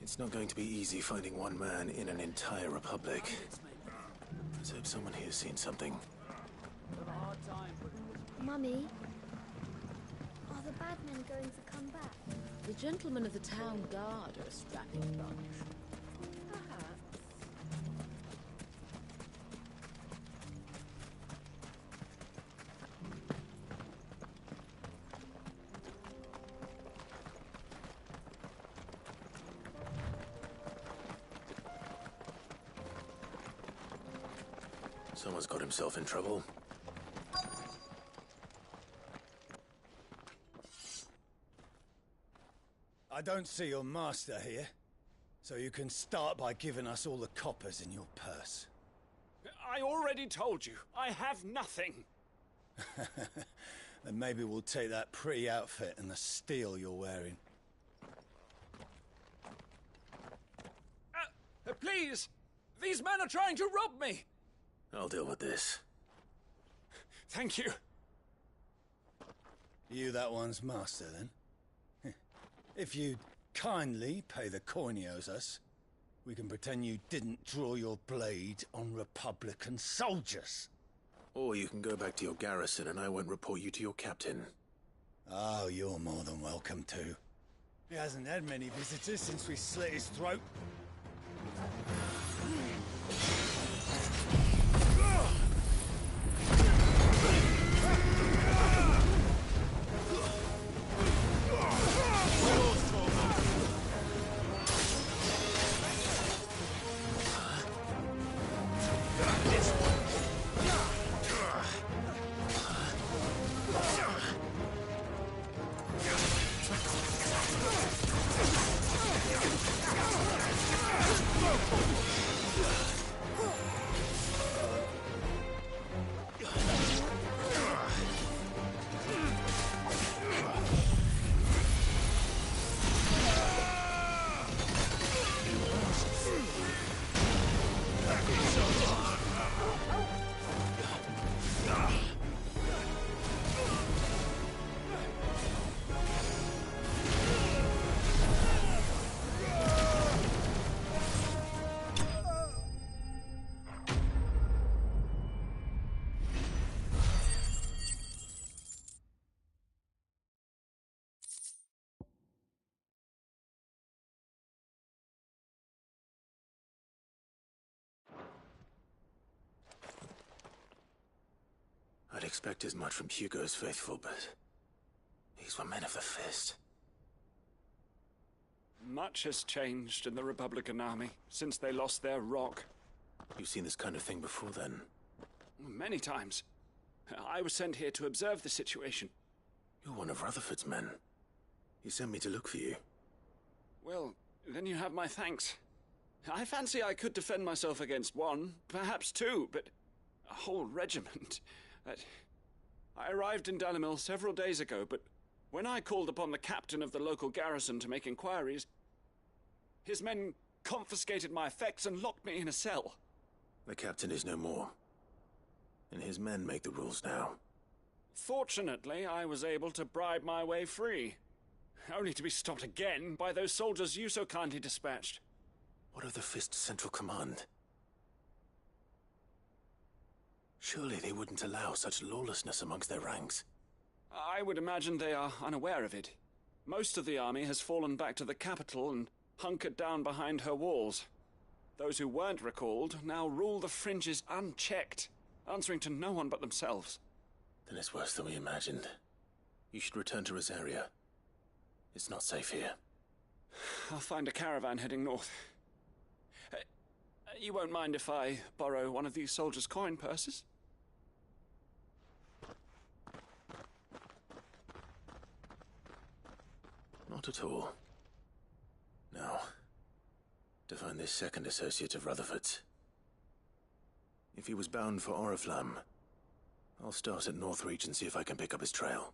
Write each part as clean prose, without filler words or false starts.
It's not going to be easy finding one man in an entire republic. Let's hope someone here's seen something. Mummy, are the bad men going to come back? The gentlemen of the town guard are a strapping bunch. Perhaps. Someone's got himself in trouble. I don't see your master here, so you can start by giving us all the coppers in your purse. I already told you, I have nothing. Then maybe we'll take that pretty outfit and the steel you're wearing. Please! These men are trying to rob me! I'll deal with this. Thank you. You that one's master, then? If you'd kindly pay the coin he owes us, we can pretend you didn't draw your blade on Republican soldiers. Or you can go back to your garrison and I won't report you to your captain. Oh, you're more than welcome to. He hasn't had many visitors since we slit his throat. I'd expect as much from Hugo's faithful, but these were men of the fist. Much has changed in the Republican army since they lost their rock. You've seen this kind of thing before, then? Many times. I was sent here to observe the situation. You're one of Rutherford's men. He sent me to look for you. Well, then you have my thanks. I fancy I could defend myself against one, perhaps two, but a whole regiment. I arrived in Dalimil several days ago, but when I called upon the captain of the local garrison to make inquiries, his men confiscated my effects and locked me in a cell. The captain is no more, and his men make the rules now. Fortunately, I was able to bribe my way free, only to be stopped again by those soldiers you so kindly dispatched. What of the Fist Central Command? Surely they wouldn't allow such lawlessness amongst their ranks. I would imagine they are unaware of it. Most of the army has fallen back to the capital and hunkered down behind her walls. Those who weren't recalled now rule the fringes unchecked, answering to no one but themselves. Then it's worse than we imagined. You should return to Rosaria. It's not safe here. I'll find a caravan heading north. You won't mind if I borrow one of these soldiers' coin purses? Not at all. Now, to find this second associate of Rutherford's. If he was bound for Oriflamme, I'll start at Northreach and see if I can pick up his trail.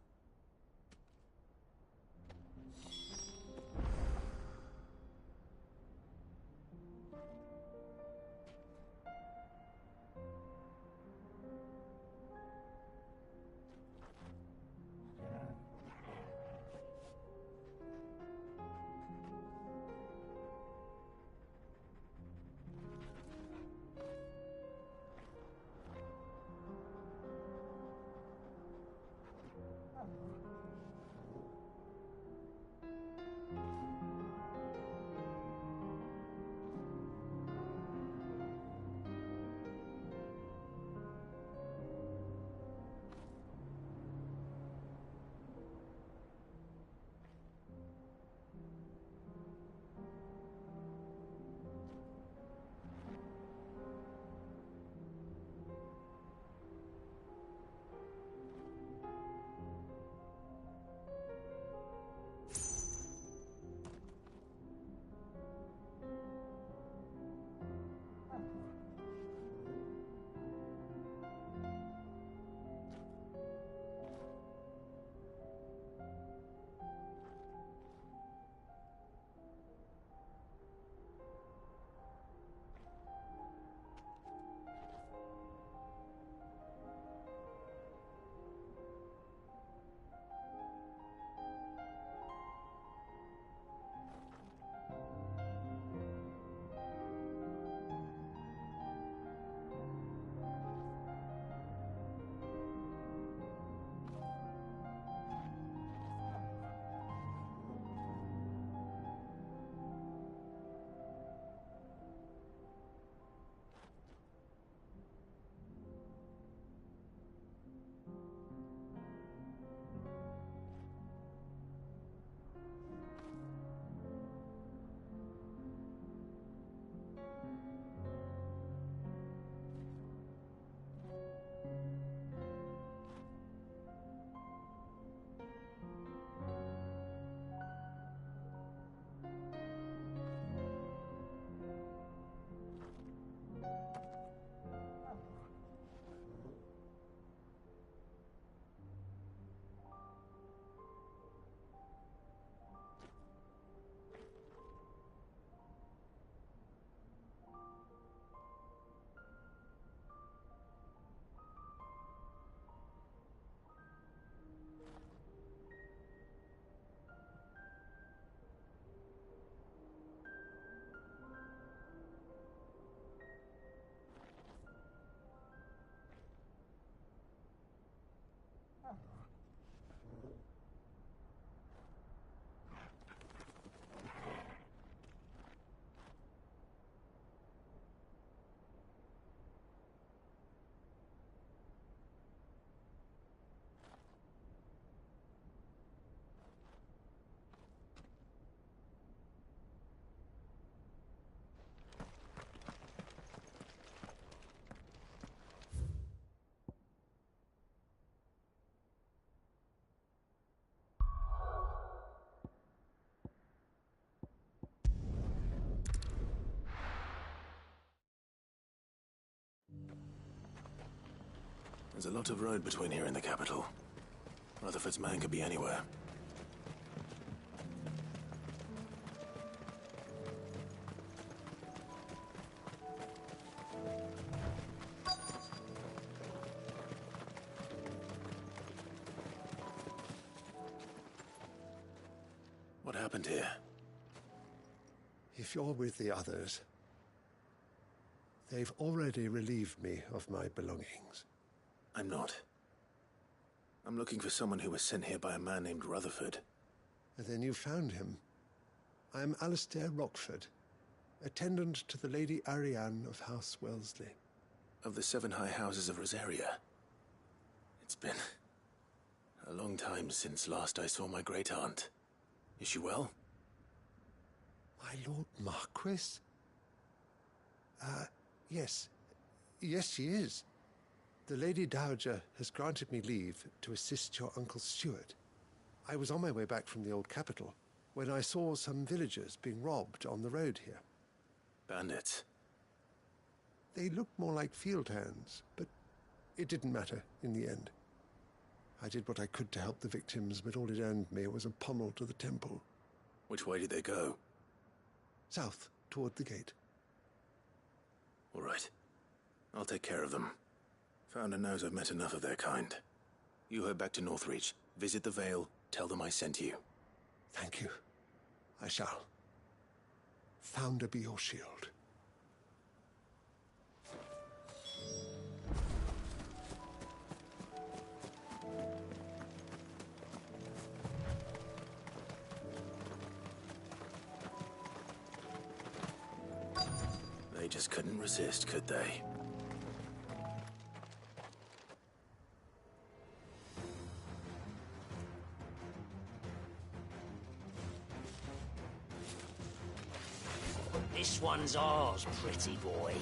There's a lot of road between here and the capital. Rutherford's man could be anywhere. What happened here? If you're with the others, they've already relieved me of my belongings. I'm not. I'm looking for someone who was sent here by a man named Rutherford. And then you found him. I am Alistair Rockford, attendant to the Lady Ariane of House Wellesley. Of the 7 high houses of Rosaria. It's been a long time since last I saw my great-aunt. Is she well? My Lord Marquis? Yes. Yes, she is. The Lady Dowager has granted me leave to assist your Uncle Stuart. I was on my way back from the old capital when I saw some villagers being robbed on the road here. Bandits? They looked more like field hands, but it didn't matter in the end. I did what I could to help the victims, but all it earned me was a pommel to the temple. Which way did they go? South, toward the gate. All right. I'll take care of them. Founder knows I've met enough of their kind. You head back to Northreach, visit the Vale, tell them I sent you. Thank you. I shall. Founder be your shield. They just couldn't resist, could they? This one's ours, pretty boy.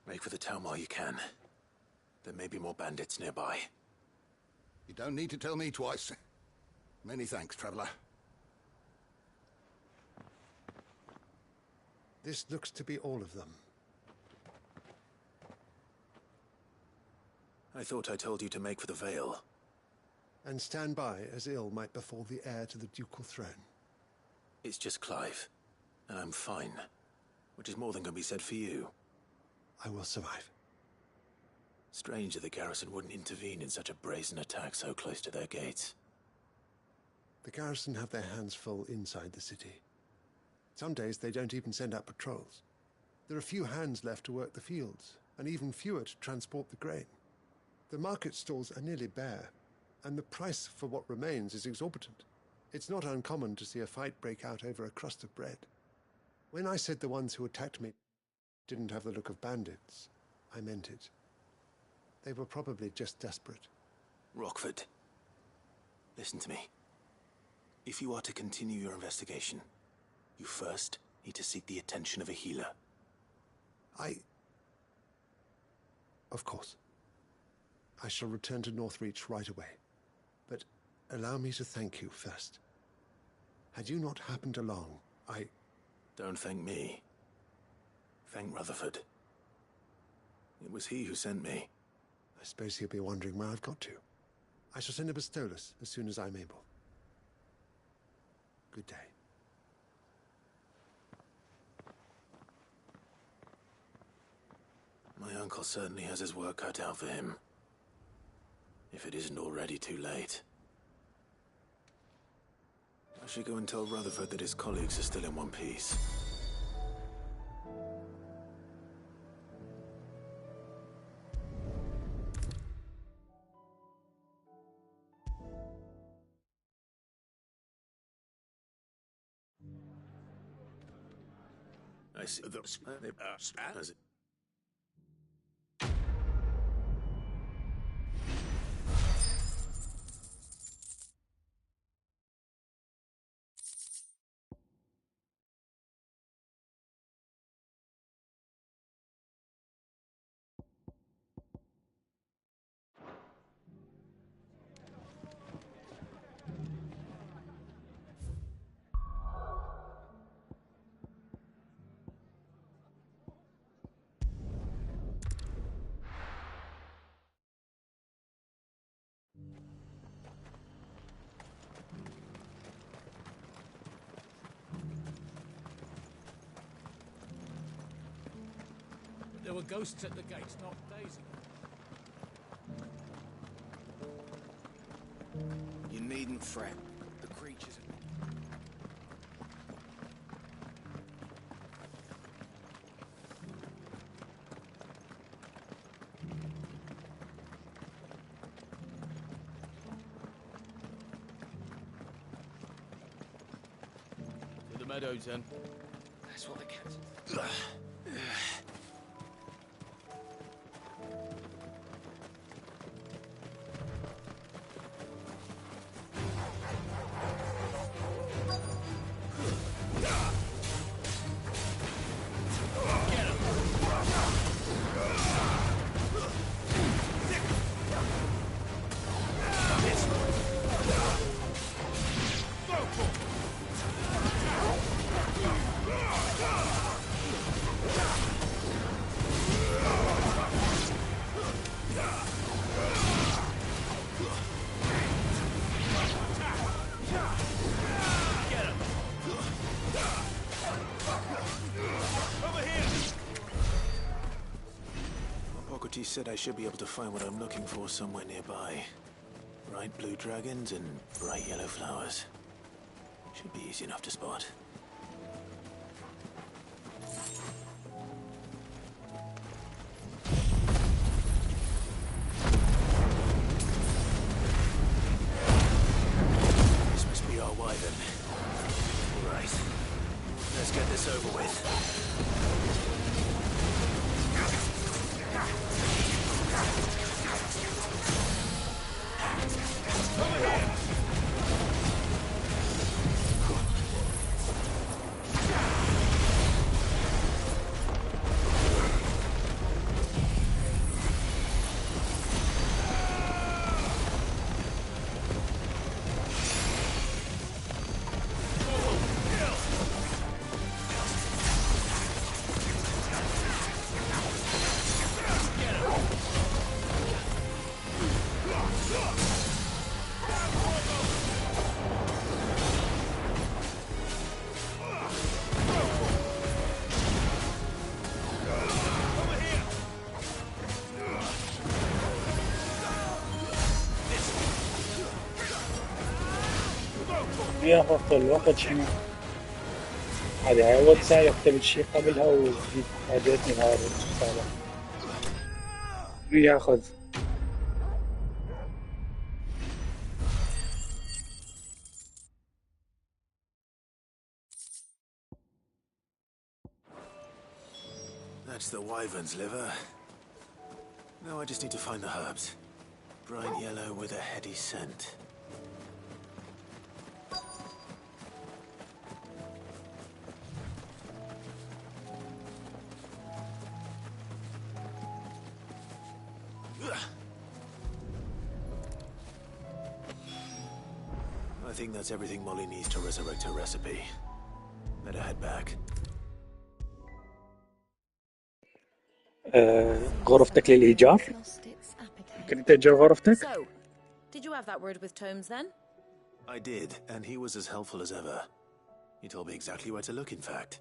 Make for the town while you can. There may be more bandits nearby. You don't need to tell me twice. Many thanks, traveler. This looks to be all of them. I thought I told you to make for the Vale. And stand by as ill might befall the heir to the ducal throne. It's just Clive, and I'm fine. Which is more than can be said for you. I will survive. Strange that the garrison wouldn't intervene in such a brazen attack so close to their gates. The garrison have their hands full inside the city. Some days they don't even send out patrols. There are few hands left to work the fields, and even fewer to transport the grain. The market stalls are nearly bare, and the price for what remains is exorbitant. It's not uncommon to see a fight break out over a crust of bread. When I said the ones who attacked me didn't have the look of bandits, I meant it. They were probably just desperate. Rockford, listen to me. If you are to continue your investigation, you first need to seek the attention of a healer. Of course. I shall return to Northreach right away. But allow me to thank you first. Had you not happened along, Don't thank me. Thank Rutherford. It was he who sent me. I suppose he'll be wondering where I've got to. I shall send a Pistolus as soon as I'm able. Good day. My uncle certainly has his work cut out for him. If it isn't already too late. I should go and tell Rutherford that his colleagues are still in one piece. I see. There were ghosts at the gates not days ago. You needn't fret. The creatures To the meadows, then. That's what the captain... He said I should be able to find what I'm looking for somewhere nearby. Bright blue dragons and bright yellow flowers. Should be easy enough to spot. This must be our wyvern. All right. Let's get this over with. بياخذ الوقت شنو هذه أول ساعة يكتب الشيء قبلها ويجيب حاجات من هذا الرسالة بياخذ That's the wyvern's liver. Now I just need to find the herbs. Bright yellow with a heady scent. I think that's everything Molly needs to resurrect her recipe. Better head back. غرفتك للإيجار. ممكن تأجر غرفتك. So, did you have that word with Tomes then? I did, and he was as helpful as ever. He told me exactly where to look, in fact.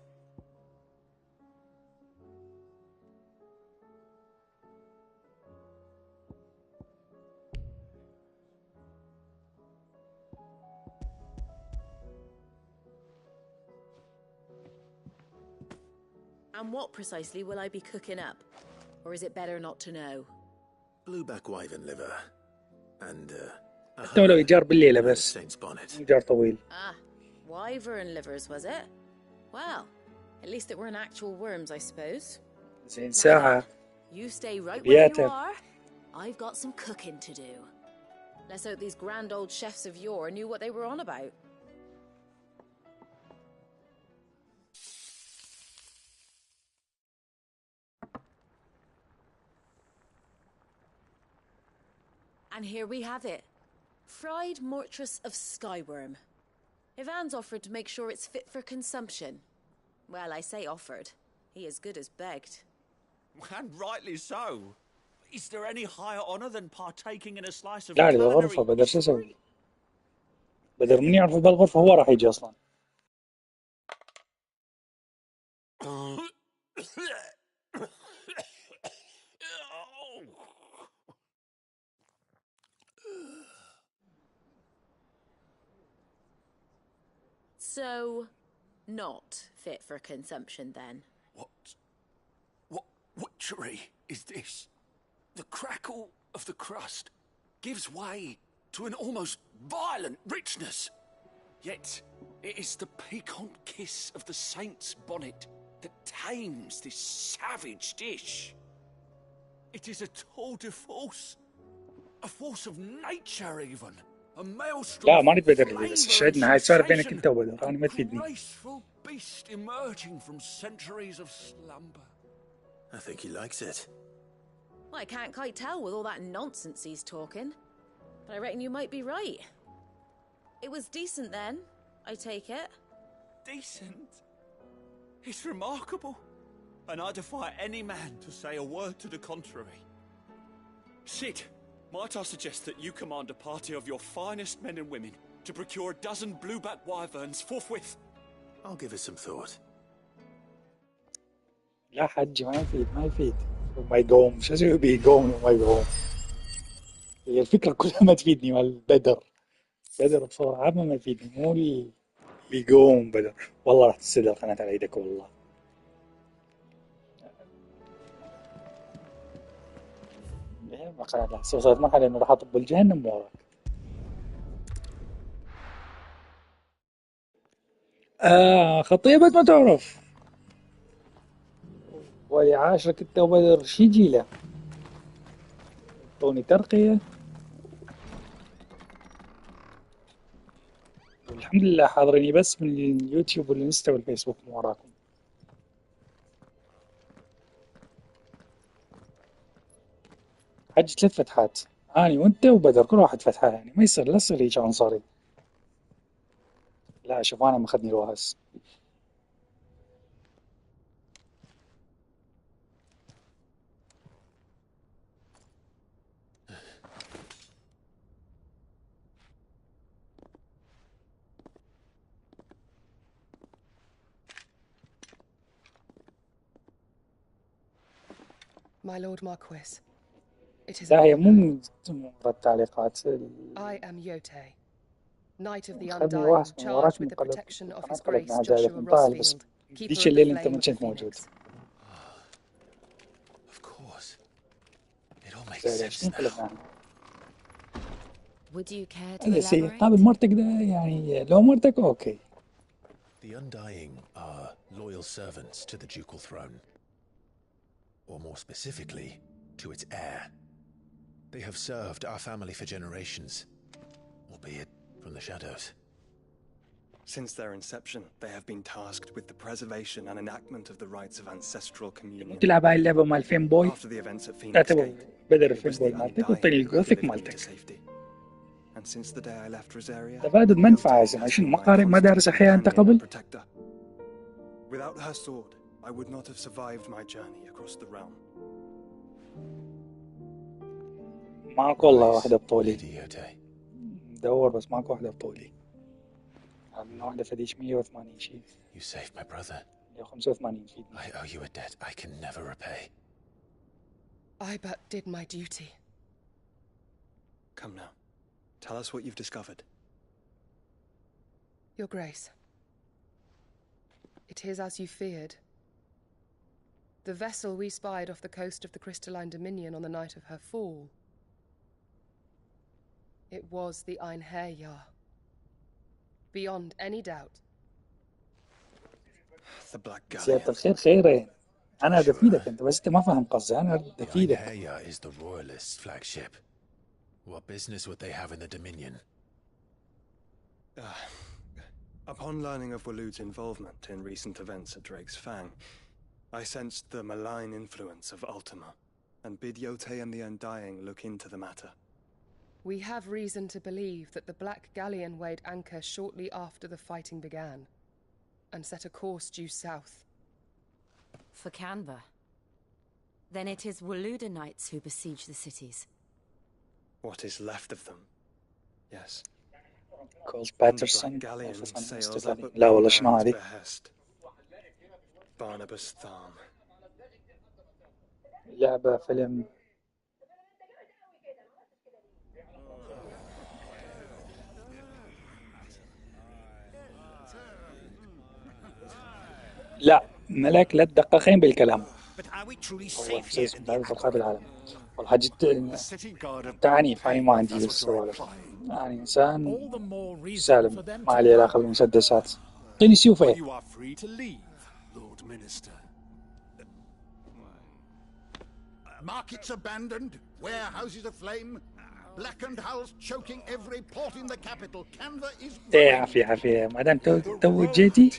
And what precisely will I be cooking up? Or is it better not to know? Blueback wyvern liver. And, حتى لو إيجار بالليلة بس. saint's bonnet. إيجار طويل. Ah, wyvern livers, was it? Well, at least it weren't actual worms, I suppose. زين ساعة. You stay right where you بياتر. are. I've got some cooking to do. Let's hope these grand old chefs of yore knew what they were on about. And here we have it. Fried mortress of skyworm. Ivan's offered to make sure it's fit for consumption. Well, I say offered. He as good as begged. And rightly so. Is there any higher honor than partaking in a slice of لا الغرفة بدر شو أسوي؟ بدر من يعرف بالغرفة هو راح يجي أصلا. So, not fit for consumption then? What witchery is this? The crackle of the crust gives way to an almost violent richness. Yet it is the piquant kiss of the saint's bonnet that tames this savage dish. It is a tour de force, a force of nature even. A maelstrom. لا ما نريد بدر بس شهدنا هاي السالفة بينك أنت وبدر أنا ما تفيدني. Graceful beast emerging from centuries of slumber. I think he likes it. Well, I can't quite tell with all that nonsense he's talking. But I reckon you might be right. It was decent then, I take it. Decent? It's remarkable. And I defy any man to say a word to the contrary. Sid, might I suggest that you command a party of your finest men and women to procure a dozen blueback wyverns forthwith? I'll give it some thought. لا حجي ما يفيد ما يفيد. وما يقوم شو أسوي بيقوم وما يقوم. هي الفكرة كلها ما تفيدني مع البدر. بدر بصورة عامة ما يفيدني مو اللي بيقوم بدر. والله راح تستدر قناة على يدك والله. ما قناة راح وصلت مرحلة إنه راح أطب الجهنم وراك. خطيبك ما تعرف. ولي عاشرك أنت وبدر شي يجي له. طوني ترقية. والحمد لله حاضريني بس من اليوتيوب والإنستا والفيسبوك من وراكم. حج 3 فتحات أنا وأنت وبدر كل واحد فتحة يعني ما يصير لا يصير هيك عنصري. لا شوف أنا ماخذني الوهس. My Lord Marquis, it is لا هي مو التعليقات. I am Yote, Knight of the خذني Undying, الوهس من وراك charged with the protection of His قلبنا Grace هذا Joshua انطالي بس Rossfield, keeper ديش of the الليل أنت flame ما of كنت موجود. Phoenix. Of course. It all makes زين sense شنو now. قلبنا؟ Would you care to هذا سيء. elaborate? قابل مرتك ده يعني لو مرتك أوكي. The Undying are loyal servants to the ducal throne. or more specifically, to its heir. They have served our family for generations, albeit from the shadows. Since their inception, they have been tasked with the preservation and enactment of the rites of ancestral communion. تلعب هاي اللعبة مال فين بوي After the events at Phoenix تعتبر Gate, بدل it الفين was بوي the مالتك وطيني undying who الجوثك delivered me to مالتك. safety. And since the day I left Rosaria, تفادد منفعة يا زلمة. شنو ما قارئ ما دارس أحياء أنت قبل؟ Without her sword, I would not have survived my journey across the realm. ماكو والله واحدة بطولي. دور بس ماكو واحدة بطولي. عندنا واحدة فديش 180 شيء. You saved my brother. 185 فيدني. I owe you a debt I can never repay. I but did my duty. Come now. Tell us what you've discovered. Your Grace. It is as you feared. The vessel we spied off the coast of the Crystalline Dominion on the night of her fall. It was the Einherjar. Beyond any doubt. The Black Galleon. سيادة الخير خيرين. أنا بدي أفيدك أنت بس أنت ما فاهم قصدي. أنا بدي أفيدك. Einherjar is the royalist flagship. What business would they have in the Dominion? Upon learning of Walud's involvement in recent events at Drake's Fang, I sensed the malign influence of Ultima, and bid Yotei and the Undying look into the matter. We have reason to believe that the Black Galleon weighed anchor shortly after the fighting began, and set a course due south. For Canva. Then it is Waludanites who besiege the cities. What is left of them? Yes. Calls Patterson. لا والله شنو هذه؟ Barnabas Tharm. لعبة فيلم. لا ملك لا تدققين بالكلام. هو أساس من القاب العالم. والحاجة تعني فاني ما عندي السوالف. يعني إنسان سالم ما عليه علاقة بالمسدسات. اعطيني سيوفه. Markets abandoned, warehouses aflame, blackened hulls choking every port in the capital. Canva is عافية ما دام تو جيتي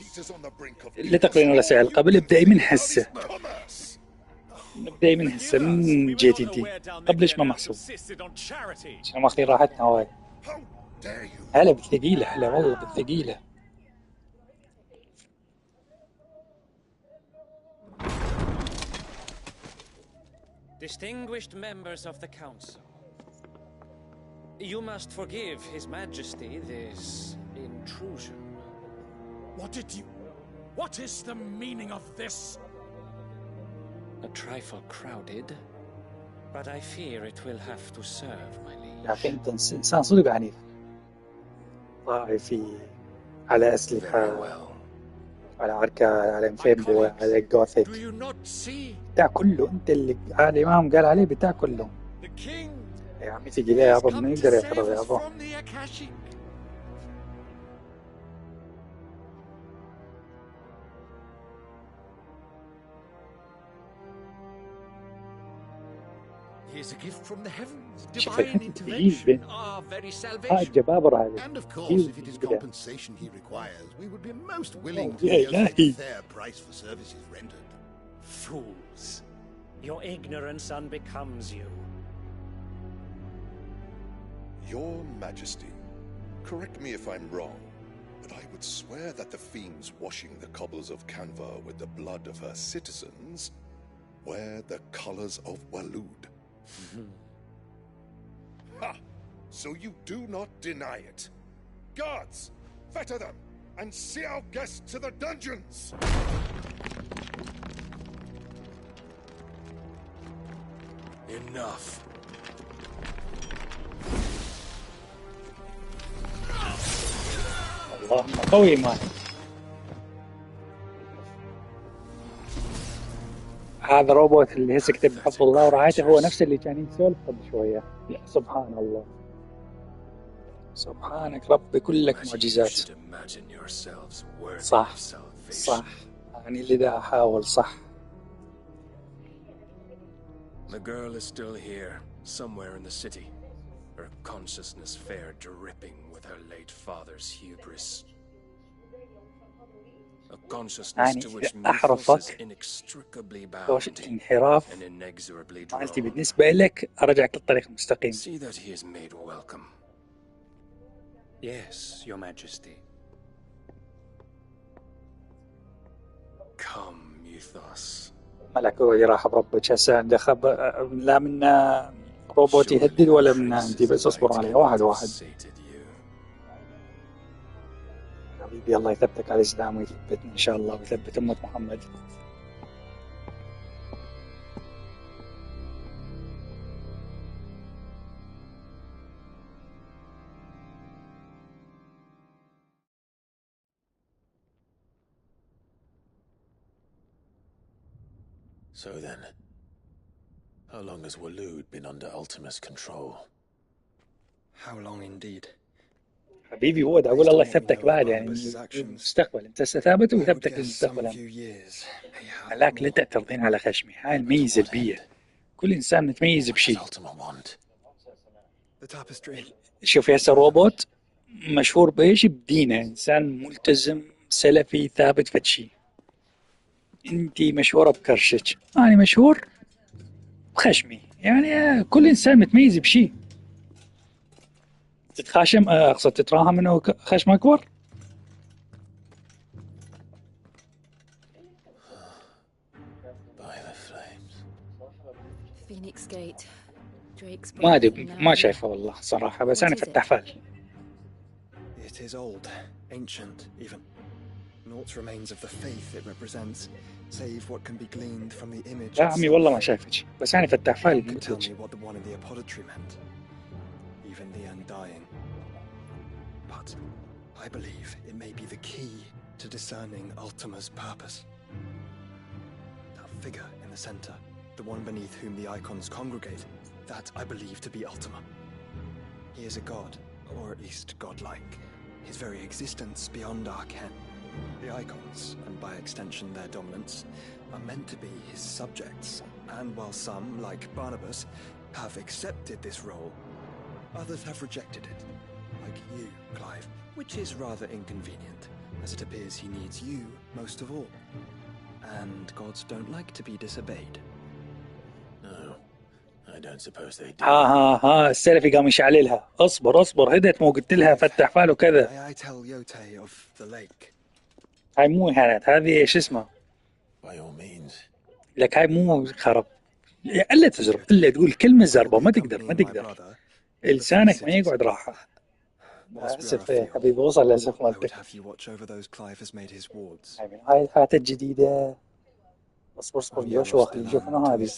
لا تقرين ولا ساعة قبل ابدأي من هسه. ابدأي من هسه من جيتي انتي قبلش ما محسوب. شنو ماخذين راحتنا هواي. هلا بالثقيلة هلا والله بالثقيلة. Distinguished members of the council, you must forgive His Majesty this intrusion. What is the meaning of this? A trifle crowded, but I fear it will have to serve, my liege. يا أخي أنت إنسان صدق عنيف. طائفي على أسلحة على عركة على مفيمبو على جوثيك. بتاع كله أنت اللي الإمام قال عليه بتاع كله. يا عمي تيجي ليه يابا ما يقدر يعترض يابا. Here's a gift from the heavens. شوف Divine intervention. Our very salvation. الجبابرة هذه. And of course, if it is compensation he requires, we would be most willing to pay a fair price for services rendered. Fools. Your ignorance unbecomes you. Your Majesty, correct me if I'm wrong, but I would swear that the fiends washing the cobbles of Canva with the blood of her citizens wear the colors of Walud. Ha! So you do not deny it. Guards, fetter them and see our guests to the dungeons! Enough. اللهم قوي معي. هذا روبوت اللي هسه كتب بحفظ الله ورعايته هو نفس اللي كان يسولف قبل شوية. سبحان الله. سبحانك ربي كلك معجزات. صح صح يعني اللي دا أحاول صح. The girl is still here, somewhere in the city. Her consciousness fair dripping with her late father's hubris. A consciousness to which Mythos is inextricably bound and inexorably drawn. بالنسبة لك أرجعك للطريق المستقيم. See that he is made welcome. Yes, Your Majesty. Come, Mythos. ملك هو يرحب بربك هسه دخب لا من روبوت يهدد ولا من أنت بس اصبر عليه واحد واحد. حبيبي الله يثبتك على الإسلام ويثبتنا إن شاء الله ويثبت أمة محمد. So then, how long has Waloed been under Ultima's control? How long indeed? حبيبي هو ده أقول الله يثبتك بعد يعني المستقبل أنت ستثابت ويثبتك للمستقبل. لكن لا تعترضين على خشمي هاي الميزة البيئة كل إنسان متميز بشيء. شوف هسه روبوت مشهور بإيش بدينه إنسان ملتزم سلفي ثابت فتشي. أنتي مشهورة بكرشك أنا مشهور بخشمي يعني كل إنسان متميز بشيء. تتخاشم أقصد تتراهم إنه خشم أكبر. ما أدري ما شايفه والله صراحة بس أنا فتح فال. It is old, ancient even. Naught remains of the faith it represents, save what can be gleaned from the image. لا عمي والله ما شايفك بس أنا فتح فال. Could tell me what the one in the apothecary meant, even the undying. But I believe it may be the key to discerning Ultima's purpose. That figure in the center, the one beneath whom the icons congregate, that I believe to be Ultima. He is a god, or at least godlike. His very existence beyond our ken. The icons, and by extension their dominants, are meant to be his subjects, and while some, like Barnabas, have accepted this role, others have rejected it, like you, Clive, which is rather inconvenient, as it appears he needs you most of all. And gods don't like to be disobeyed. No, I don't suppose they do. ها السلفي قام يشعللها اصبر هدت مو قلت لها فتح فال وكذا. I tell Yote of the lake. هاي مو إهانات هذه إيش اسمه؟ By all means. لك هاي مو خرب. إلا تزرب إلا تقول كلمة زربة ما تقدر. لسانك ما يقعد راحة. آسف يا حبيبي وصل للأسف مالتك. هاي الحياة الجديدة. اصبر جوشوا خلينا نشوف شنو هذه.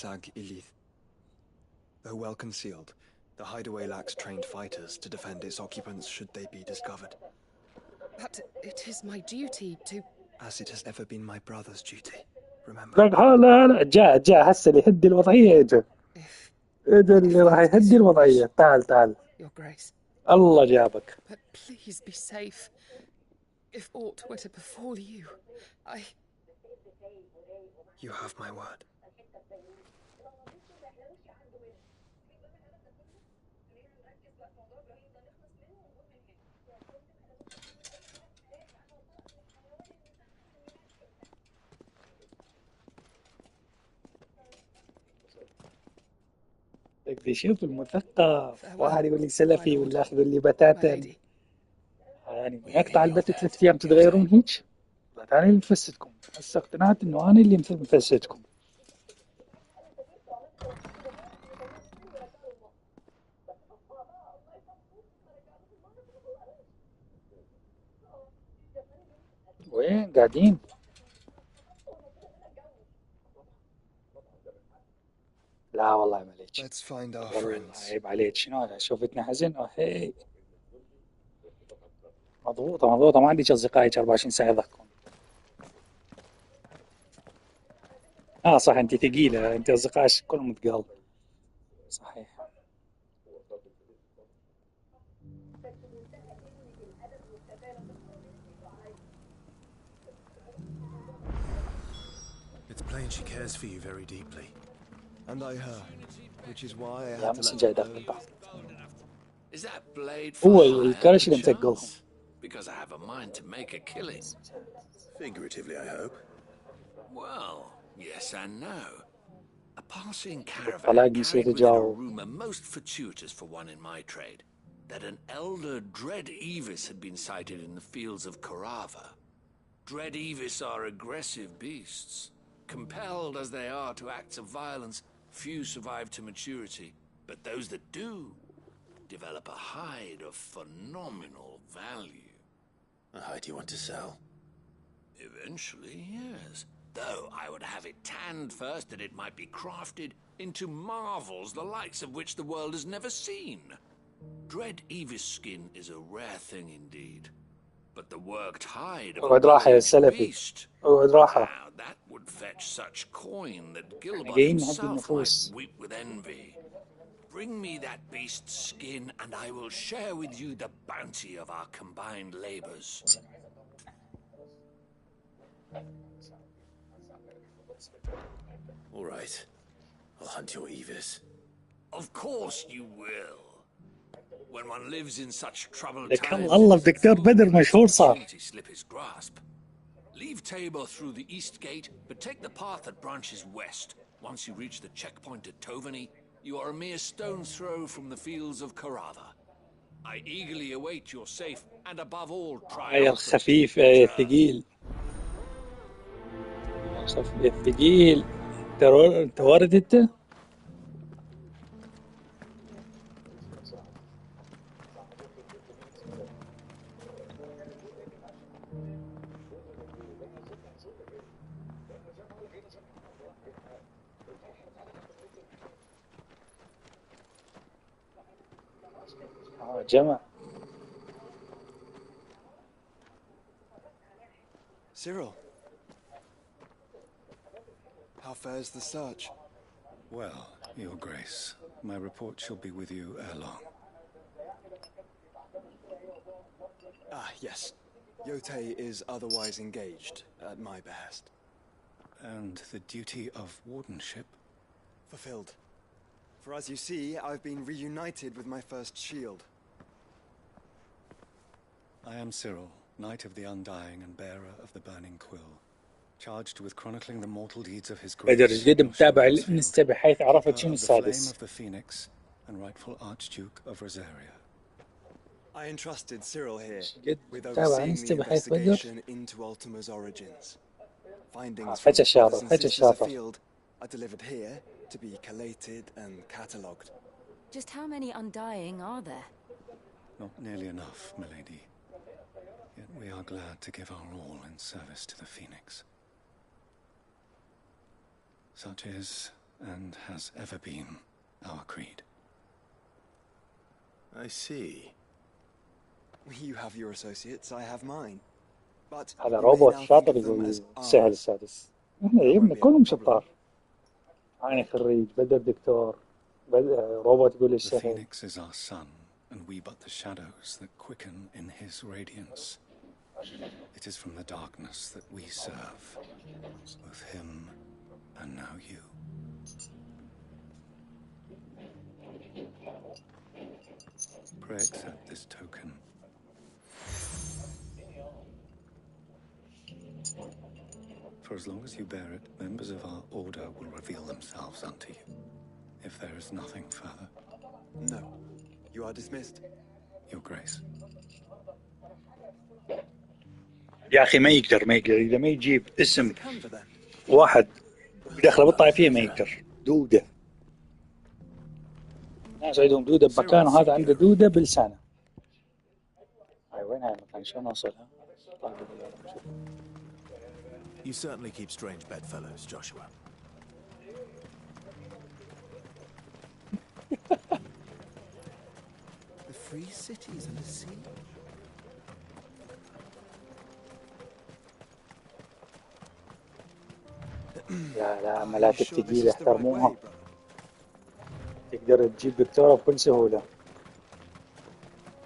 Though well concealed, the hideaway lacks trained fighters to defend its occupants should they be discovered. But it is my duty to... As it has ever been my brother's duty, remember. لا جاء هسه اللي يهدي الوضعية اجا اللي راح يهدي الوضعية. تعال Your Grace. الله جابك. But please be safe. If aught were to befall you, You have my word. بدي شوف المثقف واحد يقول لي سلفي والآخر يقول لي بتاتا يعني يقطع البت 3 أيام تتغيرون هيك. أنا اللي مفسدكم هسه اقتنعت إنه أنا اللي مفسدكم. وين قاعدين؟ لا والله ما عليك. Let's find our friends. عيب عليك شنو هذا شوفتنا حزن هي مضغوطة ما عنديش أصدقائي 24 ساعة يضحكون. صح أنت ثقيلة أنت أصدقائك كلهم ثقال صحيح. It's plain she cares for you very deeply. And I heard, which is why I يا had عم to بس let جاي them داخل go. تحت. Is that blade هو for hire, الكرش اللي مسقلهم. perchance? Because I have a mind to make a killing. Figuratively, I hope. Well, yes and no. A passing طلاق caravan نسيت carried with it a أجاوب. rumor most fortuitous for one in my trade, that an elder Dread Evis had been sighted in the fields of Karava. Dread Evis are aggressive beasts. Compelled as they are to acts of violence, few survive to maturity, but those that do develop a hide of phenomenal value. A hide you want to sell? Eventually, yes. Though I would have it tanned first that it might be crafted into marvels the likes of which the world has never seen. Dread Evis skin is a rare thing indeed. But the worked hide of اقعد a راحة يا village سلفي. beast, اقعد راحة. now that would fetch such coin that Gilbert جايين نهدي himself might النفوس. weep with envy. Bring me that beast's skin, and I will share with you the bounty of our combined labors. All right. I'll hunt your Evis. Of course you will. When one lives in such troubled لك times, الله في دكتور بدر مشهور صار. opportunity slip his grasp. Leave Tabor through the east gate, but take the path that branches west. Once you reach the checkpoint at Tovany, you are a mere stone's throw from the fields of Karava. I eagerly await your safe and above all يا الخفيف يا الثقيل. يا الثقيل. انت وارد انت؟ جمع. Cyril, how fares the search? Well, Your Grace, my report shall be with you ere long. Ah, yes. Yote is otherwise engaged, at my behest. And the duty of wardenship? Fulfilled. For as you see, I've been reunited with my first shield. I am Cyril, Knight of the Undying and bearer of the Burning Quill, charged with chronicling the mortal deeds of his grace. بدر جد متابع الانستا بحيث عرفت شنو السادس. Flame of the Phoenix and rightful Archduke of Rosaria. I entrusted Cyril here with متابع overseeing the الانستا بحيث بدر. investigation into Ultima's origins. Findings from حكى شاطر brothers and حكى sisters شاطر. afield are delivered here to be collated and catalogued. Just how many Undying are there? Not nearly enough, milady. Yet we are glad to give our all in service to the Phoenix. Such is, and has ever been, our creed. I see. You have your associates, I have mine. But هذا you may روبوت now شاطر think of them يقول as سهل ours. السادس. احنا يهمنا كلهم شطار. أنا خريج بدر دكتور. روبوت يقول The السهل. Phoenix is our sun, and we but the shadows that quicken in his radiance. It is from the darkness that we serve, both him and now you. Pray accept this token. For as long as you bear it, members of our order will reveal themselves unto you. If there is nothing further. No. You are dismissed. Your Grace. يا أخي ما يقدر إذا ما يجيب اسم واحد بدخله بالطائفية ما يقدر. دودة. ناس عندهم دودة بمكانه هذا عنده دودة بلسانه. هاي وين هاي المكان شلون أوصلها؟ You certainly keep strange bedfellows, Joshua. The free cities and the sea. لا عملات الثقيلة يحترموها. تقدر تجيب دكتورة بكل سهولة.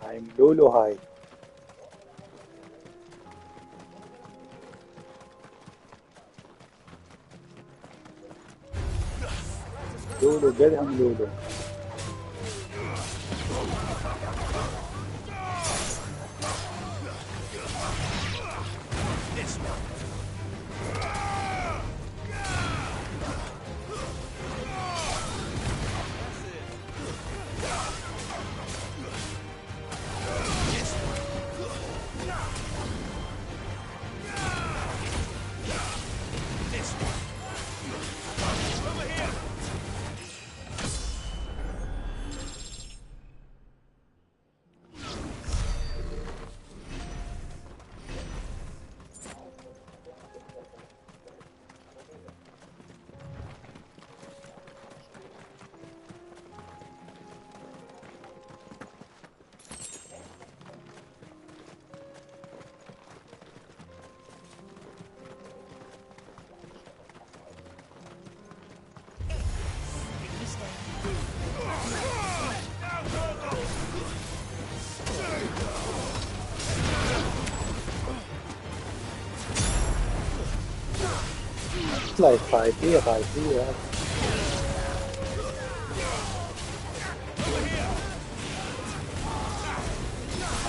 هاي ملولو هاي. لولو قدهم لولو. طلعت طايفية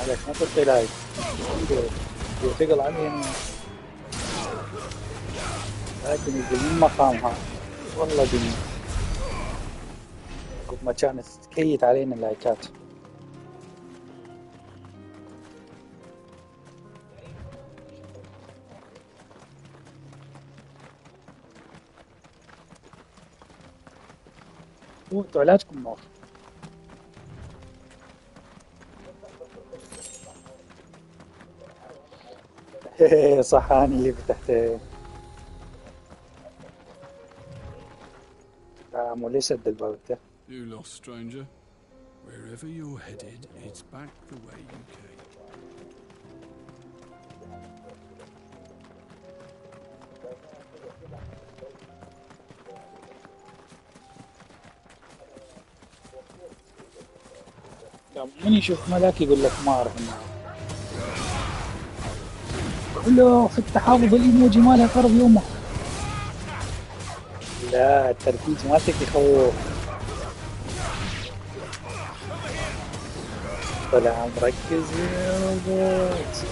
عليك ما تلقي لايك يثقل عليهم لكن يقول مقامها والله دنيا قد ما كانت تكيت علينا اللايكات. وانتوا علاجكم نور. صح انا اللي فتحت مو ليش سد الباب ده. You lost, stranger. Wherever you're headed, it's back the way you came. من يشوف ملاك يقول لك ما اعرف انه له في التحافظ الايموجي مالها خرب يومه. لا التركيز مالتك يخوف. طلع مركز يا روبوت.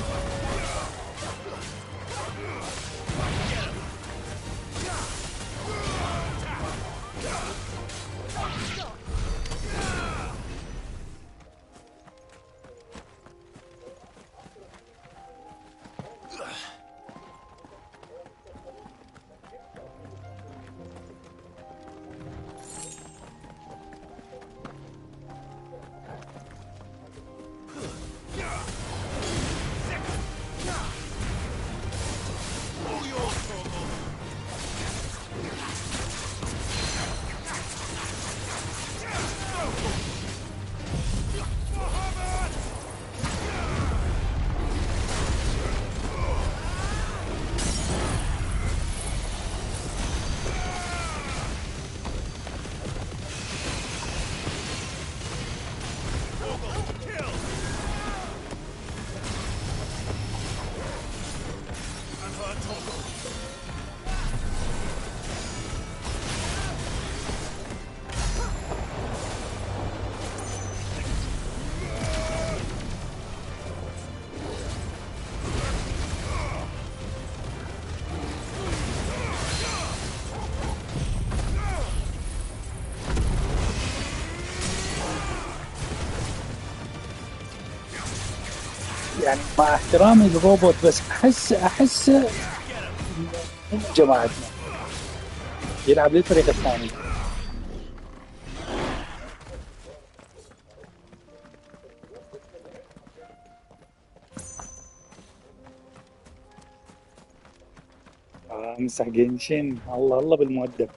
يعني مع احترامي للروبوت بس احس جماعتنا يلعب للفريق الثاني. امسح جنشن الله الله بالمؤدب.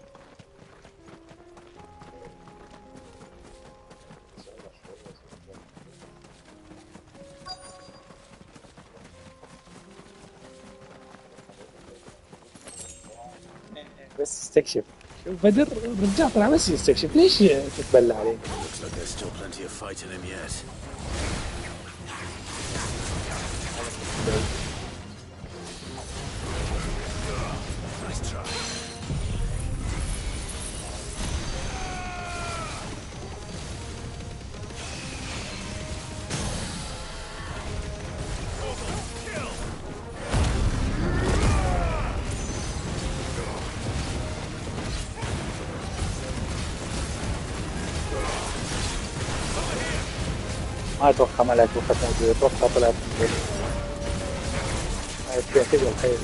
بس استكشف. شوف بدر رجع طلع بس يستكشف ليش تتبلى عليه؟ ما اتوقع ملك وقت موجود، اتوقع طلعت موجود. هاي فيها كذا الحيل.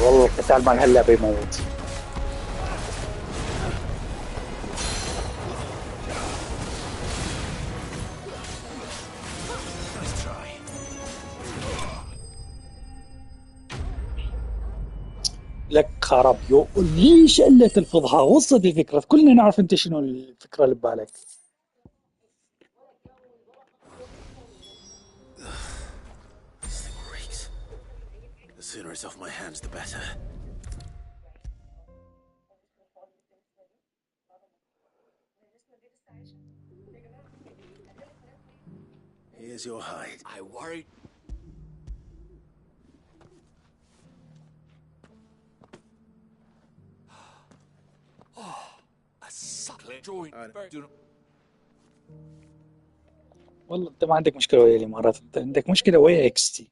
والله القتال مال هاللعبة يموت. لك خرابيو ليش قلة الفضحة؟ وصلت الفكرة، كلنا نعرف انت شنو الفكرة اللي ببالك. The sooner it's off my hands, the better. Here's your hide. I worry. A suckling joint. والله انت ما عندك مشكلة ويا الامارات، انت عندك مشكلة ويا اكس تي.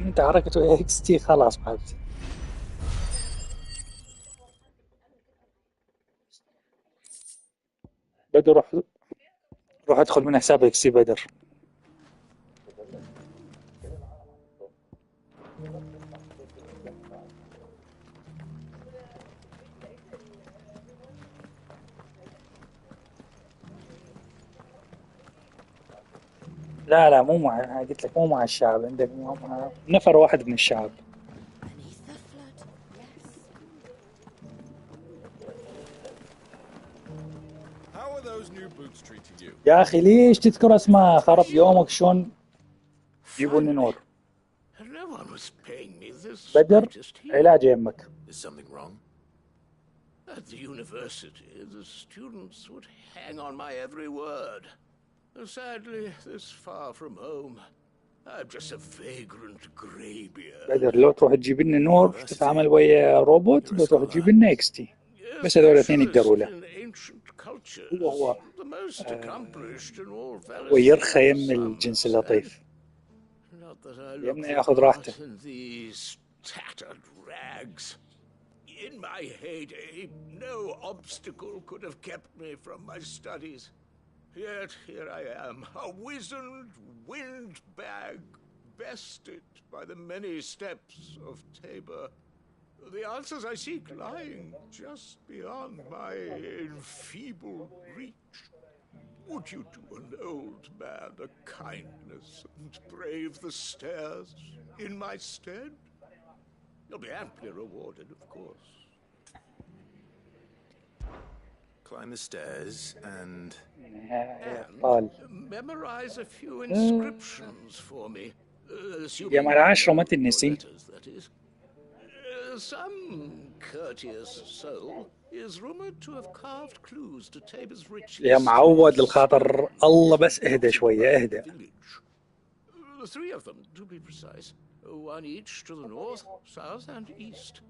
انت حركة ويا اكس تي خلاص حبيبتي. بدر روح ادخل من حساب اكس تي بدر. لا مو مع، قلت لك مو مع الشعب، عندك مع نفر واحد من الشعب. يا اخي ليش تذكر اسماء؟ خرب يومك شلون جيبوا لي نور. بدر علاج يمك. At the university, the students would hang on my every word. Sadly, this far from home, I'm just a vagrant greybeard. بدر لو تروح تجيب لنا نور تتعامل ويا روبوت، لو تروح تجيب لنا اكس تي، بس هذول الاثنين يقدروا له. هو ويرخى يم الجنس اللطيف، يمنا ياخذ راحته. In my heyday, no obstacle could have kept me from my studies. Yet here I am, a wizened windbag, bested by the many steps of Tabor. The answers I seek lying just beyond my enfeebled reach. Would you do an old man a kindness and brave the stairs in my stead? You'll be amply rewarded, of course. Climb the stairs and memorize a few inscriptions for me. يا مال 10 ما تنسي. Some courteous soul is rumored to have carved clues to Tabor's rich. يا معود الخاطر الله بس اهدى شوية اهدى. Three of them, to be precise. One each to the north, south, and east.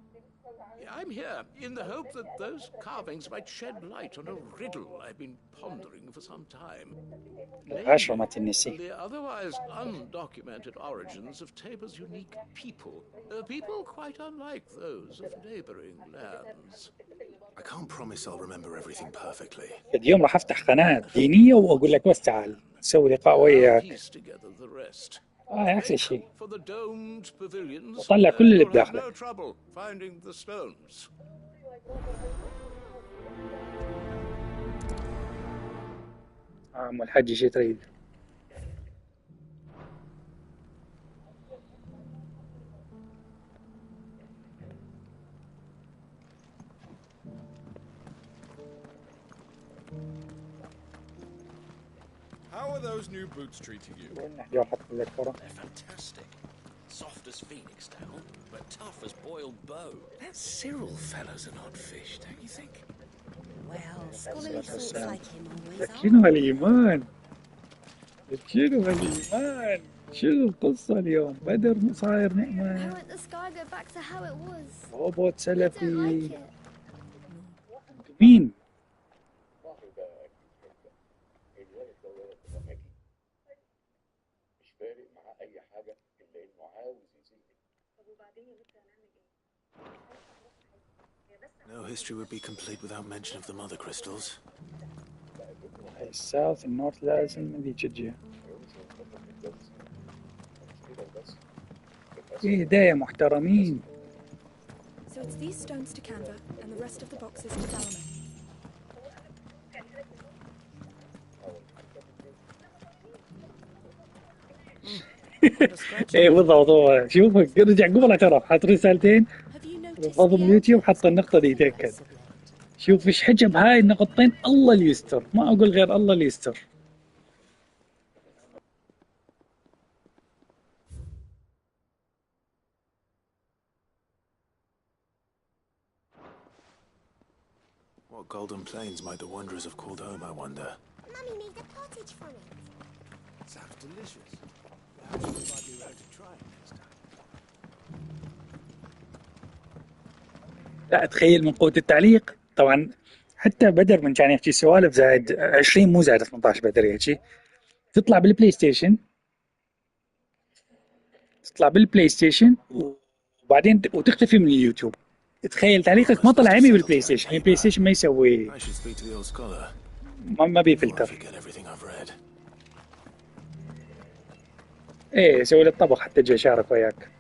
I'm here in the hope that those carvings might shed light on a riddle I've been pondering for some time. The otherwise undocumented origins of Tabor's unique people. People quite unlike those of neighboring lands. I can't promise I'll remember everything perfectly. اليوم راح افتح قناة دينية واقول لك بس تعال نسوي لقاء وياك. نفس الشيء. وطلع كل اللي بداخله. عم الحج شي تريد؟ How are those new boots treating you? They're fantastic. Soft as phoenix down, but tough as boiled bow. That Cyril fellow's an odd fish, don't you think? Well, scholarly thoughts like him always are. شنو هالإيمان؟ شنو هالإيمان؟ شو القصة اليوم؟ بدر صاير I نعمة. want the sky go back to how it was. روبوت I don't سلفي. like it. مين؟ No history would be complete without mention of the mother crystals. الساوث النورث لازم من ذيك الجهة. ايه ده يا محترمين. So it's these stones to Canva and the rest of the boxes to Dalama. ايه بالضبط هو شوف رجع قبل اعترف حط رسالتين ضم اليوتيوب حط النقطة دي يتأكد. شوف ايش حجب هاي النقطتين الله اللي يستر ما اقول غير الله اللي يستر. What golden plains might the wanderers have called home, I wonder? Mummy made a pottage from it. Sounds delicious. Perhaps we might be around to try it next time. لا تخيل من قوة التعليق طبعا حتى بدر من كان يحكي سوالف زائد 20 مو زائد 18 بدر يحكي تطلع بالبلاي ستيشن وبعدين وتختفي من اليوتيوب. تخيل تعليقك ما طلع عمي بالبلاي ستيشن. البلاي ستيشن ما يسوي ما بيفلتر. ايه يسوي لي الطبخ حتى اجي اشارك وياك.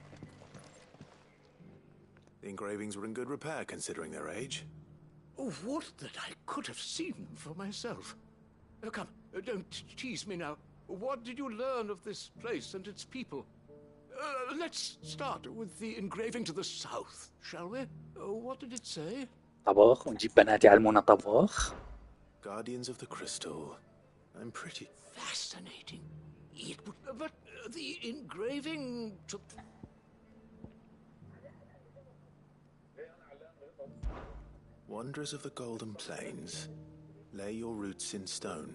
The engravings were in good repair considering their age. Oh, what that I could have seen for myself. Oh, come, don't tease me now. What did you learn of this place and its people? Let's start with the engraving to the south, shall we? What did it say? طبخ ونجيب بنات يعلمونا طبخ. Guardians of the Crystal. I'm pretty fascinating. But the engraving to... Wanderers of the Golden Plains, lay your roots in stone.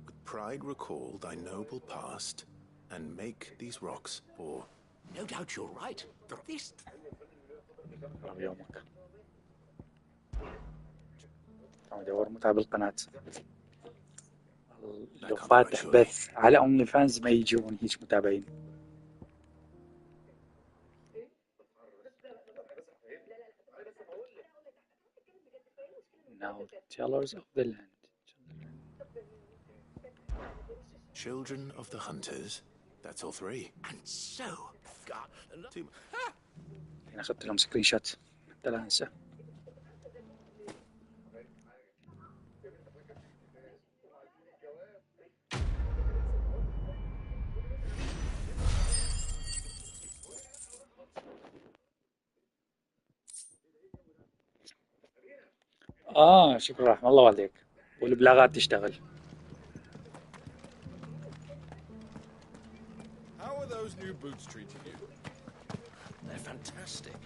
With pride recall thy noble past, and make these rocks or... No doubt you're right. This... يومك. ادور متابع القناة. لو فاتح بث على اونلي فانز ما يجون هيك متابعين. Now tellers of the land. Children of the hunters. That's all three. And so... أنا أخذت لهم سكرين شوت حتى لا أنسى. شكرا رحمة الله والديك والبلاغات تشتغل. How are those new boots treating you? They're fantastic.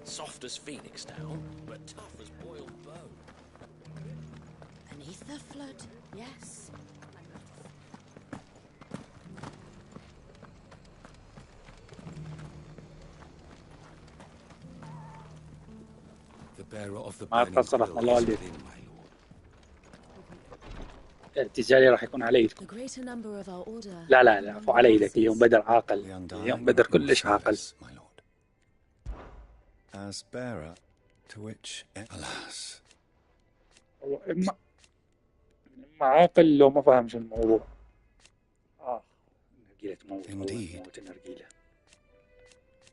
Soft as phoenix down, but tough as boiled bone. Beneath the flood, yes. ما تقصر رحمة الله والديك. اعتزالي راح يكون علي. لا عفوا علي ذاك اليوم بدر عاقل. اليوم بدر كلش عاقل. As bearer to which, alas. إما عاقل لو ما فهمش الموضوع. نرجيلة موت نرجيلة.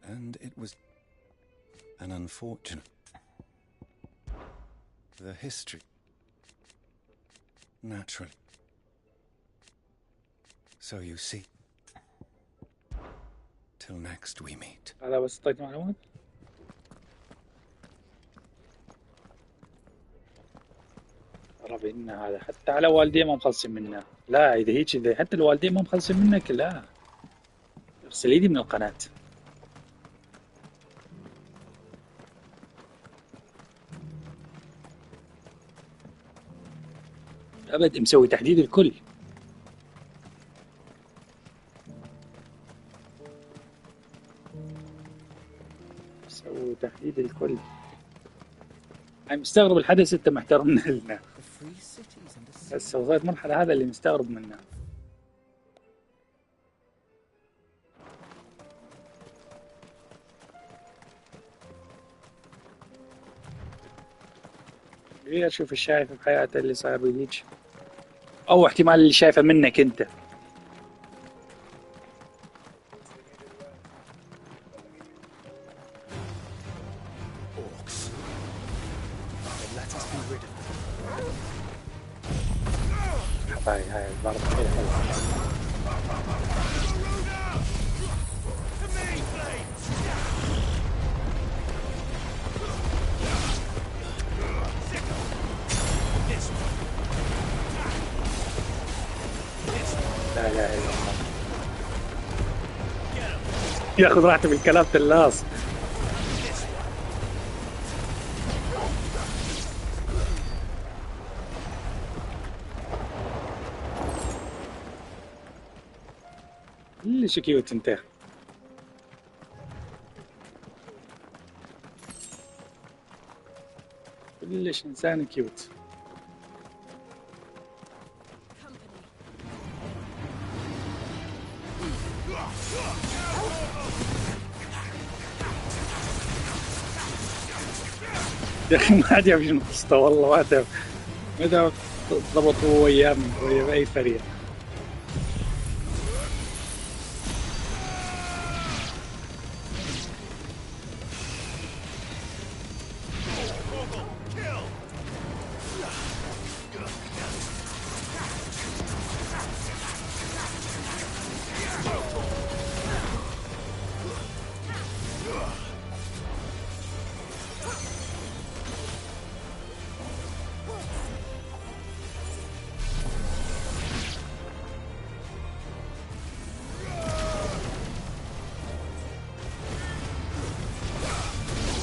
And it was an unfortunate. The history. Naturally. So you see. Till next we meet. هذا بس طيب معلومات. ربي إن هذا حتى على والديه ما مخلصين منه. لا إذا هيك إذا حتى الوالدين ما مخلصين منك لا. ارسل ايدي من القناة. أبد مسوي تحديد الكل. تفيد الكل. أنا مستغرب الحدث أنت محترمنا لنا. بس وصلت مرحلة هذا اللي مستغرب منه. غير شوف الشايفة بحياته اللي صار بيجيك، أو احتمال اللي شايفه منك أنت. هاي الضربة حيل حلوة. لا اله الا الله. ياخذ راحته بالكلام تلاص. ليش كيوت انت؟ كلش انسان كيوت. يا اخي ما عاد يعرف شنو قصته والله، ما تعرف متى ضبطوا وياه باي فريق.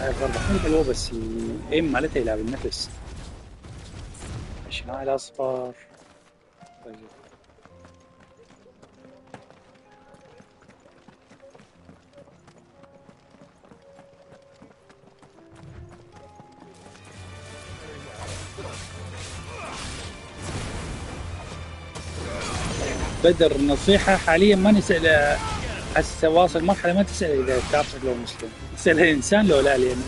الضربة حلوة بس الايم مالتها يلعب النفس. الشناع الاصفر بدر نصيحة حاليا ما نسأل هسه واصل مرحلة ما تسأل إذا كافر لو مسلم، تسأل إنسان لو لا، لأن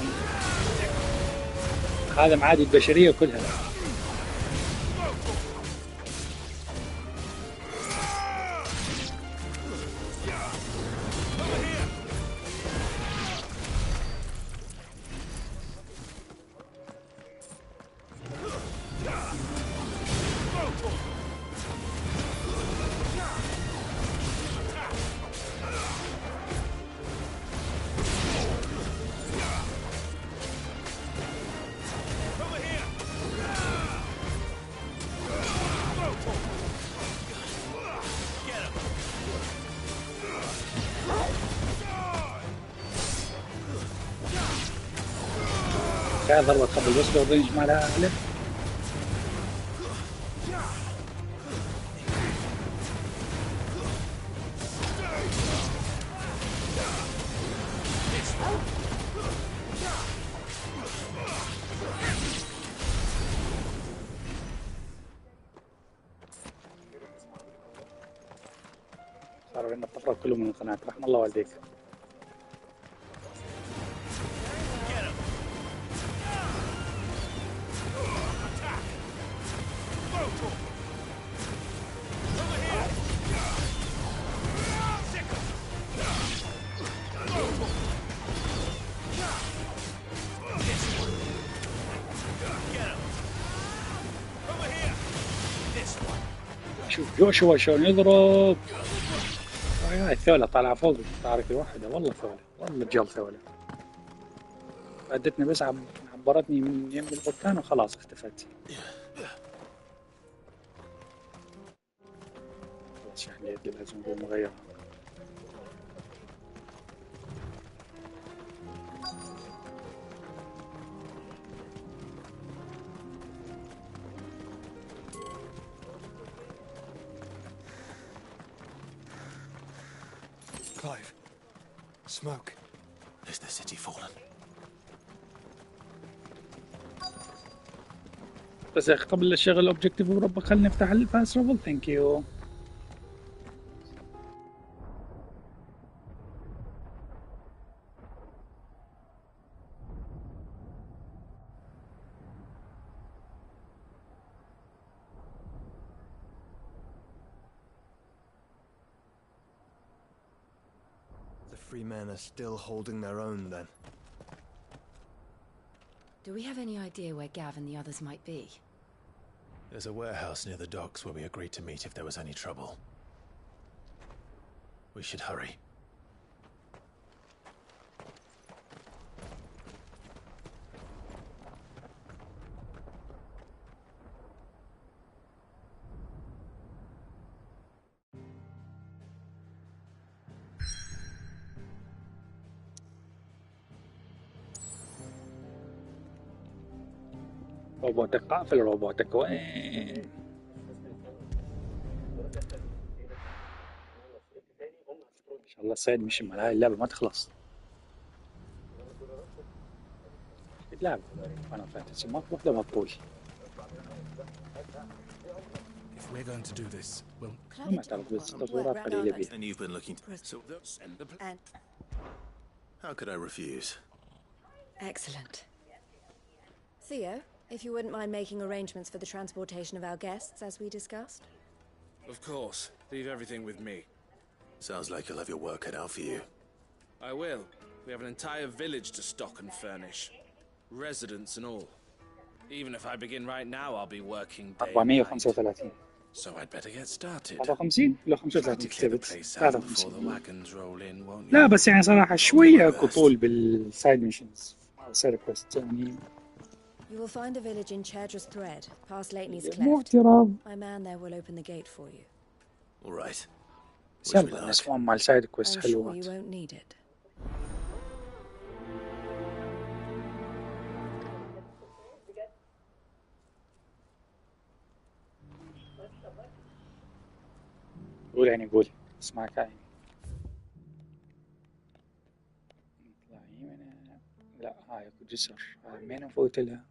هذا معادي البشرية كلها. كان ضربة قبل بس لو رينج مالها أعلى. صاروا عندنا الطفرة كلهم من القناة، رحم الله والديك. شوف جوشوا شلون يضرب. هاي الثولة طالعة فوق طارقة واحدة، والله ثولة، والله رجال ثولة. فادتني بس عبرتني من يم البركان وخلاص اختفت. خلاص شحنيت لازم نقوم نغيرها. Clive, smoke. Is the city fallen? بس يا اخي قبل لا اشغل الاوبجيكتيف وربك خلينا نفتح الفاست ترافل. ثانك يو. The free men are still holding their own then. Do we have any idea where Gav and the others might be? There's a warehouse near the docks where we agreed to meet if there was any trouble. We should hurry. روبوتك قافل روبوتك وين؟ ان شاء الله الصيد مش من هاي اللعبة ما تخلص. لعبة فاينل فانتسي ما واحدة ما تطول. If we're going to do this, well, ما تعرف بس تطورات قليلة بيها. And you've been looking so how could I refuse? Excellent. Theo, if you wouldn't mind making arrangements for the transportation of our guests, as we discussed. Of course. Leave everything with me. Sounds like you'll have your work cut out for you. I will. We have an entire village to stock and furnish. Residents and all. Even if I begin right now, I'll be working day and night. 435. So I'd better get started. 54 ولا 35 كتبت؟ 53. لا بس يعني صراحة شوية كطول بالسايد ميشنز. سايد كويست يعني. You will find a village in Chadra's Thread, past Lateney's مو Cleft. اعتراض. My man there will open the gate for you. All right. سالفة النسوان مال سايد كويست I'm sure حلوات. you won't need it. قول يعني قول اسمعك عيني. لا هاي اكو جسر هاي مين نفوت لها؟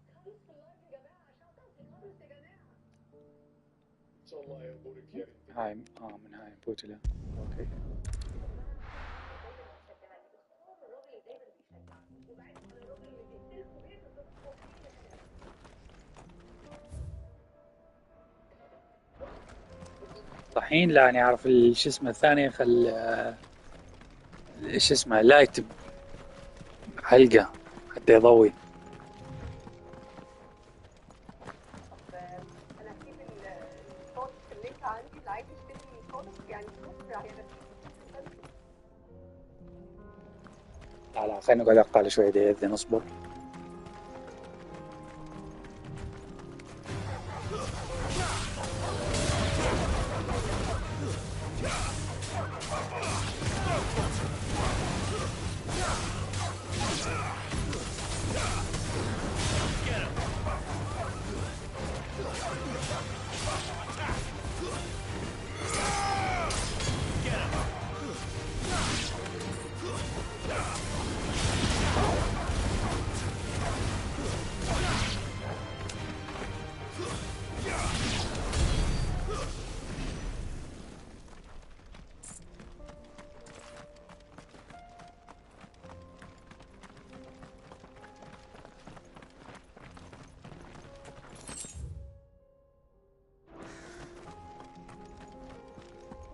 هاي من هاي نفوت لها. اوكي طحين لا يعني اعرف شو اسمه الثاني خل شو اسمه لايت حلقة حتى يضوي. لا خلينا نقعد أقل شوي دقيقتين نصبر.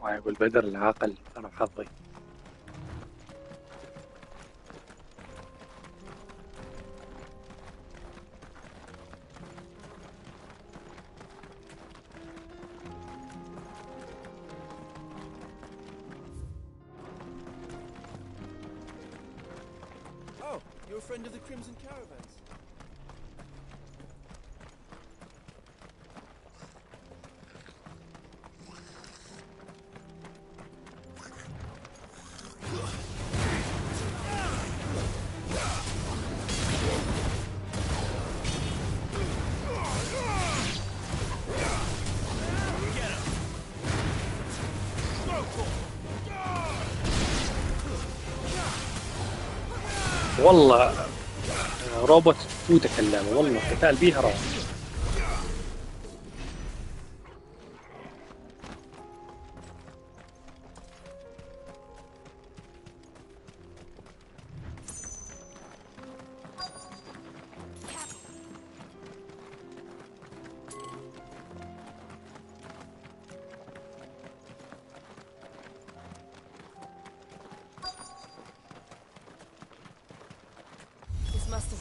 ويقول بدر العاقل ترى حظي. Oh, you're a friend of the Crimson Caravans. والله روبوت تفوتك اللعبة والله قتال بيها روعة.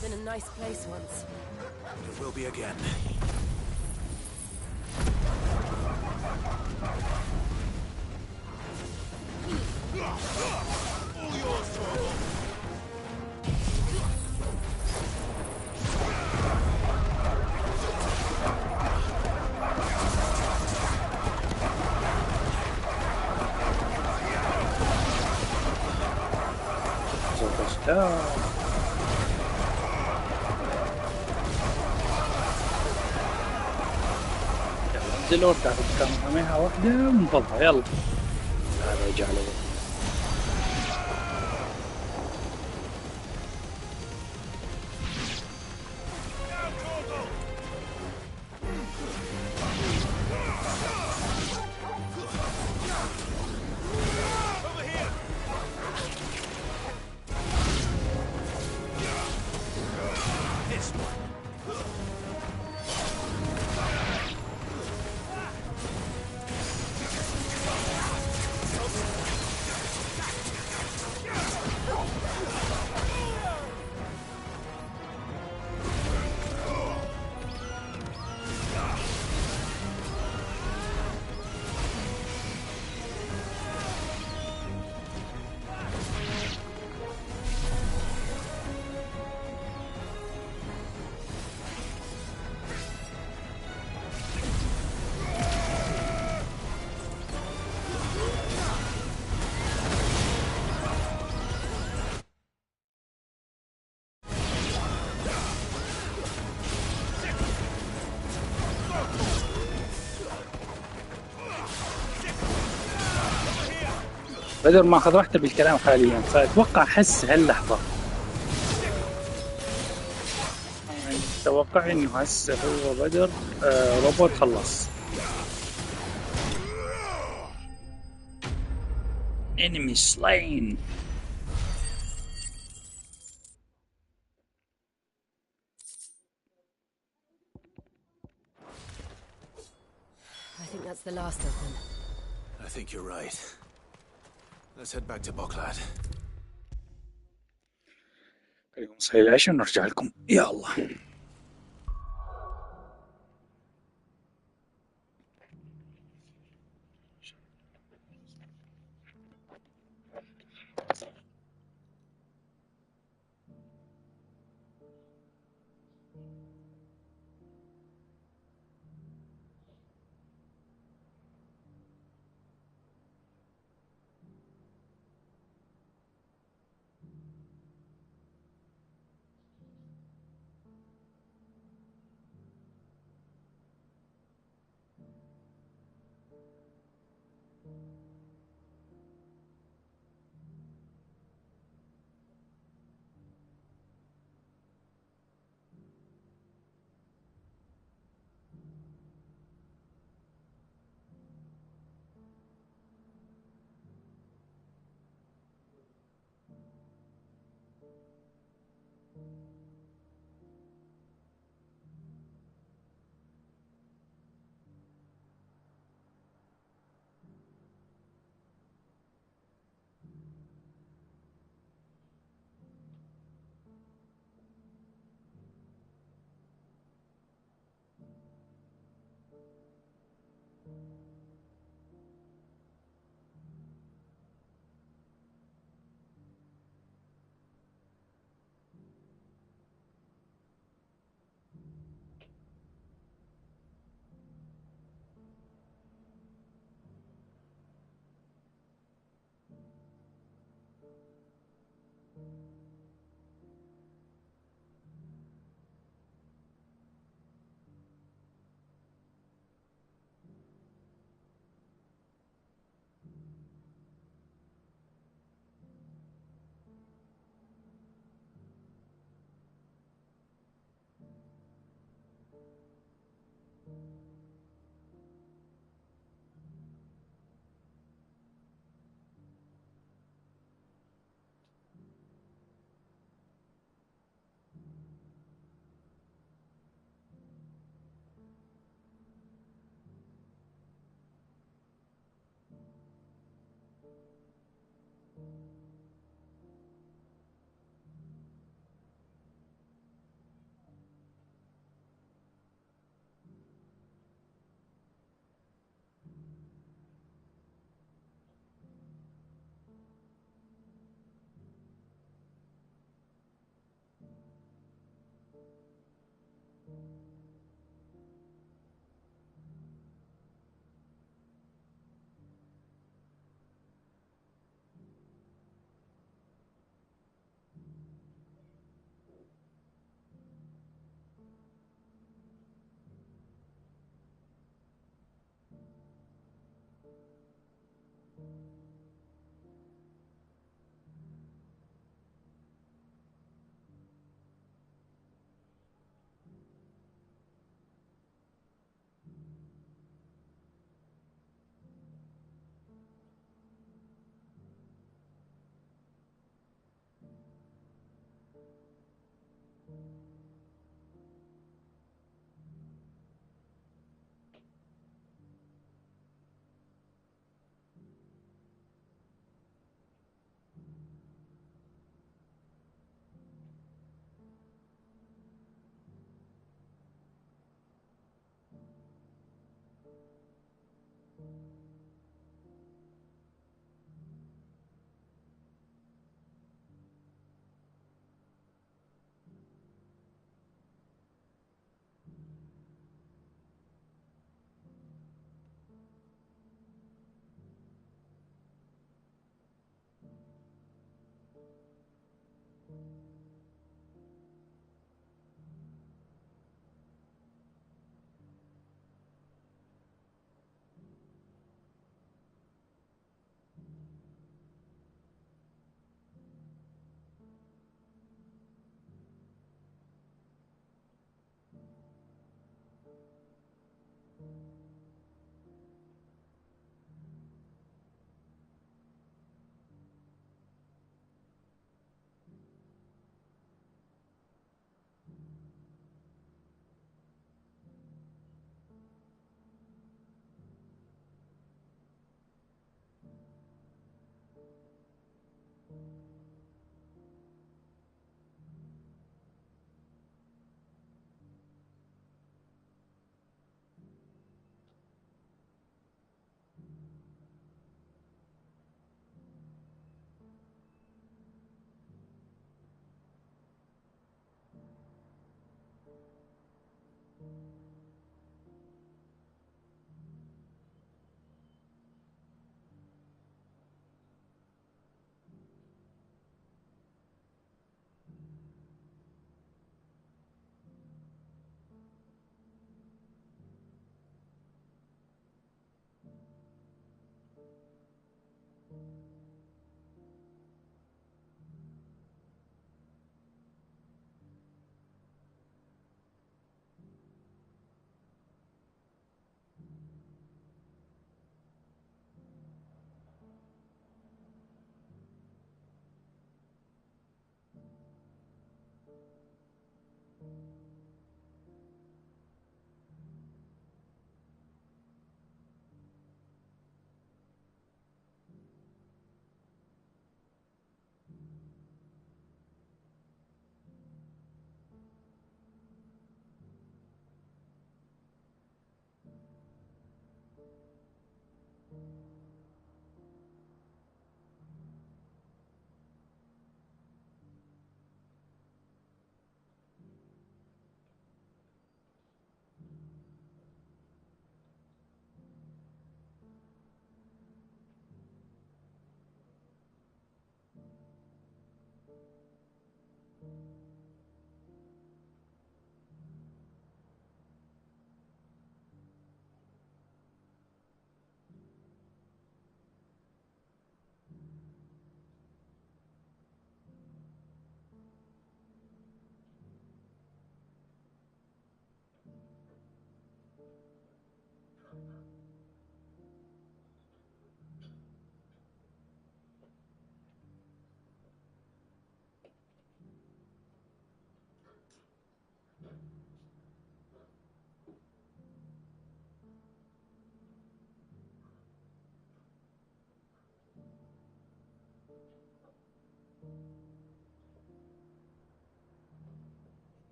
was in a nice place once. It will be again. All yours, Torval. زلور تاخذ كم هميها واحدة ونفضها يلا. هذا رجع له. بدر ما اخذ راحته بالكلام حاليا، فاتوقع حس هاللحظه يعني اتوقع انه هسه هو بدر روبوت خلص. enemy slain. I think that's the last of them. I think you're right. Let's head back to Boklat. خليكم نصحي العشاء ونرجع لكم يا الله.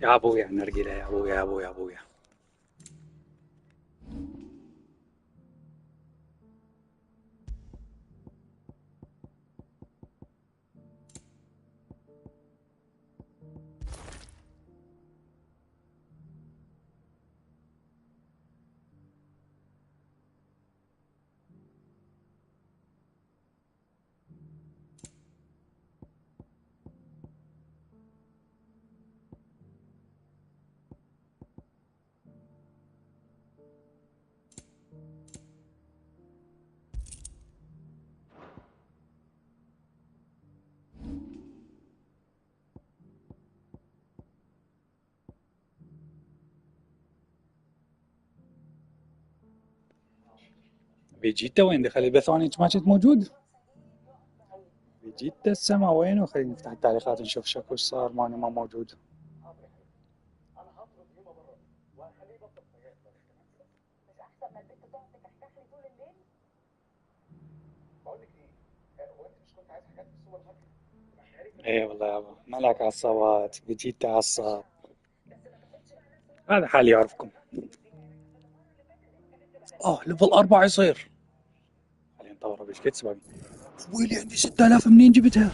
يا ابويا النرجله، يا ابويا يا ابويا يا ابويا. فيجيتا وين دخل البث ما كنت موجود؟ فيجيتا السما وينه؟ خلينا نفتح التعليقات نشوف شكو ايش صار ما موجود. ايه والله يابا مالك عصابات بتجي تعصب. هذا حال يعرفكم. ليفل 4 يصير. خلينا نطوره بسكتس باقي. ويلي عندي 6000 منين جبتها؟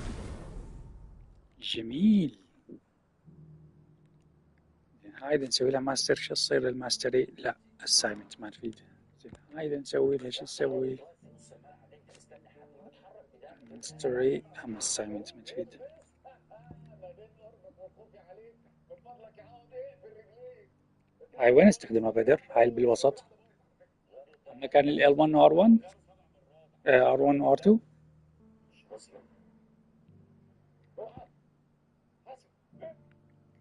جميل. هاي إذا نسوي لها ماستر شو تصير الماستري؟ لا اسايمنت ما تفيد. هاي إذا نسوي لها شو نسوي؟ ماستري هم اسايمنت ما تفيد. هاي وين استخدمها بدر؟ هاي اللي بالوسط مكان ال L1 و R1 R1 و R2.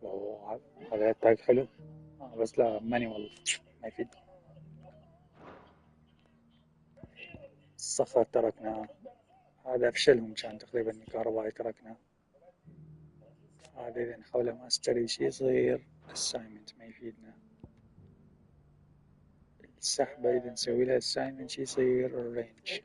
أوه هذا التاج حلو. بس لا مانيوال ما يفيد. الصخر تركناه. هذا أفشلهم كان تقريبا الكهربائي تركناه. هذا إذا نحوله ماستري شي يصير assignment ما يفيدنا. السحبة إذا نسوي لها assignment شي يصير range.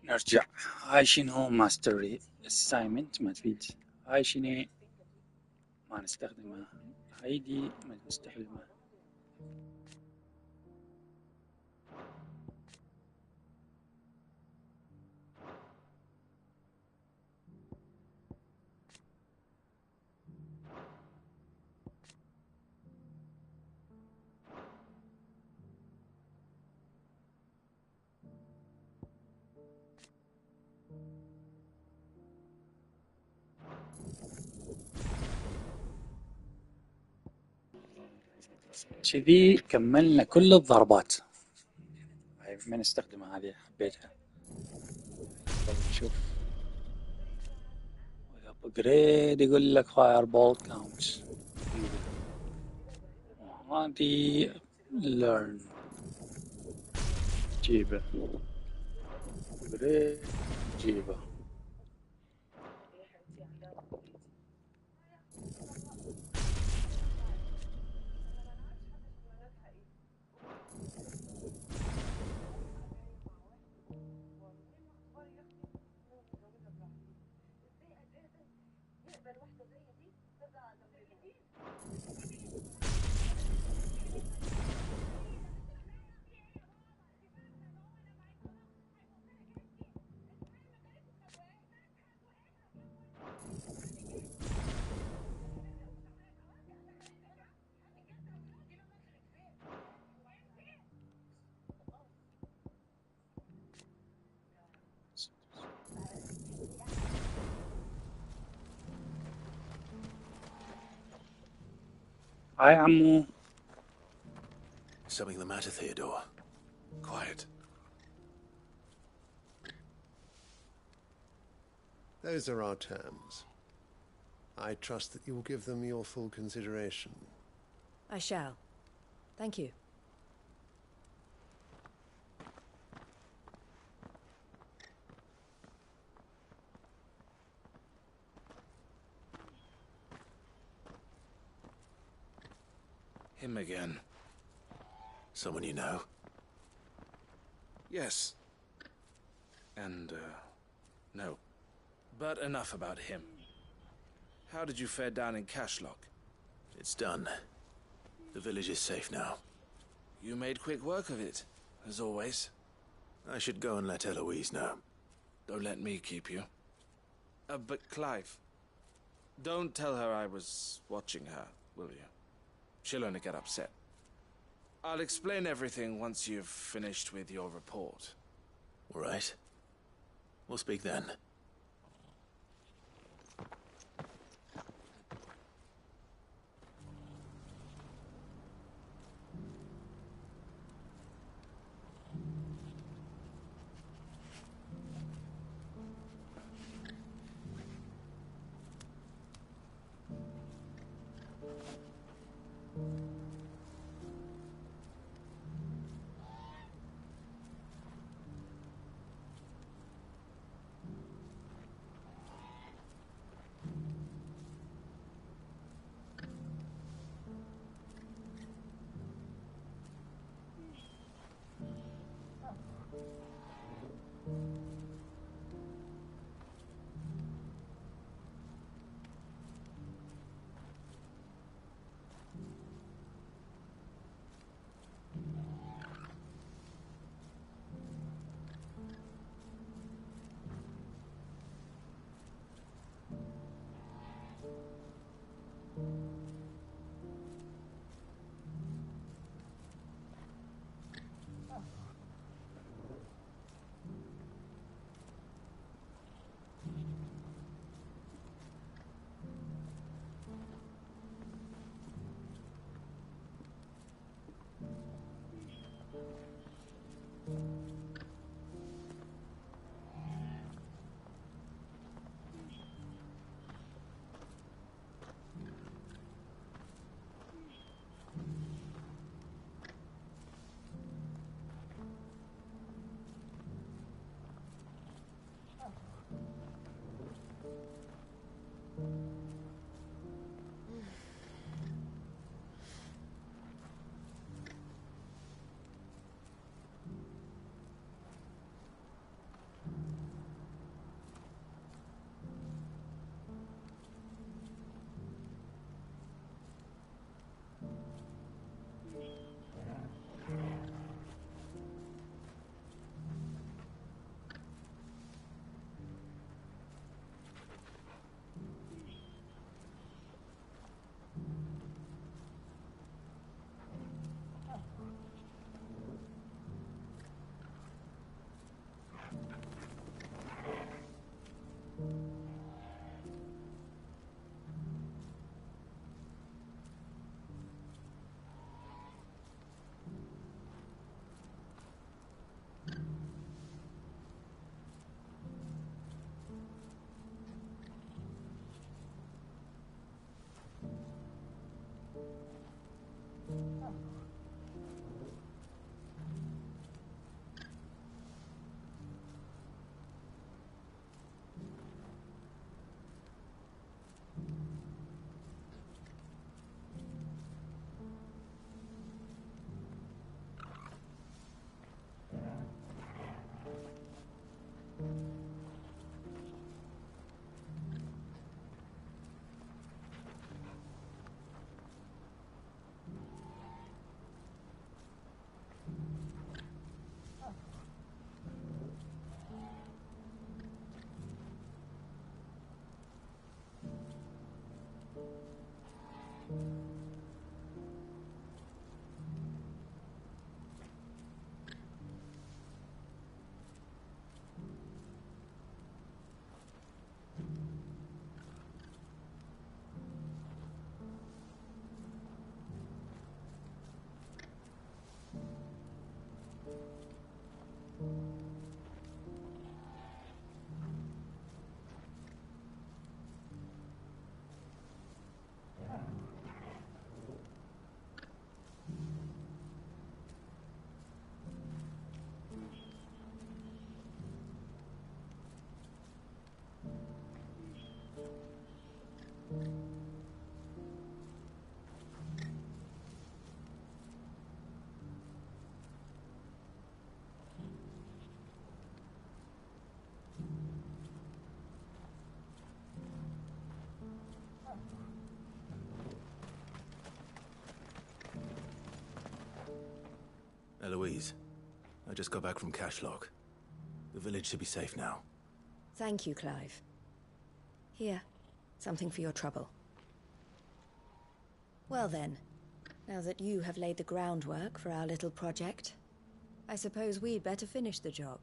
نرجع. هاي شنو ماستري assignment ما تفيد. هاي شنو ما نستخدمها. هيدي ما نستخدمها. كذي كملنا كل الضربات. هاي ما نستخدمها هذه حبيتها. شوف upgrade يقول لك fireball counts هذه learn جيبه upgrade جيبه هاي عمو Something the matter, Theodore? Quiet. Those are our terms. I trust that you will give them your full consideration. I shall. Thank you. Him again. Someone you know? Yes. And, no. But enough about him. How did you fare down in Cashlock? It's done. The village is safe now. You made quick work of it, as always. I should go and let Eloise know. Don't let me keep you. But Clive, don't tell her I was watching her, will you? She'll only get upset. I'll explain everything once you've finished with your report. All right. We'll speak then. Eloise, I just got back from Cashlock. The village should be safe now. Thank you, Clive. Here, something for your trouble. Well then, now that you have laid the groundwork for our little project, I suppose we'd better finish the job.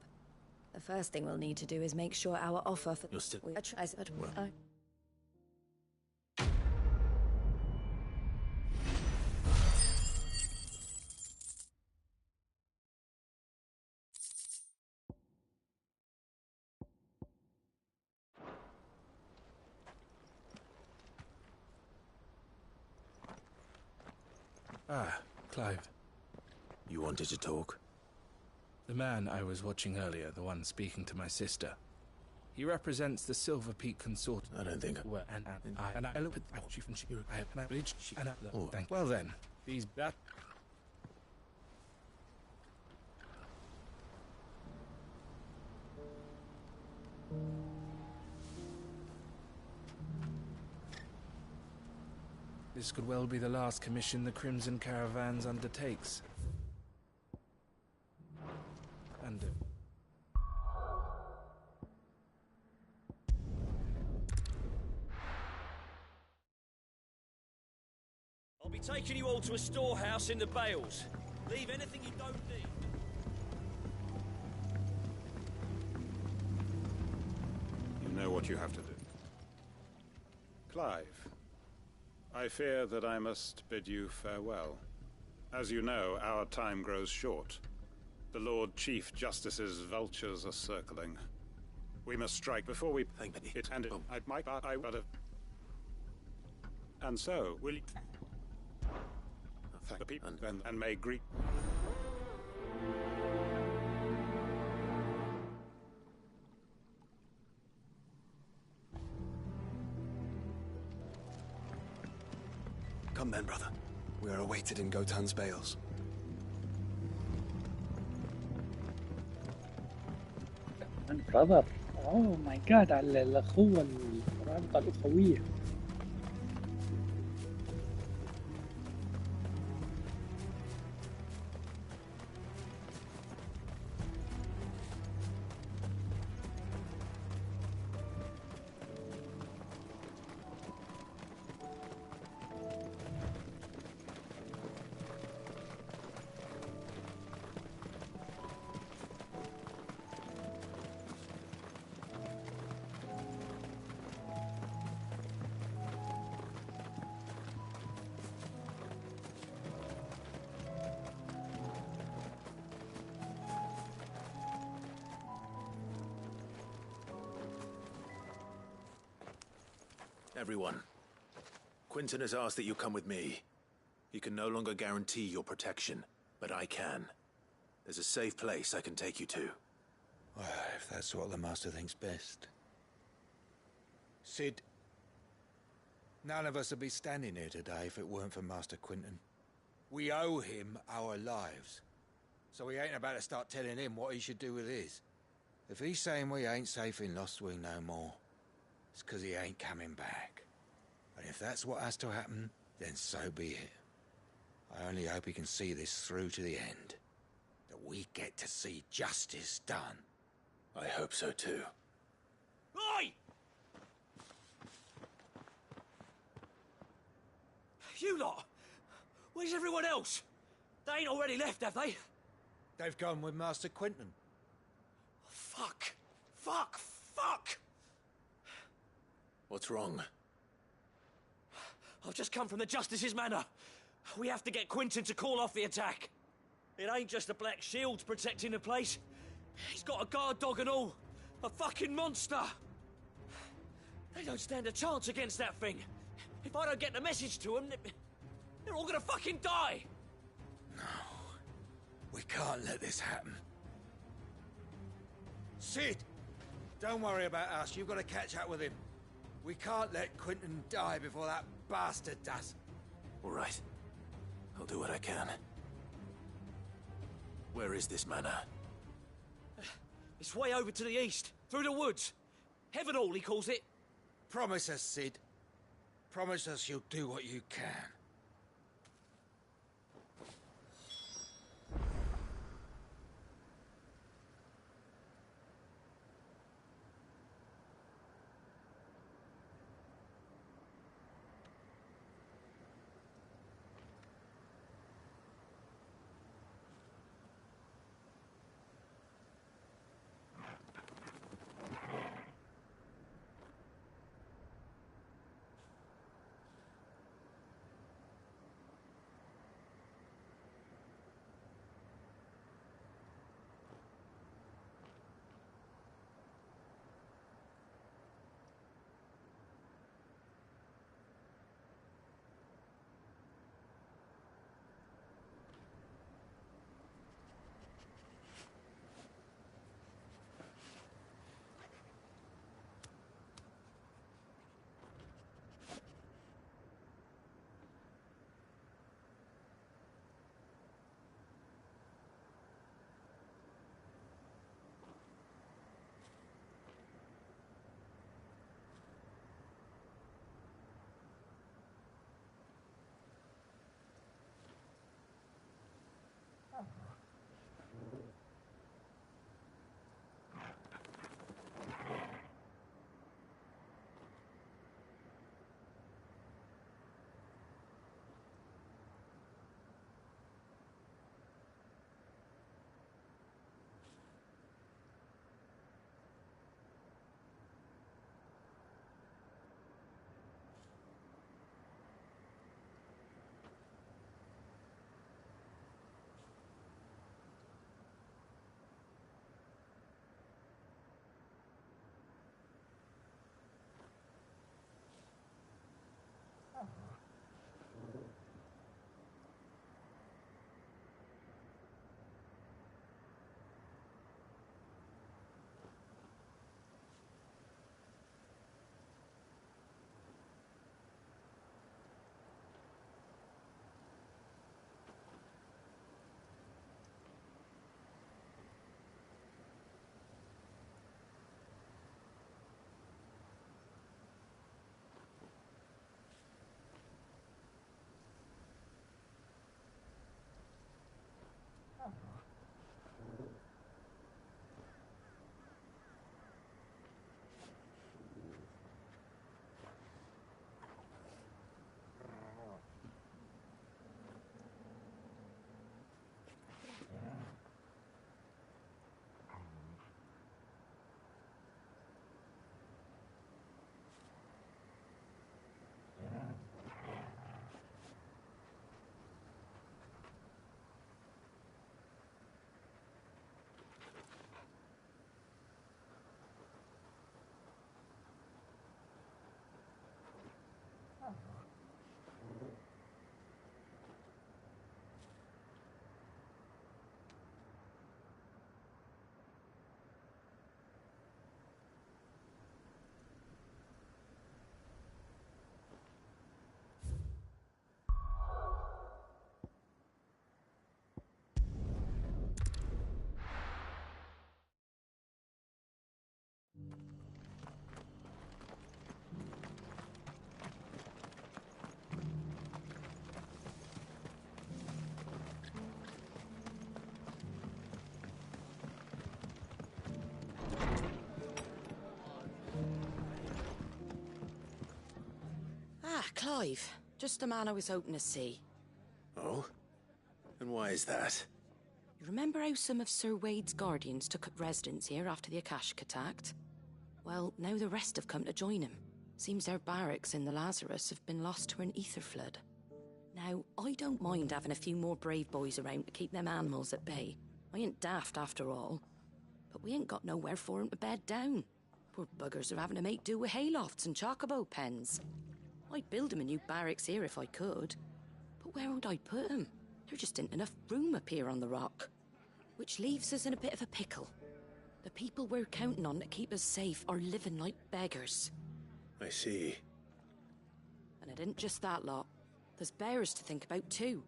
The first thing we'll need to do is make sure our offer for... You're still... Ah, Clive. You wanted to talk? The man I was watching earlier, the one speaking to my sister. He represents the Silver Peak Consort. I don't think... Well, I look at... Well then, these... This could well be the last commission the Crimson Caravans undertakes. And... I'll be taking you all to a storehouse in the Bales. Leave anything you don't need. You know what you have to do. Clive, I fear that I must bid you farewell. As you know, our time grows short. The Lord Chief Justice's vultures are circling. We must strike before we... And so, will you... Thank the people, and may greet... Come then, brother. We are awaited in Gotan's Bales. brother. Oh my god على الأخوة الرابطة الأخوية. Everyone, Quinton has asked that you come with me. He can no longer guarantee your protection, but I can. There's a safe place I can take you to. Well, if that's what the Master thinks best. Sid, none of us would be standing here today if it weren't for Master Quinton. We owe him our lives. So we ain't about to start telling him what he should do with his. If he's saying we ain't safe in Lostwing no more, it's 'cause he ain't coming back. And if that's what has to happen, then so be it. I only hope he can see this through to the end. That we get to see justice done. I hope so too. Oi! You lot! Where's everyone else? They ain't already left, have they? They've gone with Master Quinton. Fuck! Fuck! Fuck! What's wrong? I've just come from the Justice's manor. We have to get Quinton to call off the attack. It ain't just the Black Shields protecting the place. He's got a guard dog and all. A fucking monster. They don't stand a chance against that thing. If I don't get the message to them, they're all gonna fucking die. No. We can't let this happen. Sid! Don't worry about us. You've got to catch up with him. We can't let Quinton die before that bastard does. All right. I'll do what I can. Where is this manor? It's way over to the east, through the woods. Heaven Hall, he calls it. Promise us, Sid. Promise us you'll do what you can. Clive. Just the man I was hoping to see. Oh? And why is that? You remember how some of Sir Wade's guardians took up residence here after the Akashic attacked? Well, now the rest have come to join him. Seems their barracks in the Lazarus have been lost to an ether flood. Now, I don't mind having a few more brave boys around to keep them animals at bay. I ain't daft after all. But we ain't got nowhere for 'em to bed down. Poor buggers are having to make do with haylofts and chocobo pens. I'd build 'em a new barracks here if I could. But where would I put 'em? There just ain't enough room up here on the rock. Which leaves us in a bit of a pickle. The people we're counting on to keep us safe are living like beggars. I see. And it ain't just that lot. There's bears to think about too.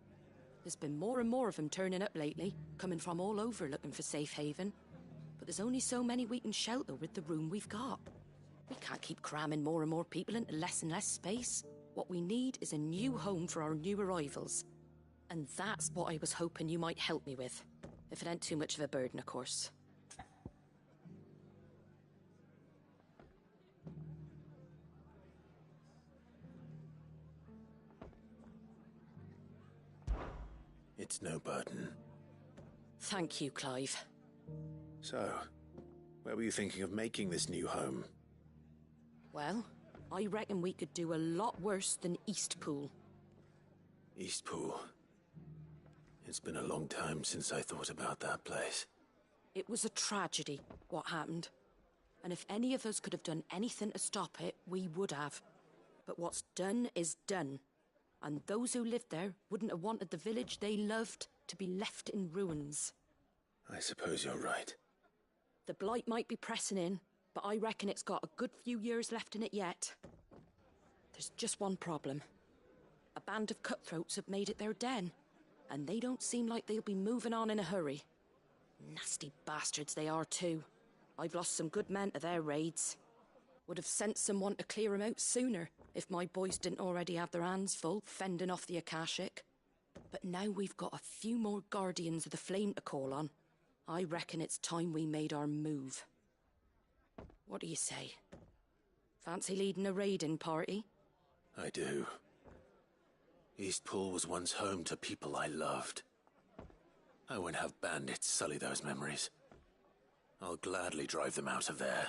There's been more and more of them turning up lately, coming from all over looking for safe haven. But there's only so many we can shelter with the room we've got. We can't keep cramming more and more people into less and less space. What we need is a new home for our new arrivals. And that's what I was hoping you might help me with. If it ain't too much of a burden, of course. It's no burden. Thank you, Clive. So, where were you thinking of making this new home? Well, I reckon we could do a lot worse than Eastpool. Eastpool. It's been a long time since I thought about that place. It was a tragedy, what happened. And if any of us could have done anything to stop it, we would have. But what's done is done. And those who lived there wouldn't have wanted the village they loved to be left in ruins. I suppose you're right. The blight might be pressing in, but I reckon it's got a good few years left in it yet. There's just one problem. A band of cutthroats have made it their den, and they don't seem like they'll be moving on in a hurry. Nasty bastards they are too. I've lost some good men to their raids. Would have sent someone to clear 'em out sooner, if my boys didn't already have their hands full fending off the Akashic. But now we've got a few more guardians of the flame to call on. I reckon it's time we made our move. What do you say? Fancy leading a raiding party? I do. Eastpool was once home to people I loved. I won't have bandits sully those memories. I'll gladly drive them out of there.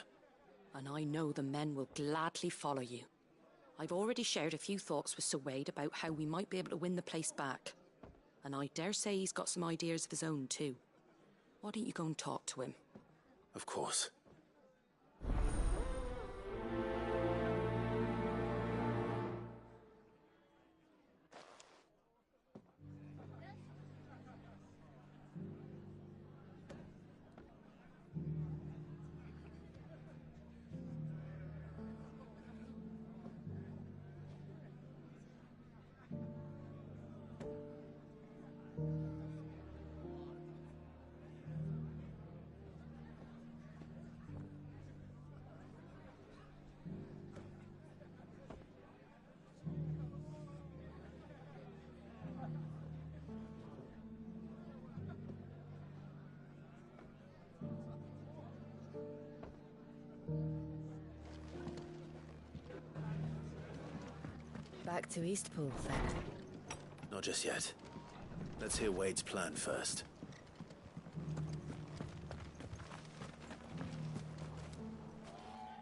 And I know the men will gladly follow you. I've already shared a few thoughts with Sir Wade about how we might be able to win the place back. And I dare say he's got some ideas of his own too. Why don't you go and talk to him? Of course. Back to Eastpool, then. Not just yet. Let's hear Wade's plan first.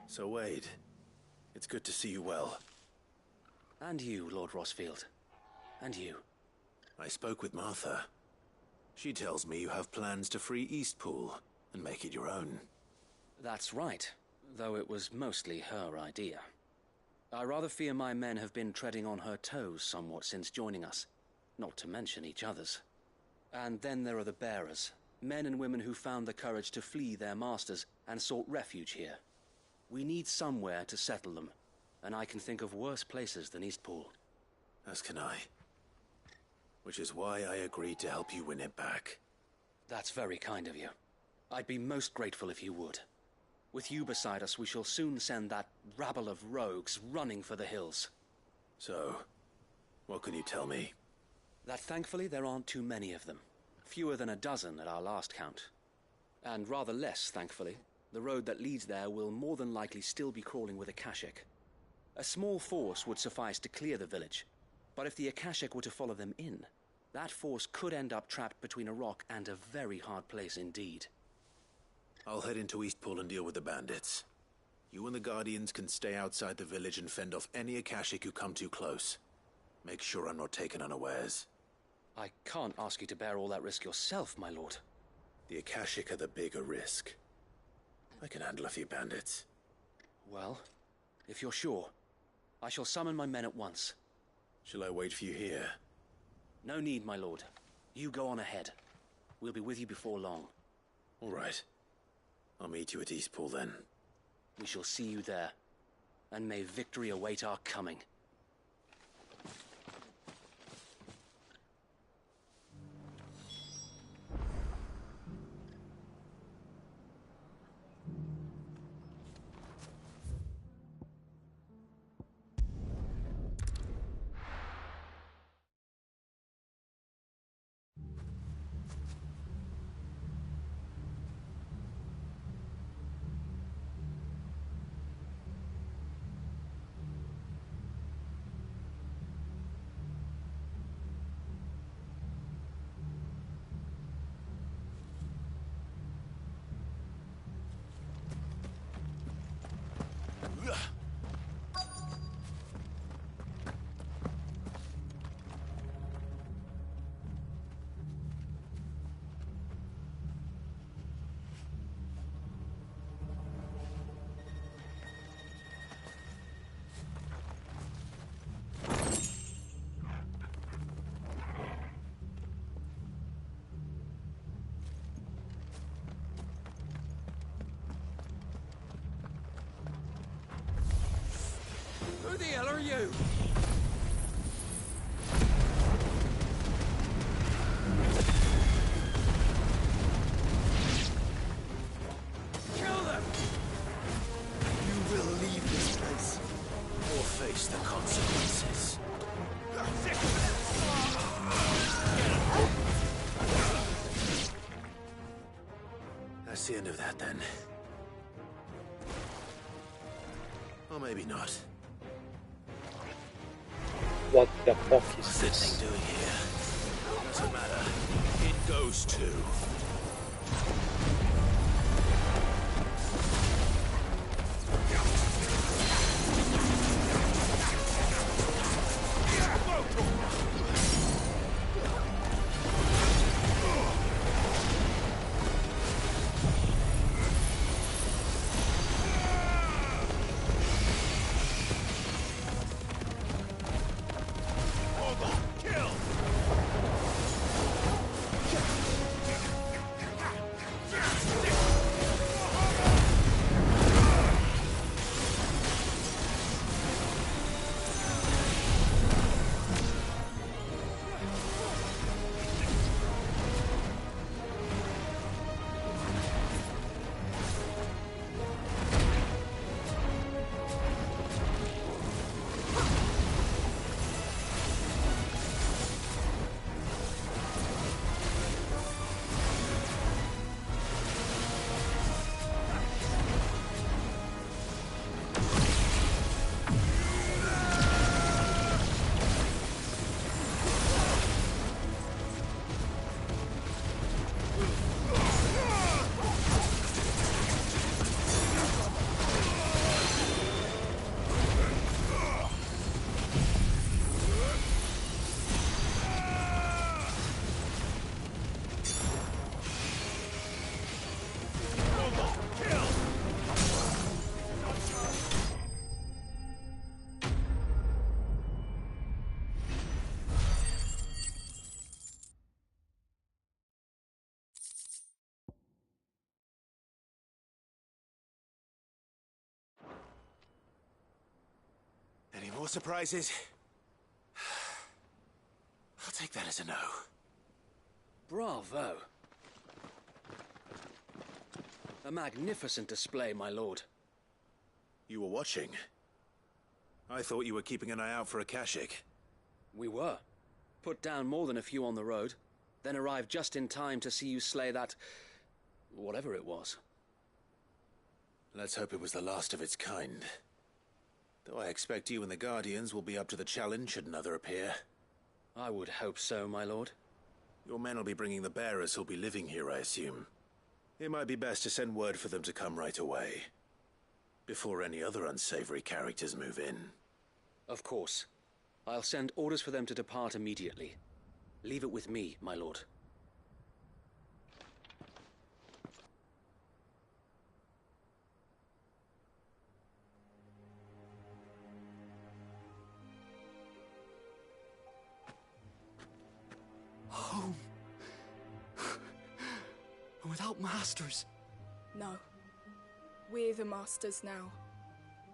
So, Wade, it's good to see you well. And you, Lord Rossfield. And you. I spoke with Martha. She tells me you have plans to free Eastpool and make it your own. That's right, though it was mostly her idea. I rather fear my men have been treading on her toes somewhat since joining us, not to mention each other's. And then there are the bearers, men and women who found the courage to flee their masters and sought refuge here. We need somewhere to settle them, and I can think of worse places than Eastpool. As can I. Which is why I agreed to help you win it back. That's very kind of you. I'd be most grateful if you would. With you beside us, we shall soon send that rabble of rogues running for the hills. So, what can you tell me? That thankfully there aren't too many of them. Fewer than a dozen at our last count. And rather less, thankfully, the road that leads there will more than likely still be crawling with Akashic. A small force would suffice to clear the village, but if the Akashic were to follow them in, that force could end up trapped between a rock and a very hard place indeed. I'll head into Eastpool and deal with the bandits. You and the Guardians can stay outside the village and fend off any Akashic who come too close. Make sure I'm not taken unawares. I can't ask you to bear all that risk yourself, my lord. The Akashic are the bigger risk. I can handle a few bandits. Well, if you're sure, I shall summon my men at once. Shall I wait for you here? No need, my lord. You go on ahead. We'll be with you before long. All right. I'll meet you at Eastpool then. We shall see you there, and may victory await our coming. Who the hell are you? Kill them! You will leave this place, or face the consequences. That's the end of that, then. Or maybe not. What the fuck is What's this? this thing doing here? Doesn't matter. It goes to. Any more surprises? I'll take that as a no. Bravo. A magnificent display, my lord. You were watching? I thought you were keeping an eye out for Akashic. We were. Put down more than a few on the road, then arrived just in time to see you slay that... whatever it was. Let's hope it was the last of its kind. Though I expect you and the Guardians will be up to the challenge should another appear. I would hope so, my lord. Your men will be bringing the bearers who'll be living here, I assume. It might be best to send word for them to come right away, before any other unsavory characters move in. Of course. I'll send orders for them to depart immediately. Leave it with me, my lord. Home. Without masters. No. We're the masters now.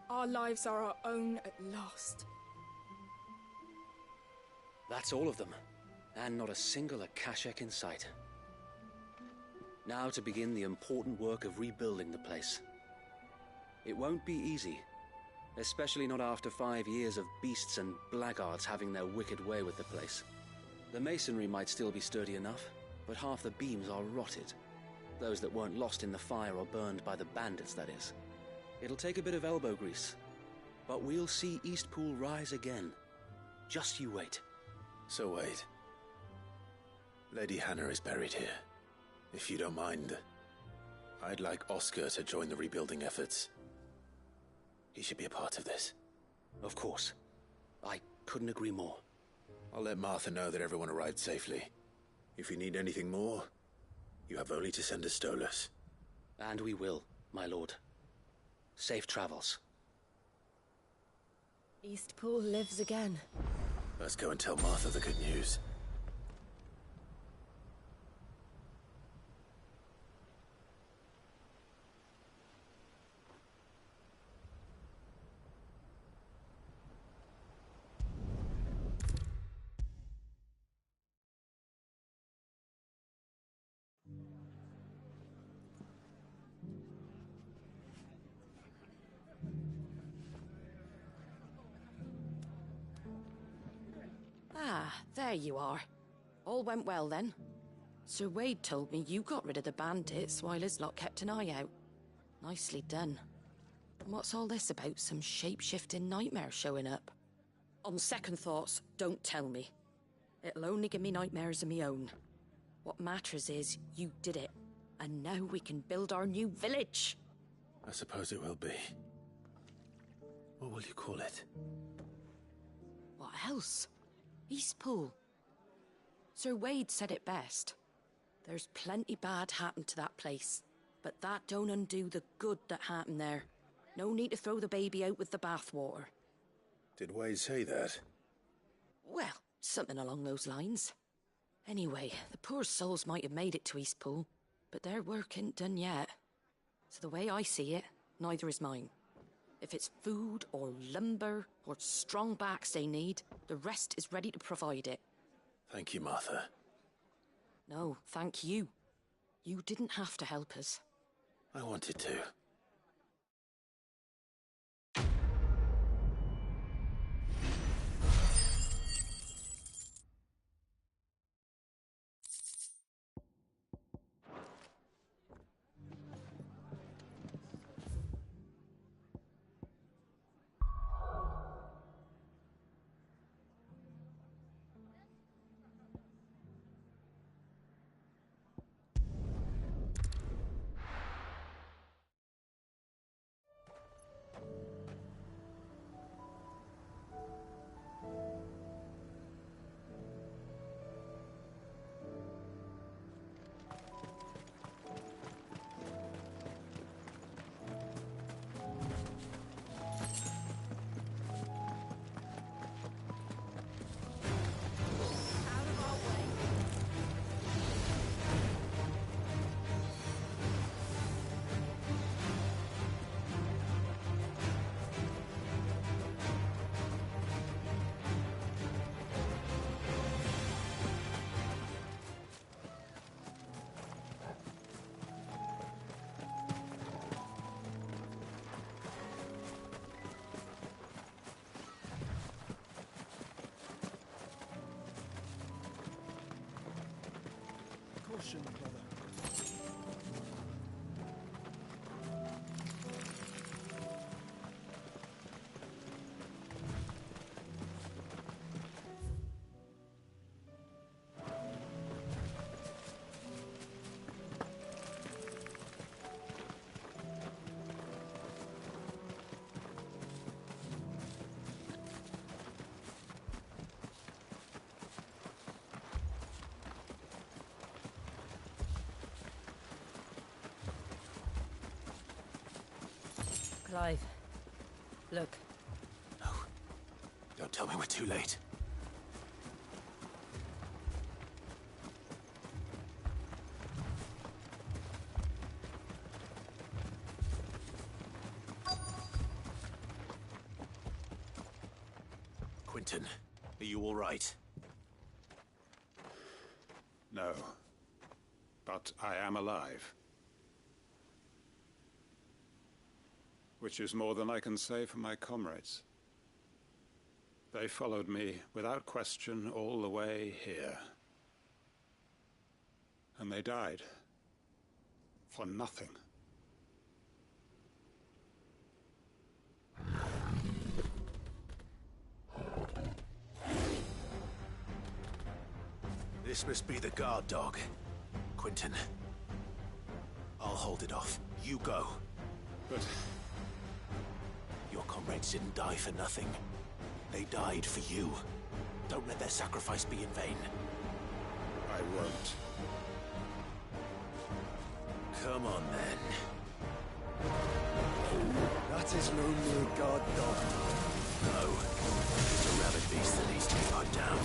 Our lives are our own at last. That's all of them, and not a single Akashek in sight. Now to begin the important work of rebuilding the place. It won't be easy, especially not after 5 years of beasts and blackguards having their wicked way with the place. The masonry might still be sturdy enough, but half the beams are rotted. Those that weren't lost in the fire or burned by the bandits, that is. It'll take a bit of elbow grease, but we'll see Eastpool rise again. Just you wait. So wait. Lady Hannah is buried here. If you don't mind, I'd like Oscar to join the rebuilding efforts. He should be a part of this. Of course. I couldn't agree more. I'll let Martha know that everyone arrived safely. If you need anything more, you have only to send a Stolas. And we will, my lord. Safe travels. Eastpool lives again. Let's go and tell Martha the good news. Ah, there you are. All went well then. Sir Wade told me you got rid of the bandits while his lot kept an eye out. Nicely done. What's all this about some shape-shifting nightmare showing up? On second thoughts, don't tell me. It'll only give me nightmares of me own. What matters is you did it, and now we can build our new village. I suppose it will be. What will you call it? What else? Eastpool. Sir Wade said it best. There's plenty bad happened to that place, but that don't undo the good that happened there. No need to throw the baby out with the bathwater. Did Wade say that? Well, something along those lines. Anyway, the poor souls might have made it to Eastpool, but their work ain't done yet. So the way I see it, neither is mine. If it's food or lumber or strong backs they need, the rest is ready to provide it. Thank you, Martha. No, thank you. You didn't have to help us. I wanted to. Clive, look. No. Don't tell me we're too late. Quentin, are you all right? No. But I am alive. Which is more than I can say for my comrades. They followed me without question all the way here. And they died. For nothing. This must be the guard dog. Quentin. I'll hold it off. You go. But... Your comrades didn't die for nothing. They died for you. Don't let their sacrifice be in vain. I won't. Come on, then. That is no mere guard dog. No. It's a rabid beast that needs to be put down.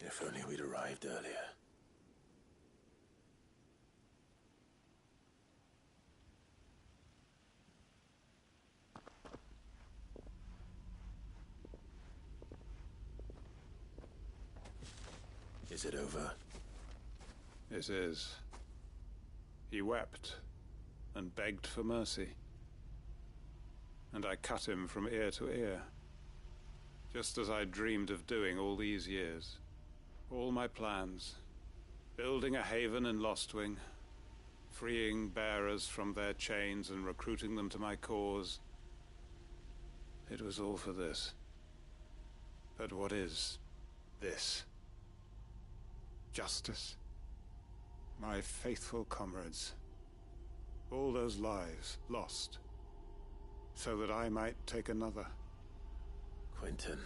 If only we'd arrived earlier. Is it over? It is. He wept and begged for mercy. And I cut him from ear to ear. Just as I dreamed of doing all these years. All my plans. Building a haven in Lostwing. Freeing bearers from their chains and recruiting them to my cause. It was all for this. But what is this? Justice? My faithful comrades. All those lives lost. So that I might take another. Quentin.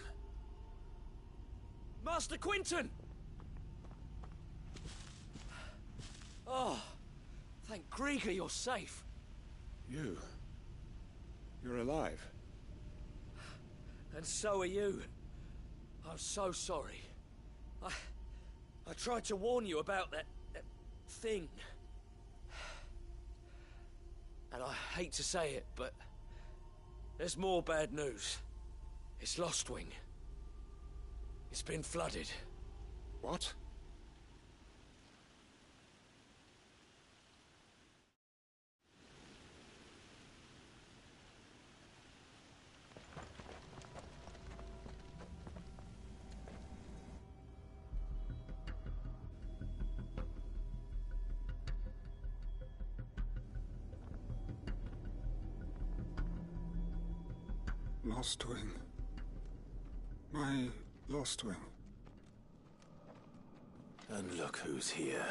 Master Quinton! Oh, thank Grieger you're safe. You're alive. And so are you. I'm so sorry. I tried to warn you about that thing. And I hate to say it, but there's more bad news. It's Lostwing. It's been flooded. What? Lostwing. My Lostwing. And look who's here.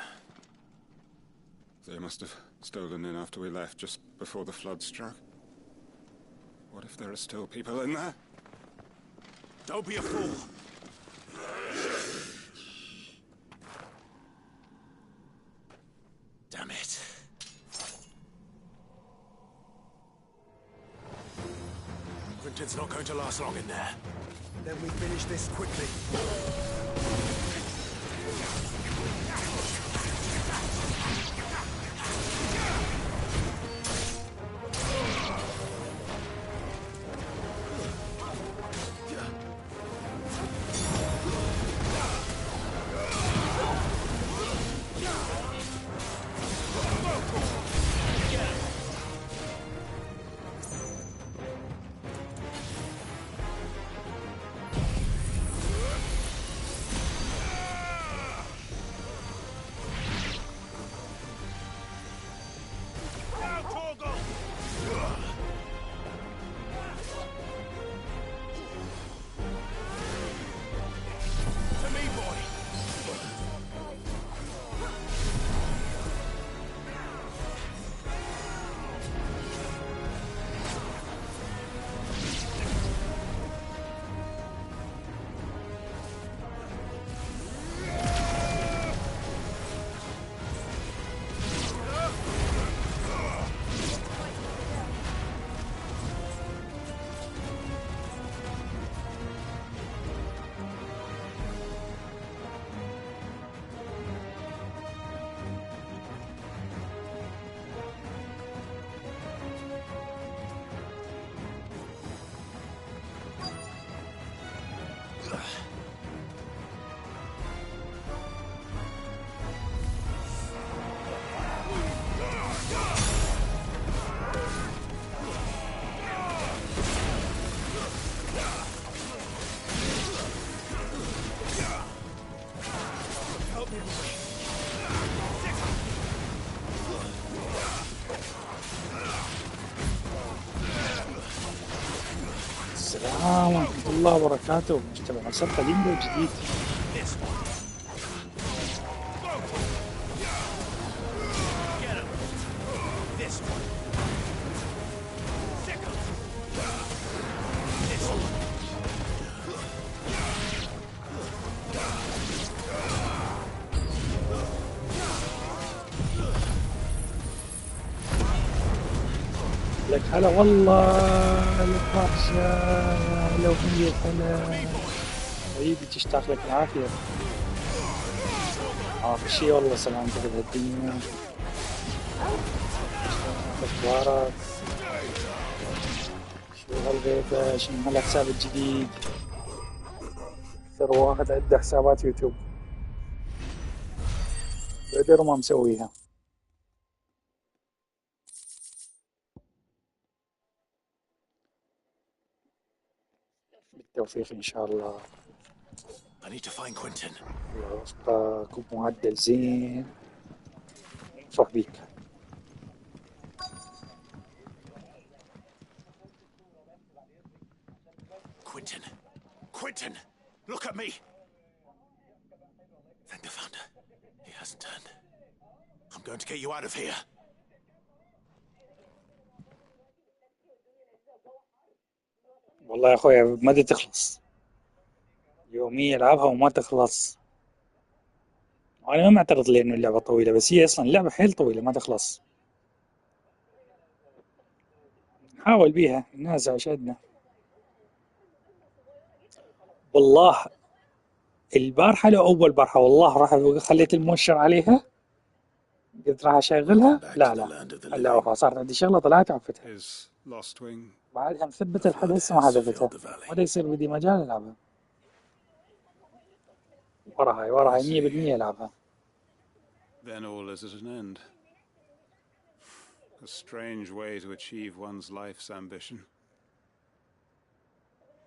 They must have stolen in after we left, just before the flood struck. What if there are still people in there? Don't be a fool! Damn it. Quinton's not going to last long in there. Then we finish this quickly. السلام ورحمة الله وبركاته. مجتمع نصر قديم وجديد. لك هلا والله لك وحشة لو هي هلا حبيبي تشتاق لك العافية. في شي والله سلامتك بهالدنيا. اخبارك؟ شو هالغيبة؟ شنو هالحساب الجديد؟ اكثر واحد عنده حسابات يوتيوب بدر ما مسويها. بالتوفيق إن شاء الله. I need to find Quinton. وفقك ومعدل زين. نفرح بيك. Quinton! Look at me! Thank the Founder. He hasn't turned. I'm going to get you out of here. والله يا أخويا ما بدي تخلص. يومية العبها وما تخلص. انا ما معترض لانه اللعبة طويلة، بس هي اصلا اللعبة حيل طويلة ما تخلص. نحاول بيها ننازع شدنا. والله البارحة لو أول بارحة والله راح خليت المؤشر عليها، قلت راح أشغلها. لا هلا صارت عندي شغلة طلعت عفتها، بعدها مثبت لحد هسه ما حذفتها، ولا يصير بدي مجال ألعبها. وراها 100% ألعبها. Then all is at an end. A strange way to achieve one's life's ambition.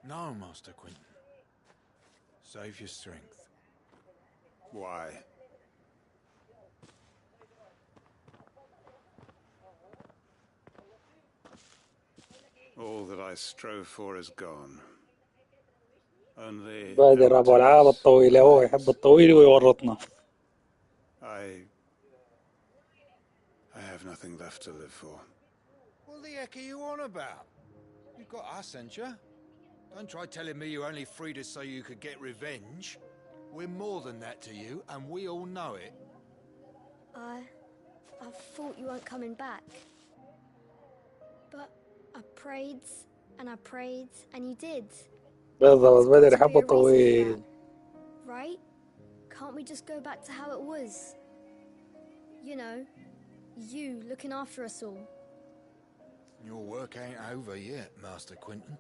No, Master Quentin. Save your strength. Why? All that I strove for is gone. Only بادر أبو العاب الطويلة، هو يحب الطويل ويورطنا. I have nothing left to live for. What the heck are you on about? You've got us, ain't you? Don't try telling me you only freed us so you could get revenge. We're more than that to you, and we all know it. I thought you weren't coming back. But I prayed, and you did. بالضبط بدر يحب الطويل. Right? Can't we just go back to how it was? You know, you looking after us all. Your work ain't over yet, Master Quentin.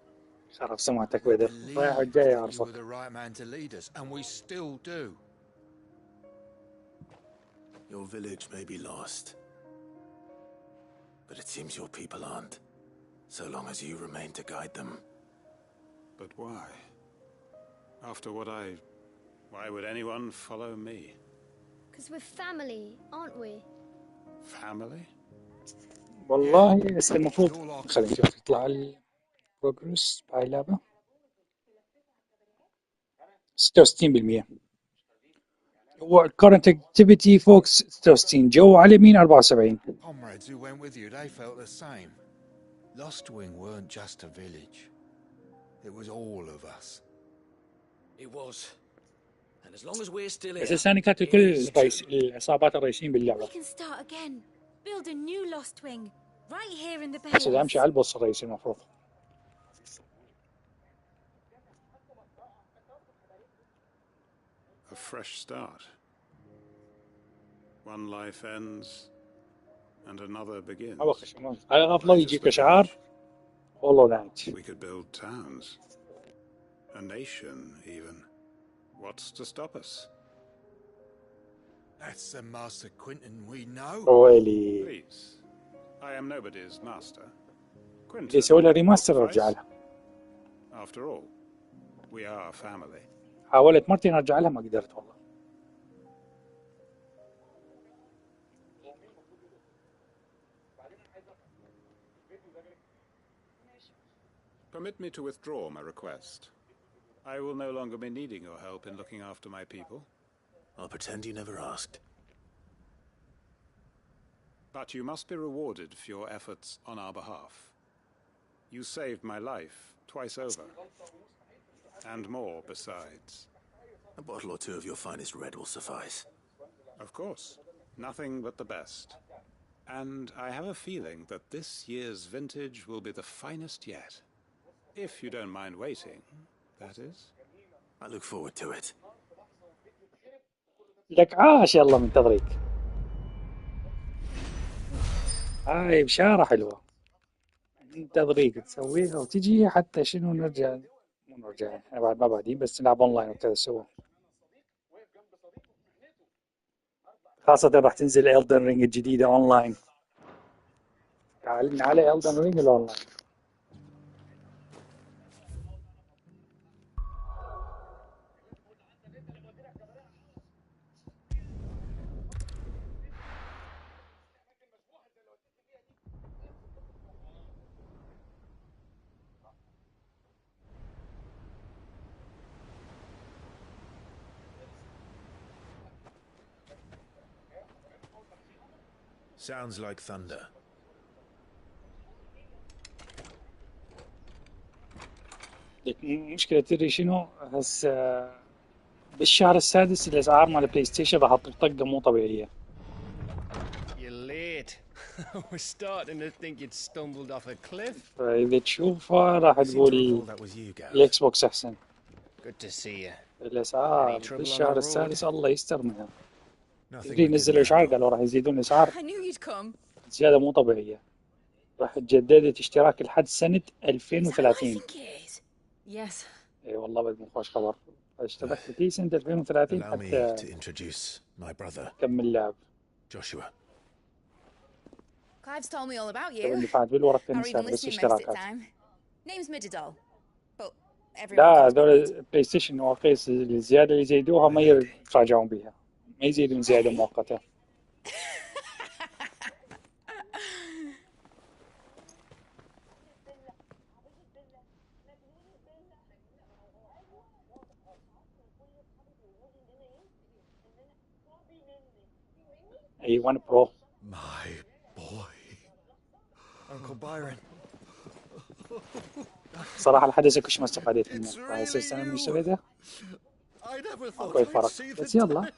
شرف سمعتك بدر. رايح وجاي أعرفك. You were the right man to lead us, and we still do. Your village may be lost, but it seems your people aren't, so long as you remain to guide them. But why? After what why would anyone follow me? Because we're family, aren't we? Family? والله هسه المفروض خلينا نشوف يطلع البروجرس بهاي اللعبة 66%. هو current activity فوق 66، جو على يمين 74. Comrades who went with you, they felt the same. Lost Wing weren't just a village. It was all of us. It was. And as long as we're still here. أساساً كانت كل العصابات الرئيسيين باللعبة. We can start again. Build a new Lost Wing right here in the base. بس أمشي على البوس الرئيسي المفروض. A fresh start. One life ends, and another begins. على الأفضل يجيك إشعار Hollow Knight. We could build towns, a nation even. What's to stop us? That's the Master Quentin we know. Please, I am nobody's master. Quentin. يسوي له ريماستر ورجع لها. After all, we are family. حاولت مرتين ارجع لها ما قدرت والله. Permit me to withdraw my request. I will no longer be needing your help in looking after my people. I'll pretend you never asked. But you must be rewarded for your efforts on our behalf. You saved my life twice over. And more besides. A bottle or two of your finest red will suffice. Of course. Nothing but the best. And I have a feeling that this year's vintage will be the finest yet. If you don't mind waiting, that is. I look forward to it. لك عاش يلا منتظريك. هاي بشارة حلوة. منتظريك تسويها وتجي حتى شنو نرجع. مو نرجع احنا بعد ما بعدين بس نلعب اونلاين وكذا سوا. خاصة راح تنزل إلدن رينج الجديدة اونلاين. تعالين على إلدن رينج الاونلاين. Sounds like thunder. المشكلة تدري شنو؟ هسه بالشهر السادس الأسعار مال البلاي ستيشن راح تطير طقة مو طبيعية. You're late. We're starting to think you'd stumbled off a cliff. فإذا تشوفها راح تقول الإكس بوكس أحسن. Good to see you. الأسعار بالشهر السادس الله يستر منها. تدري نزلوا إشعار قالوا راح يزيدون الأسعار. I knew you'd come. زيادة مو طبيعية. راح تجددت اشتراك لحد سنة 2030. Yes. اي والله بعد مو خوش خبر. اشتركت في سنة 2030 حتى كمل اللعب. Joshua. Clive's told me all about you. اللي فات بالورقة Not النساء even بس listening most of the اشتراكات. time. Name's Mididol. But everyone لا calls me هذول Mid. بلاي ستيشن مواقيس الزيادة اللي يزيدوها ما يتراجعون بيها. ما يزيدون زيادة مؤقتة. اي 1 برو. My boy. Uncle Byron. صراحة الحدث كلش ما استفادت منه. راح يصير سنة من مستفيدة. ماكو فرق. بس يلا.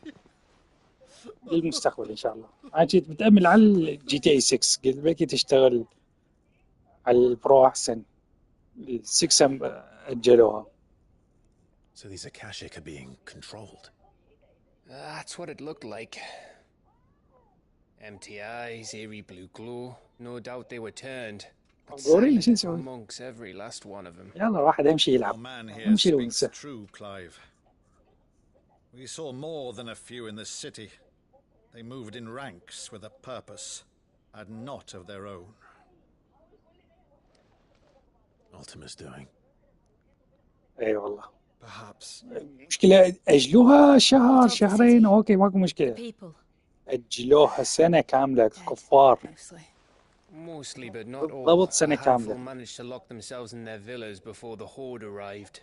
للمستقبل ان شاء الله. انا كنت متأمل على الجي تي اي 6 قلت بلكي تشتغل على البرو احسن. ال 6 اجلوها. So these Akashic are being controlled. That's what it looked like. Empty eyes, eerie blue glow. No doubt they were turned. But silent amongst every last one of them. يلا واحد يمشي يلعب. يمشي speaks true, Clive. We saw more than a few in the city. They moved in ranks with a purpose, and not of their own. Ultima's doing. اي والله. Perhaps. مشكلة أجلوها شهر شهرين أوكي ماكو مشكلة. أجلوها سنة كاملة كفار. Mostly, but not all. ضبط سنة A handful كاملة. managed to lock themselves in their villas before the horde arrived.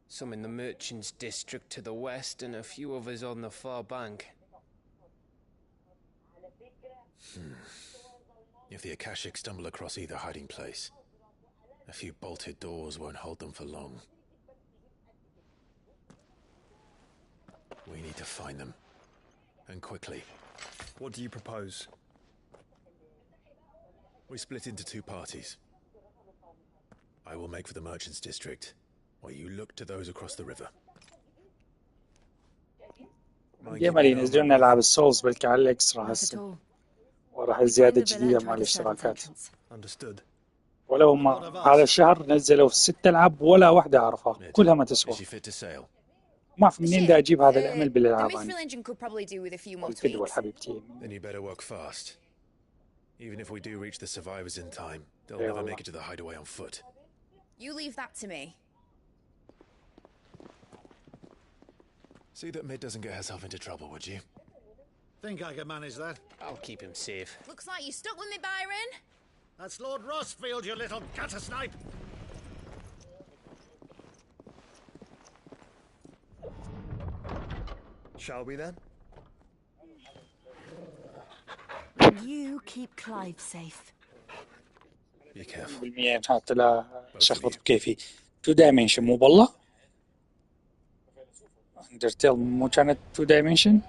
Some in the merchants' district to the west, and a few others on the far bank. If the Akashic stumble across either hiding place, a few bolted doors won't hold them for long. We need to find them. And quickly. What do you propose? We split into two parties. I will make for the merchants' district, while you look to those across the river. جيمر ينزلون ألعاب السولز بالكي على الإكسترا هسه. وراح زيادة جديدة مال الاشتراكات. Understood. ولو ما هذا الشهر نزلوا 6 ألعاب ولا واحدة أعرفها. كلها ما تسوى. ما أعرف منين دا أجيب هذا الأمل بالألعاب. The mithril engine could probably do with a few more الكدوة tweaks. حبيبتي. Then you better work fast. Even if we do reach the survivors in time, they'll never make it to the hideaway on foot. You leave that to me. See that Mid doesn't get herself into trouble, would you? Think I can manage that? I'll keep him safe. Looks like you stuck with me, Byron. That's Lord Rossfield, you little gutter snipe. Shall we then? You keep Clive safe. Be careful. بالمية حتى لا شخبط بكيفي. 2 dimension مو بالله. Undertale مو كانت 2 dimension.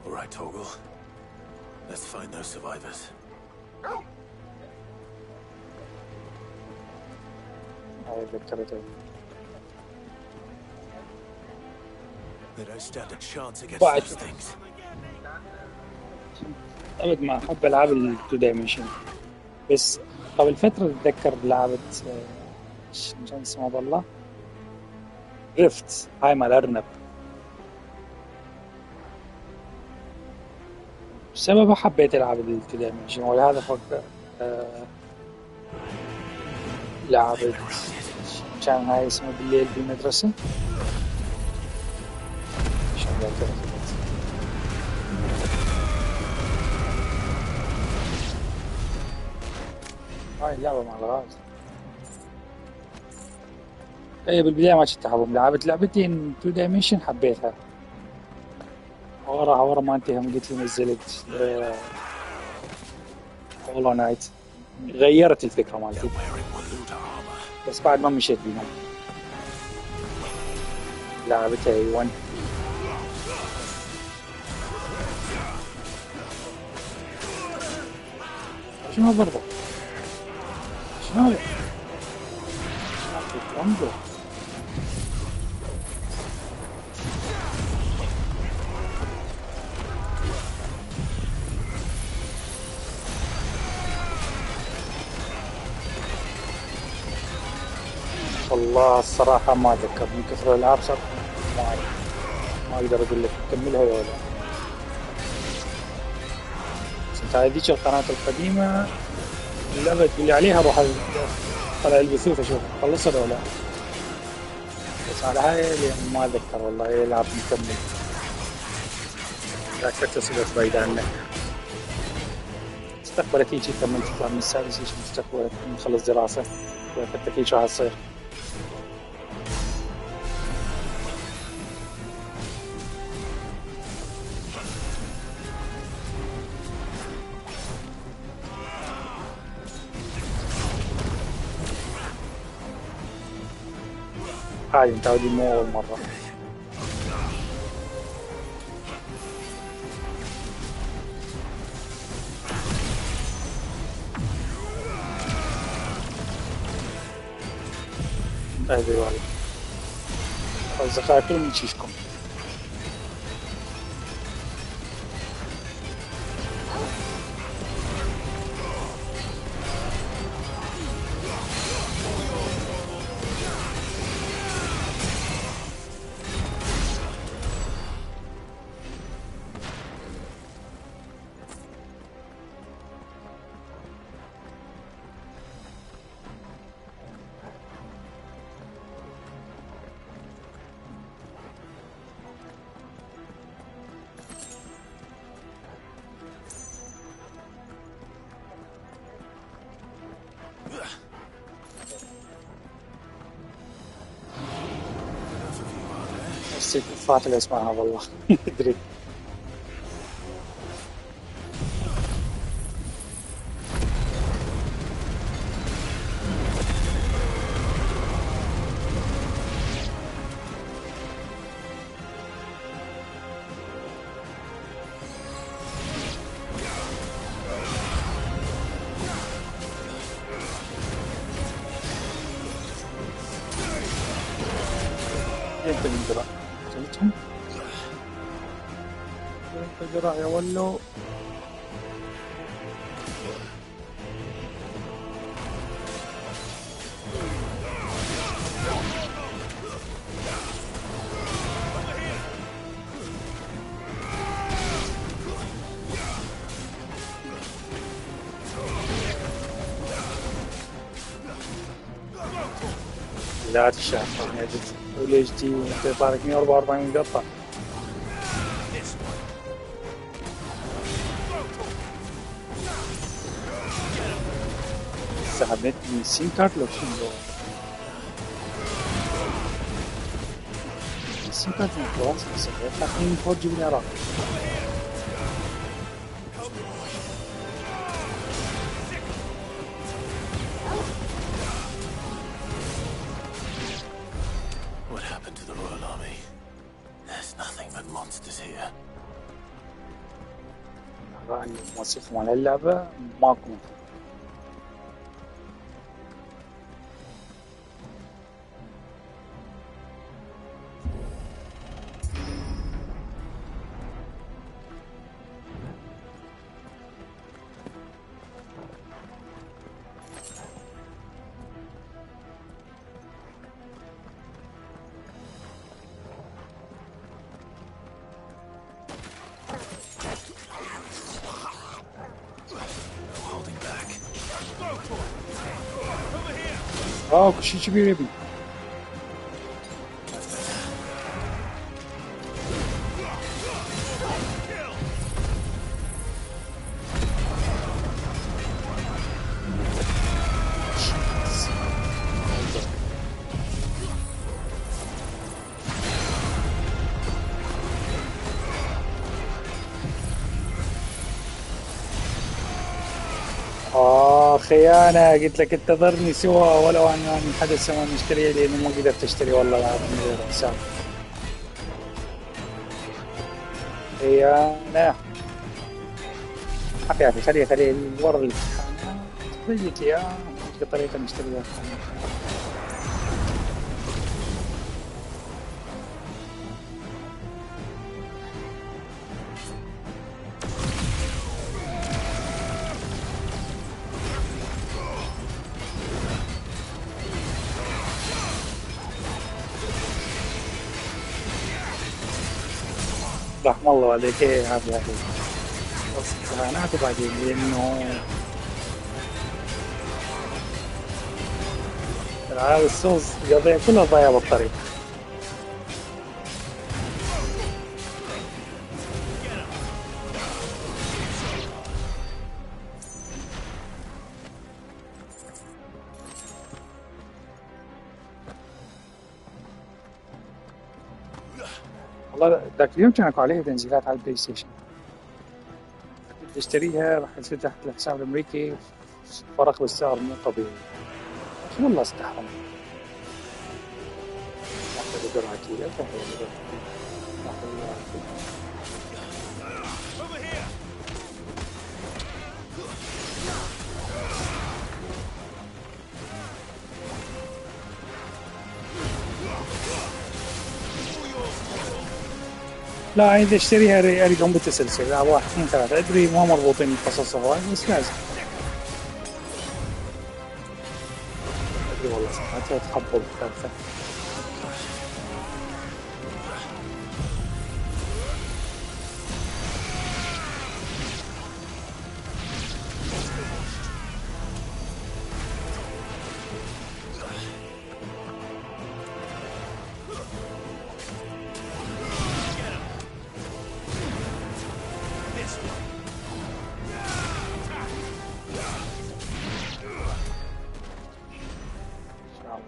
All right, Torgal. Let's find those survivors. هاي ذكرتها. They don't stand a chance against بعد. those things. أبد ما أحب ألعاب ال 2 dimension. بس قبل فترة أتذكر لعبة كان اسمها بالله ريفت هاي مال أرنب. بسببها حبيت ألعب ال 2 dimension ولهذا فكر لعبة كان هاي اسمها بالليل بالمدرسة. شو ذاكرتي؟ هاي اللعبة مع الغاز. ايه بالبداية ما كنت احبهم. لعبت لعبتين 2 dimension حبيتها. ورا ما انتهى من قلت لي نزلت هولو نايت، غيرت الفكرة مالتي بس بعد ما مشيت بيهم. لعبتها ايوان شنو برضه شنو هذا؟ والله الصراحة ما أتذكر من كثر الألعاب صار ما أقدر أقول لك كملها ولا لا. بس أنت على ذيك القناة القديمة اللعبة تقول لي عليها أروح طلع البثوث أشوف خلصها ولا لا. بس على هاي اللي ما أتذكر والله ألعاب مكمل. لا تتصلت بعيد عنك. استقبلت هيك كملت تطلع من السادس هيك مستقبلت نخلص دراسة وكنت هيك راح تصير. عادي متعودين مو أول مرة. هذي والله أصدقائي كلهم يشيشكم. فات الاسماء هذا والله ادري. يمكن الدرع قتلتهم الدرع يا ولو. لا تشاف وليش تي انت طارق 144 مقطع. سحبت من السيم كارت لو شنو السيم كارت من خلاص بس الحين فوق جيب العراق. الموسيقى مال اللعبة ماكو. كل شيء كبير يبي. خيانة، قلت لك انتظرني سوا ولو أن حدا سوى مشتري لأنه ما قدرت أشتري والله من غير حساب. خيانة. يا أخي خليه ورا الامتحانات بيجيك يا بطريقة نشتريها. رحم الله عليك يا أخي بس امتحانات وبعدين لأنه العاب السوز قضية كلها ضايعة بالطريق. والله ذاك اليوم كان اكو عليها تنزيلات على البلاي ستيشن، كنت اشتريها راح فتحت الحساب الامريكي فرق بالسعر مو طبيعي والله استحرم. لا عايز اشتريها اريدهم بالتسلسل، لا 1 2 3 ادري ما مربوطين القصص هواي بس لازم ادري والله ساعتها تقبل الثالثة.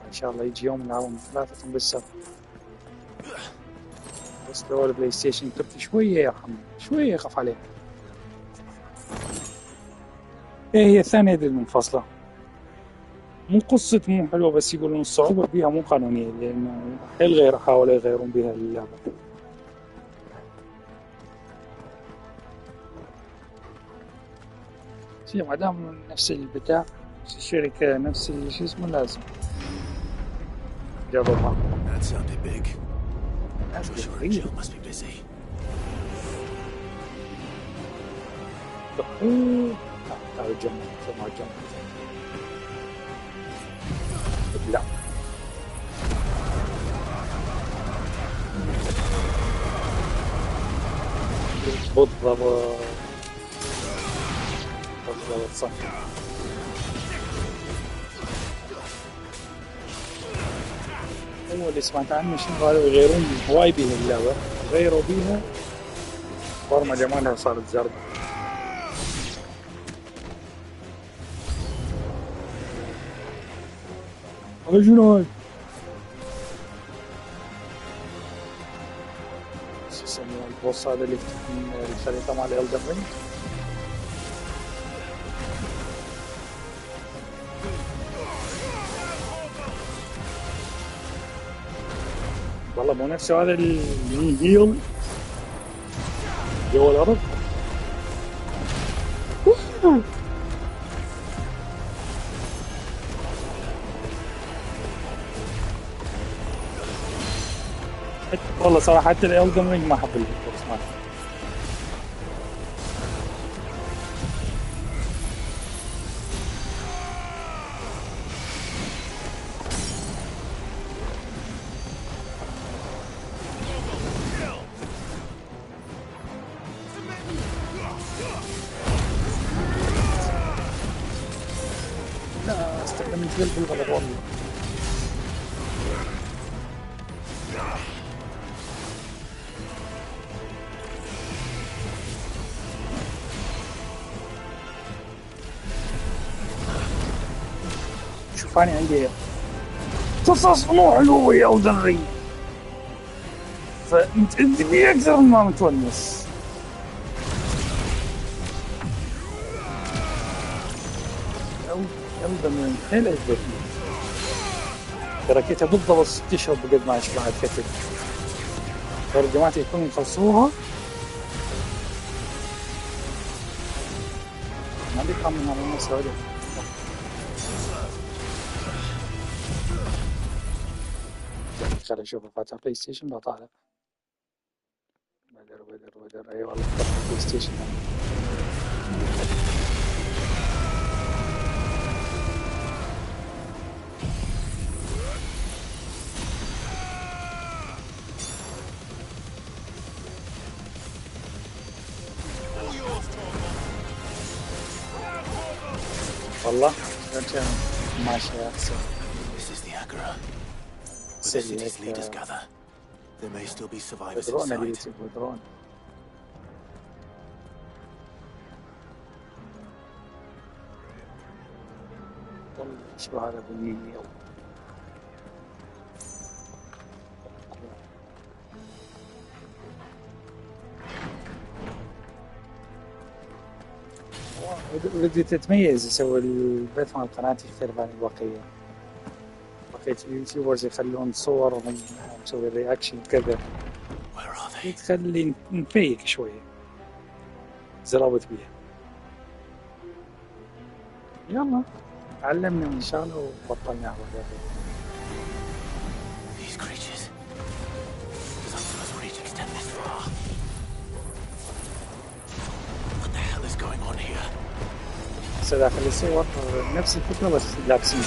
إن شاء الله يجي يوم نلعبهم 3 بالسبت بس لو البلاي ستيشن تركي شوية يرحم شوية يخاف عليه. إيه هي الثانية دي المنفصلة مو قصة مو حلوة بس يقولون الصعوبة بيها مو قانونية لأنه الغير حاولوا يغيرون بيها اللعبة. شيء ما دام نفس البتاع نفس الشركة نفس شو اسمه لازم جربها. That sounded big. Joshua and Jill must be busy. تعال الجنة سمع الجنة. لا بالضبط صح. هو اللي سمعت عنه شنو قالوا يغيرون هواي بيها اللعبة غيروا بيها برمجة مالها صارت زرد. هذا شنو هاي؟ اساسا البوس هذا اللي يفتح من الخريطة مال إلدن رينج. والله مو نفسه هذا الهيل جوا الأرض. والله صراحة حتى الإلدن رينج ما أحب البوس ماله. لا استخدمت بالغلط والله. شوف أنا عندي قصص مو حلوة يا إلدن رينج فمتأذي بيه أكثر ما متونس. أوي أبدا حيل عجبتني. تركتها بالضبط 6 أشهر بقد ما أشبعت كتب. ترجماتي يكونوا يخلصوها ما بيطلع من على الناس هذول. خليني أشوف فاتح بلاي ستيشن بطالع. بدر أي والله فتح بلاي ستيشن. والله ماشي أحسن. This is the Agora. Where the city's leaders gather. There may still be survivors inside. بدرون. شو هذا بني بدي تتميز يسوي البث مع القناة يختلف عن البقية. بقية اليوتيوبرز يخلون صورهم مسوي رياكشن كذا تخلي نفيك شوية زرابط بيها. يلا علمنا إن شاء الله وبطلنا هذا. These creatures. Does Ultima's reach extend this far? What the hell is going on here? داخل الصور نفس الفكرة بس لابسين.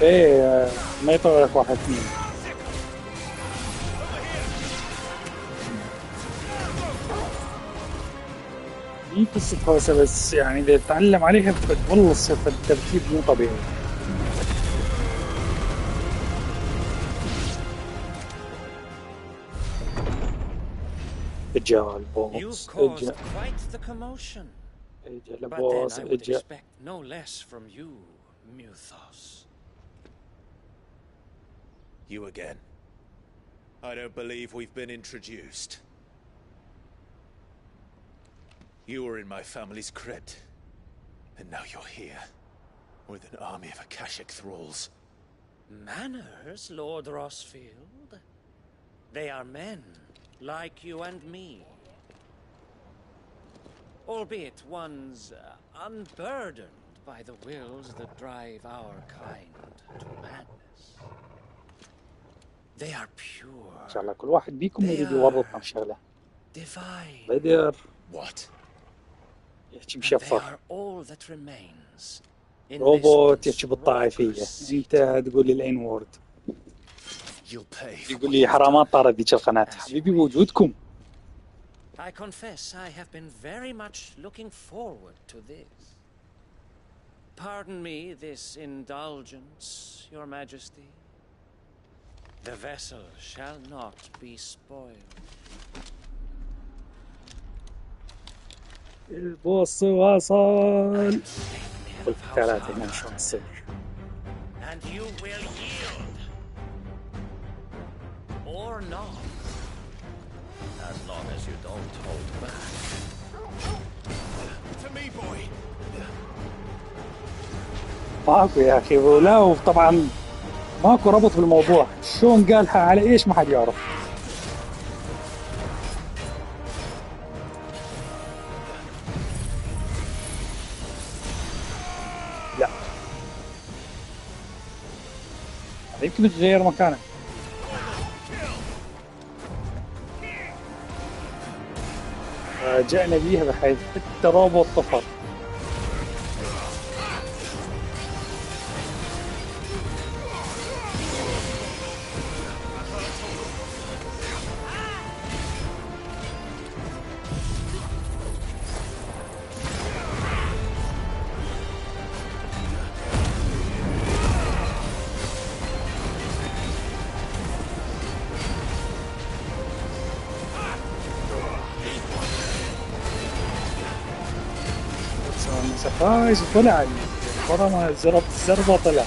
ايه ما يطلع لك واحد اثنين. هي قصة هوسة بس يعني إذا تتعلم عليها والله صرف الترتيب مو طبيعي. اجا البوس اجا البوس اجا. You again. I don't believe we've been introduced. You were in my family's crypt, and now you're here, with an army of Akashic thralls. Manners, Lord Rossfield? They are men, like you and me. Albeit ones unburdened by the wills that drive our kind to madness. They are pure. إن شاء الله كل واحد بيكم يريد يورطنا بشغلة. بدر. What? يحكي مشفر. روبوت يحكي بالطائفية. أنت تقول لي الإن وورد. يقول لي حرامات طارت ذيك القناة. حبيبي بوجودكم. I confess I have been very much looking forward to this. Pardon me this indulgence, Your Majesty. The vessel shall not be spoiled. البوس وصل. والثلاثة هنا شو نصير؟ And you will yield, or not, as long as you don't hold back. To me, boy. ماكو يا أخي ولا وطبعا ماكو ربط بالموضوع. شلون قالها على إيش ما حد يعرف. يمكن يغير مكانه. جاءنا بيها بحيث حتى روبوت طفر. فايز طلع الفرمة الزربة طلع.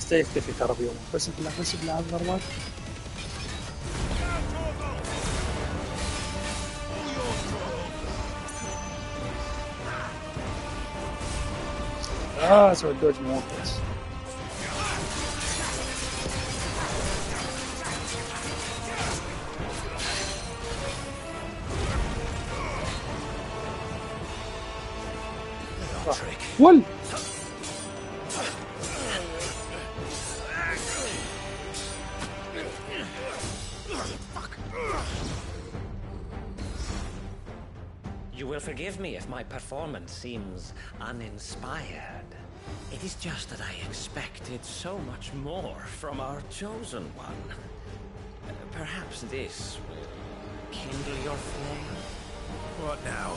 سيختفي ترى بيوم. بس بلعب ضربات. سوى الدوج مو كويس. ول You will forgive me if my performance seems uninspired. It is just that I expected so much more from our chosen one. Perhaps this will kindle your flame? What now?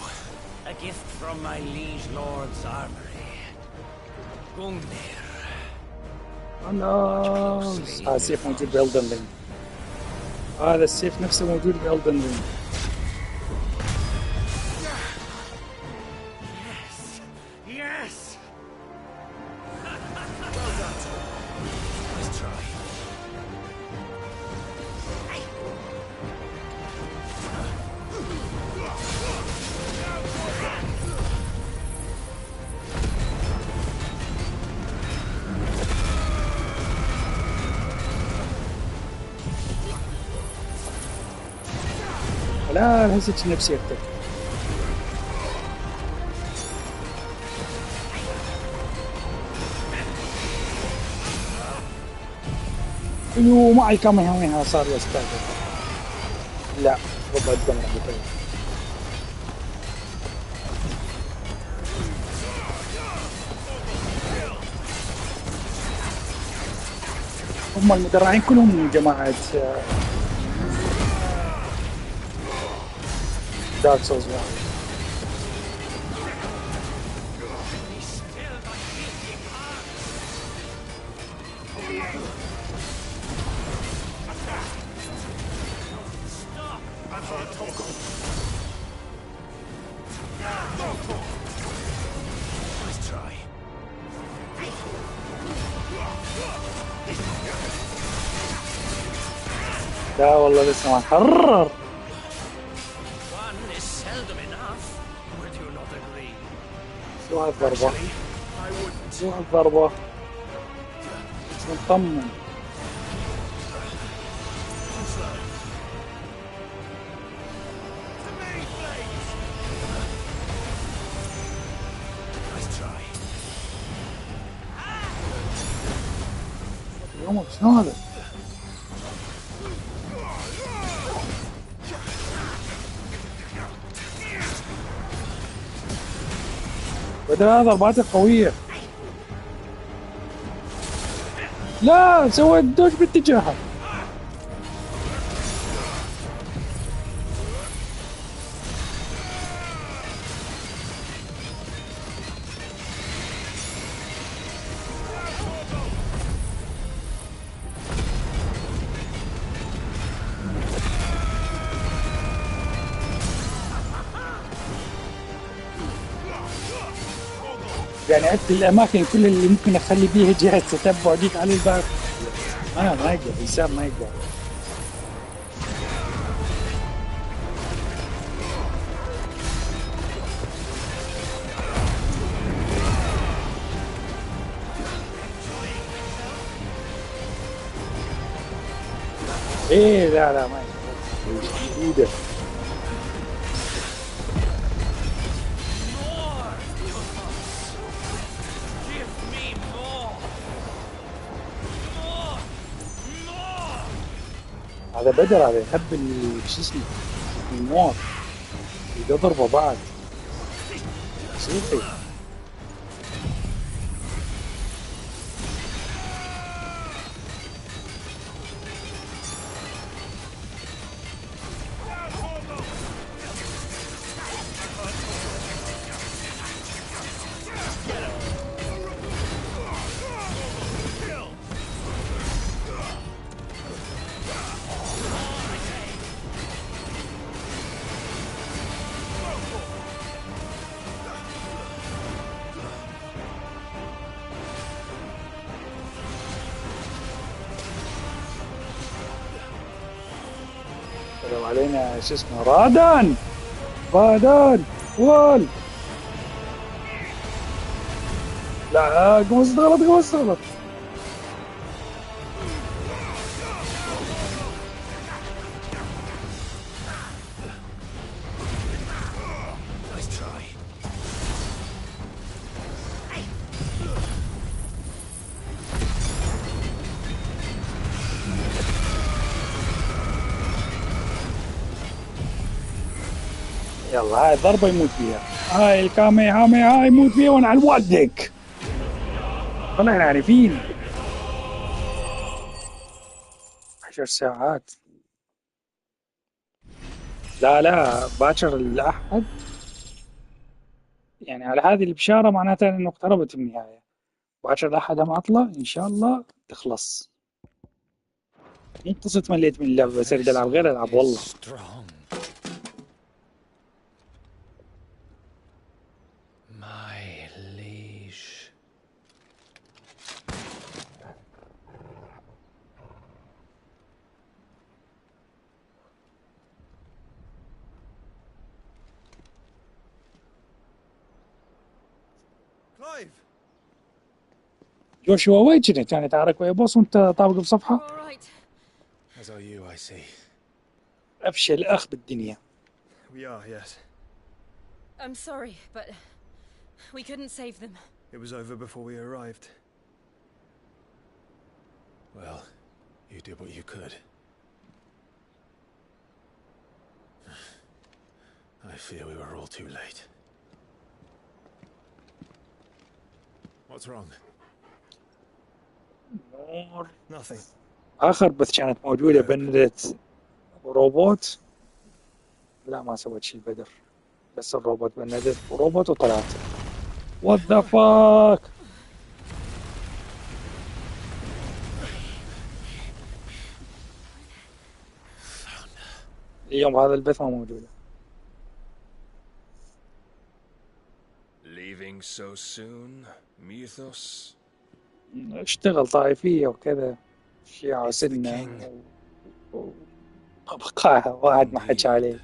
A gift from my liege lord's armory. Gungnir. Oh no! هذا السيف موجود بإلدن رينج. هذا السيف نفسه موجود بإلدن رينج. لا هسه نفسي اكتب. ايوه معي كاميها صار يستاهل. لا ربع الدم راح يطير. هم المدرعين كلهم من جماعة Dark Souls 1. لا والله لسه ما نحرر. شو هالضربة؟ شو هالضربة؟ مش مطمن. يومك شنو هذا؟ بدل ضرباته قوية. لا سويت دوج باتجاهها. يعني عدت الاماكن كل اللي ممكن اخلي بيها جهه تتبع ديك على الباب. ما يقدر انسان ما يقدر. ايه لا ما يقدر. هذا بدر هذا يحب شو اسمه النار يضربوا بعض صيحي. علينا شو اسمه رادان وول. لا قمصت غلط. يلا هاي الضربة يموت فيها، هاي الكامي هاي يموت فيها وانا على والدك. طلعنا عارفين 10 ساعات. لا باكر الأحد، يعني على هذه البشارة معناتها انه اقتربت النهاية. باكر الأحد ما اطلع ان شاء الله تخلص. مو قصة مليت من اللعبة بس اريد العب غير العب والله. جوشوا وين كنت؟ يعني تعارك ويا بوس وانت طابق بصفحة؟ As are you, I see. أفشل أخ بالدنيا. We are, yes. I'm sorry, but we couldn't save them. It was over before we arrived. Well, you did what you could. I fear we were all too late. What's wrong? نور. Nothing. آخر بث كانت موجودة بندت روبوت. لا ما سوت شيء بدر، بس الروبوت بندت روبوت وطلعت. What the fuck؟ اليوم هذا البث ما موجودة. Leaving so soon, Mythos? اشتغل طائفية وكذا شيعة سنة وبقاها واحد ما حكى عليه.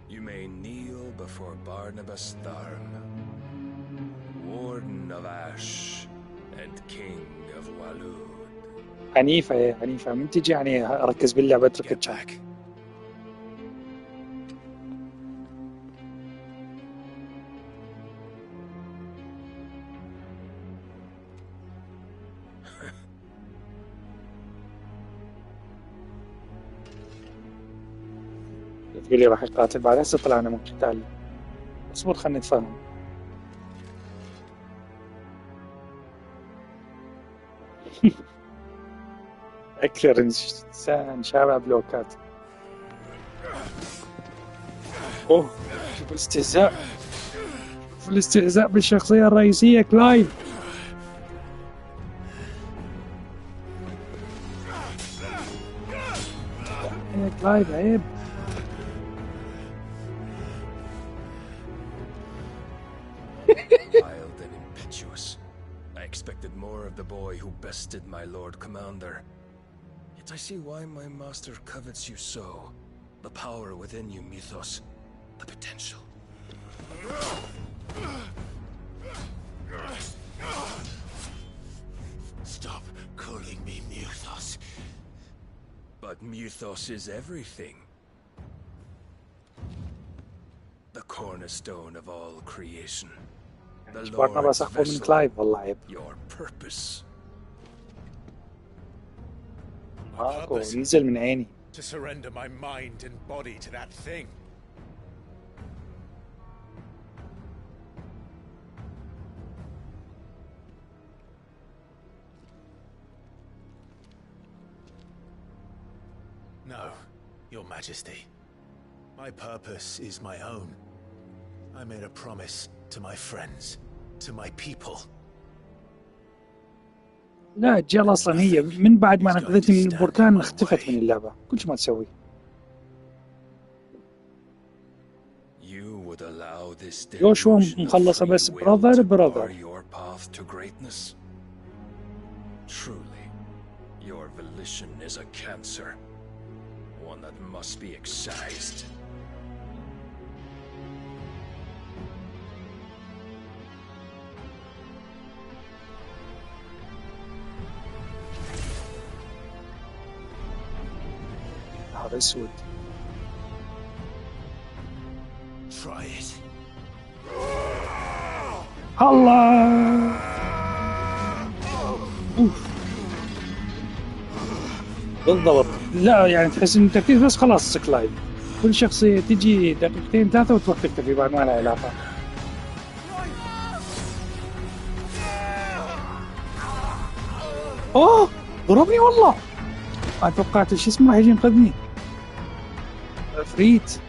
You may kneel before Barnabas Tharm, Warden of Ash and King of Walud. عنيفة من تجي يعني ركز باللعبة اترك الشات. تقول لي راح يقاتل بعد هسه طلعنا من قتال. اصبر خلنا نتفاهم. اكثر انسان شابع بلوكات. اوه شوف الاستهزاء بالشخصية الرئيسية كلايف. كلايف عيب. Wild and impetuous. more of the boy who bested my Lord Commander. Yet I see why my master covets you so. The power within you, Mythos. The potential. Stop calling me Mythos. But Mythos is everything. The cornerstone of all creation. The اجبرنا Lord's بس اخوه من vessel. كلايف والله عيب. Your purpose. ماكو نزل من عيني. To surrender my mind and body to that thing. No, Your Majesty. My purpose is my own. I made a promise to my friends, to my people. لا الجيل اصلا هي من بعد ما نقذتني من البركان اختفت من اللعبة. كل شيء ما تسوي. You would allow this يوشوا delusion of مخلصة free بس will brother to brother. bar your path to greatness. Truly, your volition is a cancer, one that must be excised. نهار اسود. Try it. الله. اوف. بالضبط. لا يعني تحس ان التركيز بس خلاص سكلايد. كل شخصية تجي دقيقتين ثلاثة وتوقف تكتفي بعد ما لها علاقة. اوه ضربني والله. ما توقعت شو اسمه راح يجي ينقذني. عفريت. You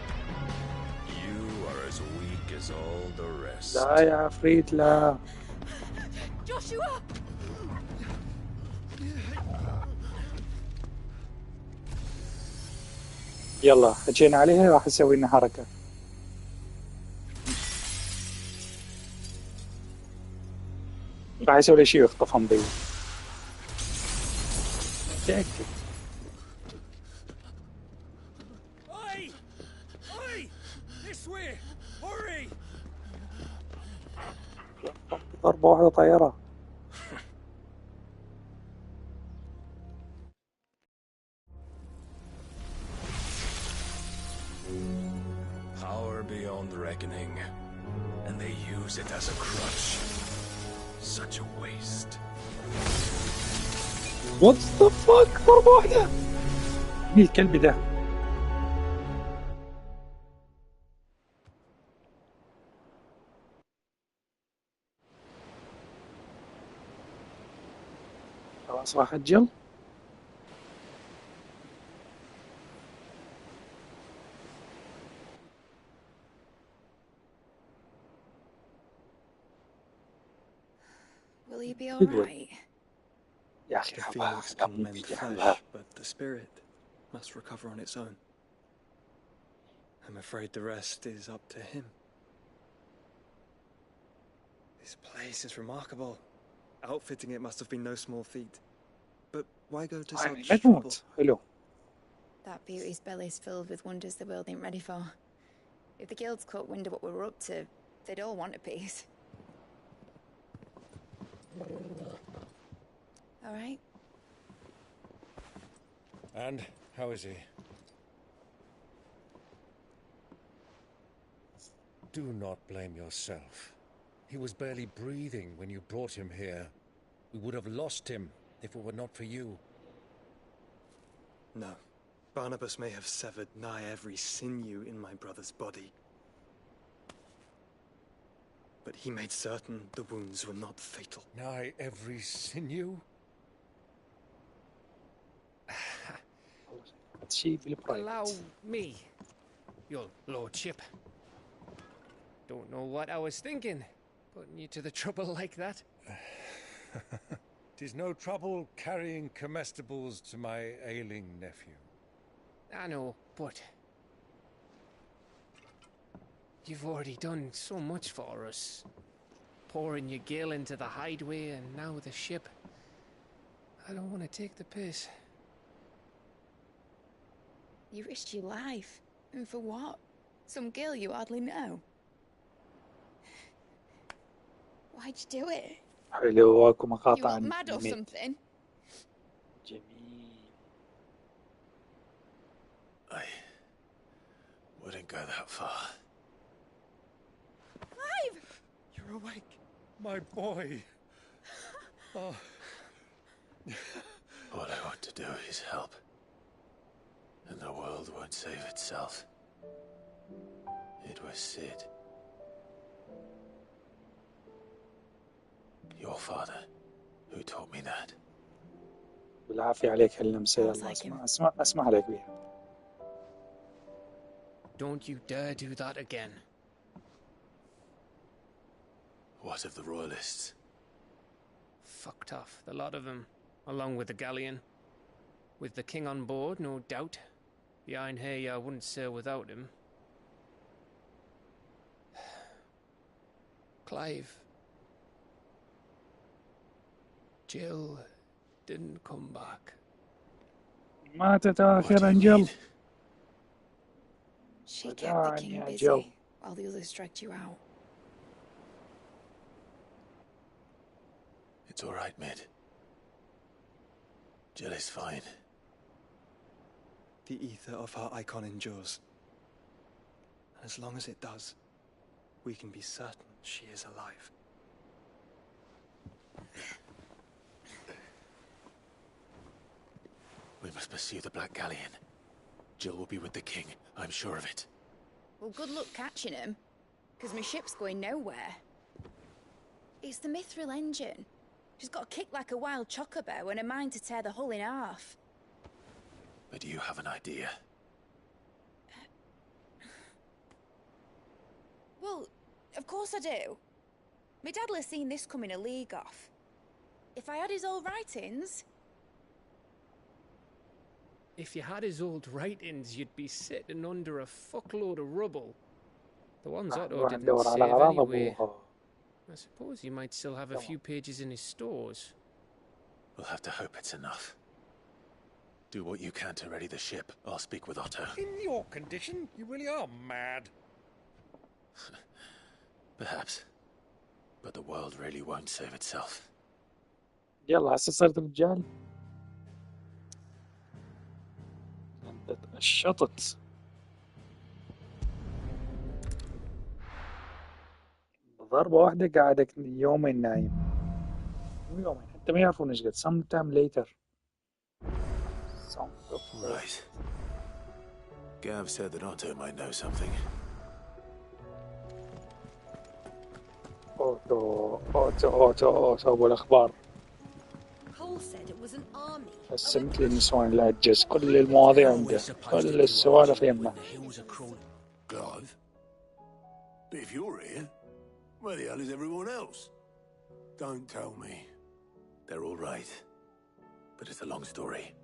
are as weak as all the rest. لا يا عفريت لا. Joshua! يلا حكينا عليها راح اسوي لنا حركة. راح يسوي لي شيء ويخطف همضي. تأكد. Oi! Oi! This way! Hurry! ضربة واحدة طيارة. Power beyond reckoning, and they use it as a crutch. Such a waste. What the fuck ضربة واحدة. مين الكلب ده؟ خلاص راح أجل. Will you be alright? يا أخي The phoenix can mend flesh, but the spirit must recover on its own. I'm afraid the rest is up to him. This place is remarkable. Outfitting it must have been no small feat. But why go to such trouble? Hello. That beauty's belly's filled with wonders the world ain't ready for. If the guilds caught wind of what we were up to, they'd all want a piece. All right. And how is he? Do not blame yourself. He was barely breathing when you brought him here. We would have lost him if it were not for you. No. Barnabas may have severed nigh every sinew in my brother's body. But he made certain the wounds were not fatal. Nigh every sinew? Allow me, your lordship. Don't know what I was thinking, putting you to the trouble like that. 'Tis no trouble carrying comestibles to my ailing nephew. I know, but you've already done so much for us. pouring your gale into the hideaway and now the ship. I don't want to take the piss. You risked your life. And for what? Some girl you hardly know. Why'd you do it? حلو اكو You مقاطع what, mad or ميت. something? جميل. I wouldn't go that far. Clive! You're awake, my boy. Oh. All I want to do is help. And the world won't save itself. It was Sid. Your father, who taught me that. بالعافية عليك هاللمسة يلا اسمع عليك بيها. Don't you dare do that again. What of the royalists? Fucked off, the lot of them, along with the galleon. With the king on board, no doubt. Behind here, I wouldn't sail without him. Clive. Jill didn't come back. ماتت آخر جل. She kept the king busy while the others dragged you out. It's all right, Mid. Jill is fine. The ether of her icon endures. And as long as it does, we can be certain she is alive. We must pursue the Black Galleon. Jill will be with the king, I'm sure of it. Well, good luck catching him, because my ship's going nowhere. It's the Mithril engine. She's got a kick like a wild chocobo and a mind to tear the hull in half. But do you have an idea? Well, of course I do. My dad'll have seen this coming a league off. If I had his old writings... If you had his old writings, you'd be sitting under a fuckload of rubble. The ones Otto didn't save anyway. I suppose you might still have a few pages in his stores. We'll have to hope it's enough. Do what you can to ready the ship. I'll speak with Otto. In your condition, you really are mad. Perhaps. But the world really won't save itself. يلا هسه صرت رجال. الشطط. ضربة واحدة قاعدك يومين نايم. مو يومين حتى ما يعرفون ايش قد. sometime later. Right. Gav said that Otto might know something. أوتو أبو الأخبار. Cole said it was an army. قسمت لي النسوان العجز كل المواضيع عنده كل السوالف يمه. Clive? But if you're here, where the hell is everyone else? Don't tell me. They're all right. But it's a long story.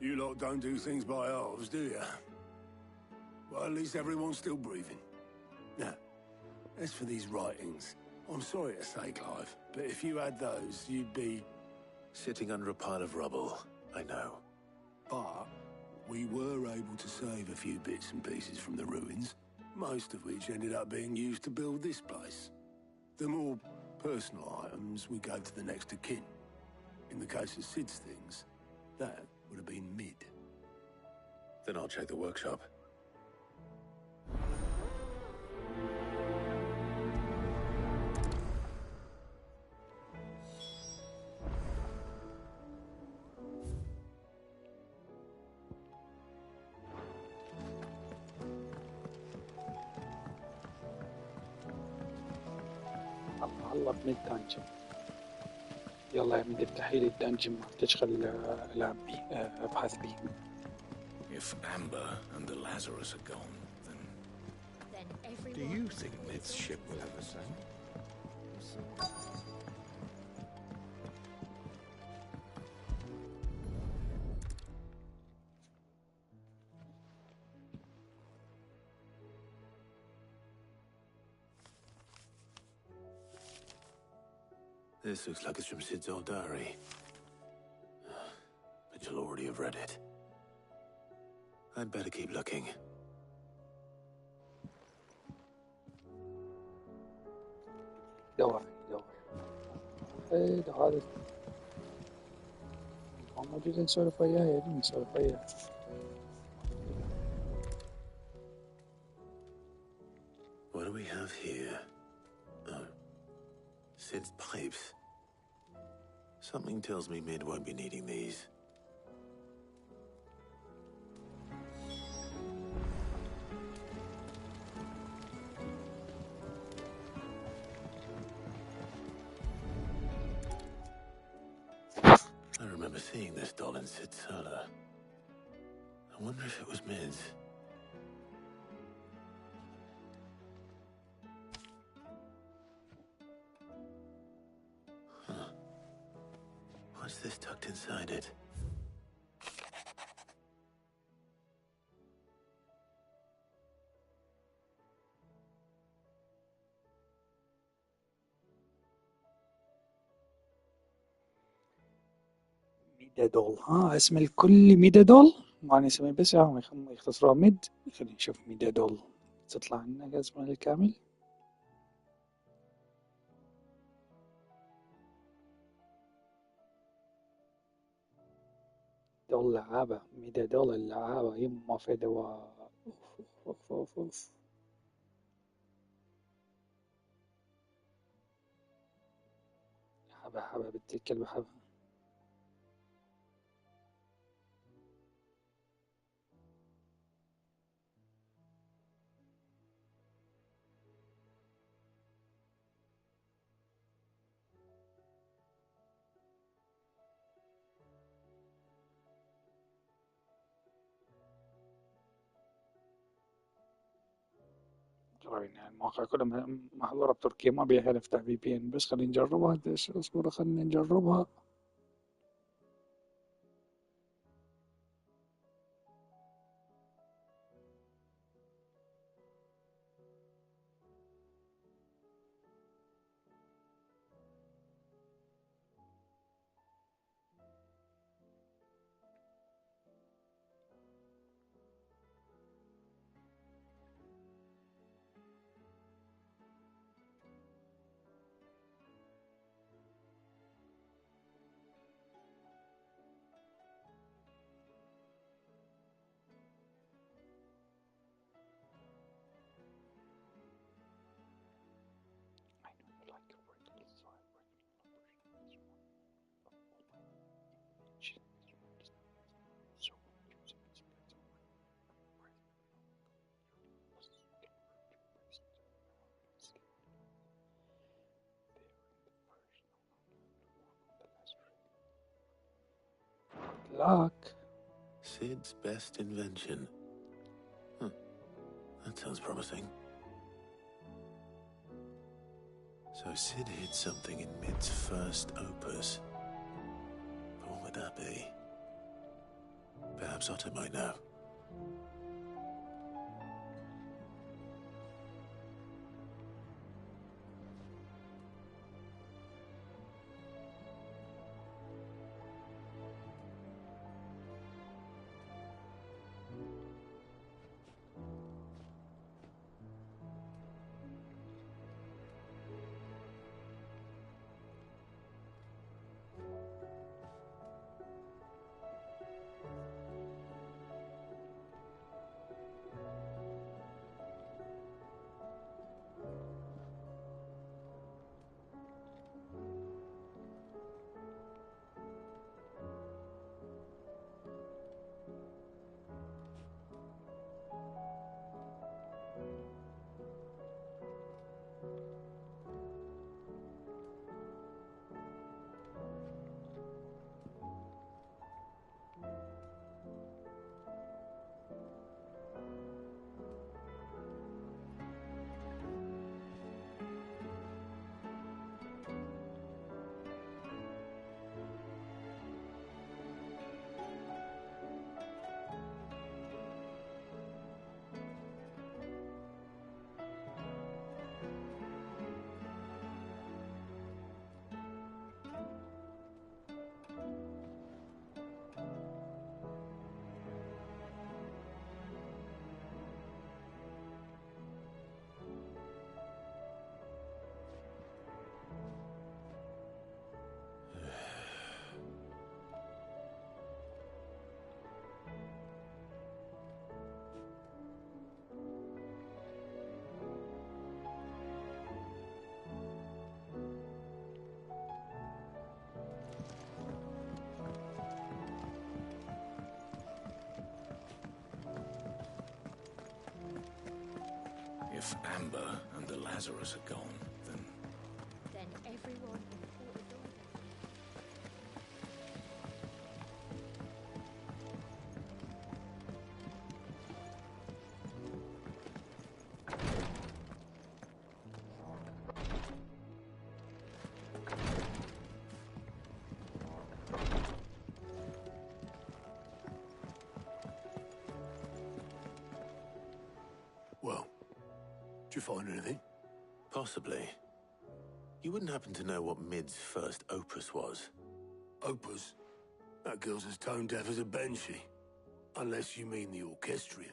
You lot don't do things by halves, do you? Well, at least everyone's still breathing. Now, as for these writings, I'm sorry to say, Clive, but if you had those, you'd be... sitting under a pile of rubble, I know. But we were able to save a few bits and pieces from the ruins, most of which ended up being used to build this place. The more personal items we gave to the next of kin. In the case of Sid's things, that would have been Mid. Then I'll check the workshop. الله من الدنجن. يلا يا مدي افتحي لي الدنجن ما تشغل العب بي ابحث بيه. If Amber and the Lazarus are gone, then do you think Mid's ship will ever sink? This looks like it's from Sid's old diary. But you'll already have read it. I'd better keep looking. دور دور ايه ده هذا هم موجودين نسولف وياه يا دي نسولف وياه What do we have here? Oh. Sid's pipes. Something tells me Mid won't be needing these. I remember seeing this doll in Sid's cellar. I wonder if it was Mid's. Huh. What's this tucked inside it? ميدادول ها اسم الكل ميدادول يعني اسمه بس هم يختصروها ميد خلينا نشوف ميدادول تطلع لنا اسمها الكامل دول لعابة ميدادول اللعابة يما في دواء أوف حبة بنت الكلب حبة يعني المواقع كلها محظورة بتركيا ما بيها نفتح في بي ان بس خلينا نجربها اصبر خلينا نجربها luck. Sid's best invention. Huh. That sounds promising. So Sid hid something in Mid's first opus. But what would that be? Perhaps Otto might know. If Amber and the Lazarus are gone, Then everyone in Port of Dawn. Well, did you find anything? Possibly. You wouldn't happen to know what Mid's first opus was? Opus? That girl's as tone deaf as a banshee. Unless you mean the orchestrion.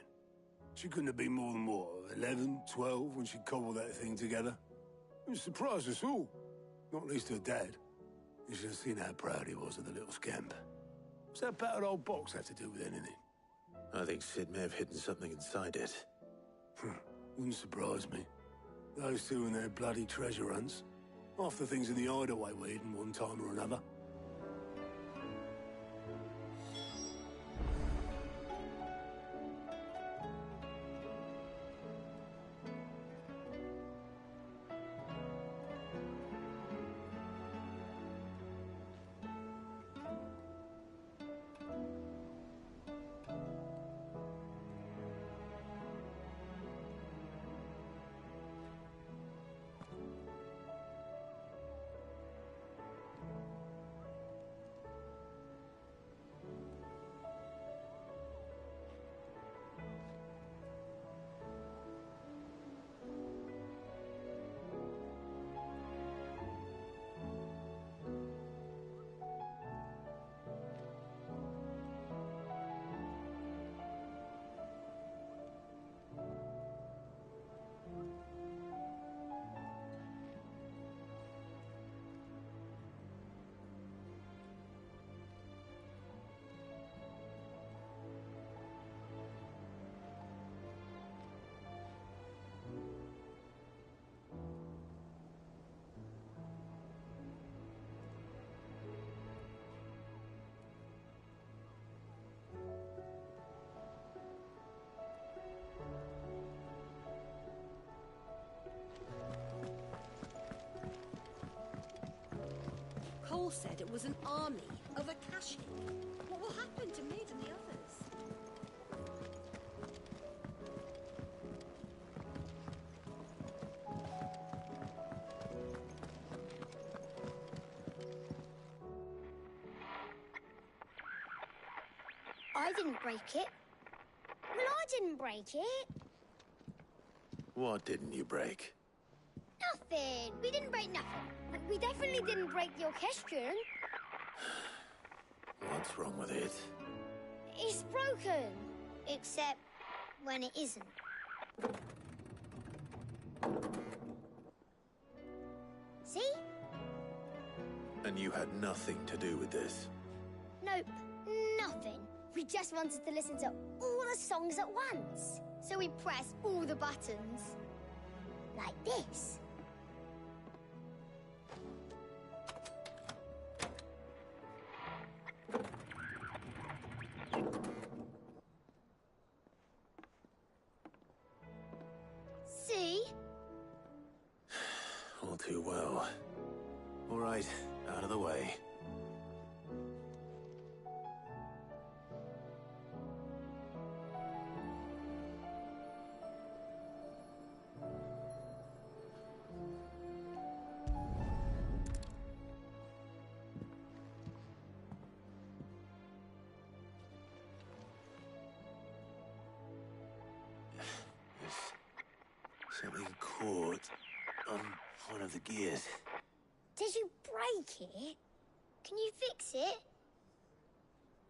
She couldn't have been more than, what, 11, 12 when she cobbled that thing together? It surprised us all. Not least her dad. You should have seen how proud he was of the little scamp. What's that battered old box have to do with anything? I think Sid may have hidden something inside it. Wouldn't surprise me. Those two and their bloody treasure hunts. Half the things in the hideaway were hidden one time or another. Cole said it was an army of Akashi. What will happen to Mid and the others? I didn't break it. Well, I didn't break it. What didn't you break? Nothing. We didn't break nothing. And we definitely didn't break the orchestrion. What's wrong with it? It's broken. Except when it isn't. See? And you had nothing to do with this? Nope. Nothing. We just wanted to listen to all the songs at once. So we pressed all the buttons. Like this. See? All too well. All right, out of the way. Something caught on one of the gears. Did you break it? Can you fix it?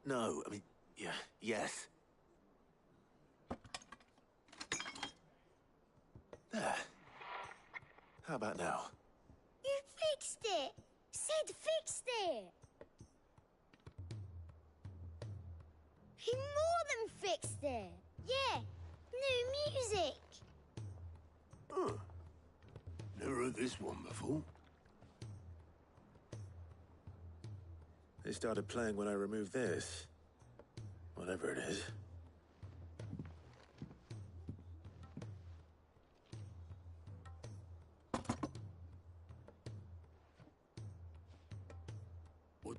No, I mean, yeah, yes. There. How about now? You fixed it! Sid fixed it! He more than fixed it! Yeah, new music! Huh. Never heard this one before. They started playing when I removed this. Whatever it is.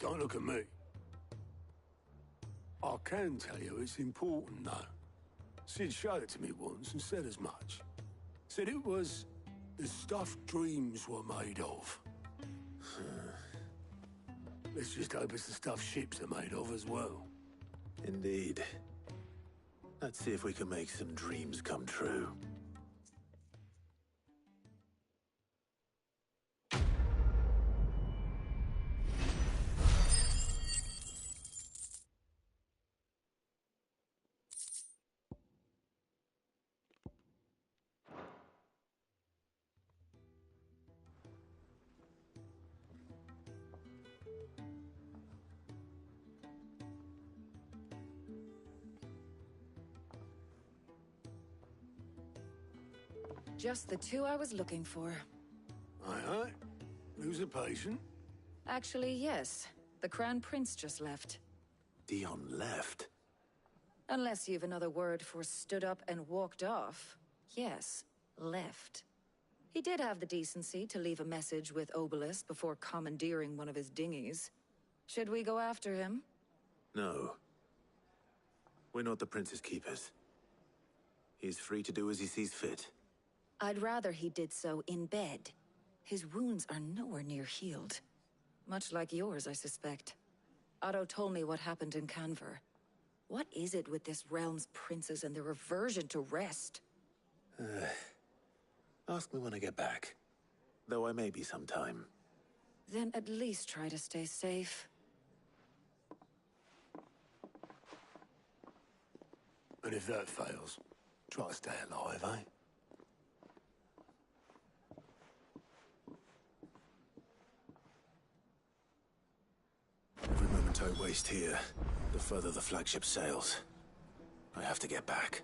don't look at me. I can tell you it's important, though. Sid showed it to me once and said as much. Said it was the stuff dreams were made of. Let's just hope it's the stuff ships are made of as well. Indeed. Let's see if we can make some dreams come true. Just the two I was looking for. Aye, aye. Lose a patient? Actually, yes. The Crown Prince just left. Dion left? Unless you've another word for stood up and walked off. Yes, left. He did have the decency to leave a message with Obelisk before commandeering one of his dinghies. Should we go after him? No. We're not the Prince's keepers. He's free to do as he sees fit. I'd rather he did so in bed. His wounds are nowhere near healed. Much like yours, I suspect. Otto told me what happened in Canver. What is it with this realm's princes and their aversion to rest? Ask me when I get back. Though I may be sometime. Then at least try to stay safe. And if that fails, try to stay alive, eh? Every moment I waste here, the further the flagship sails. I have to get back.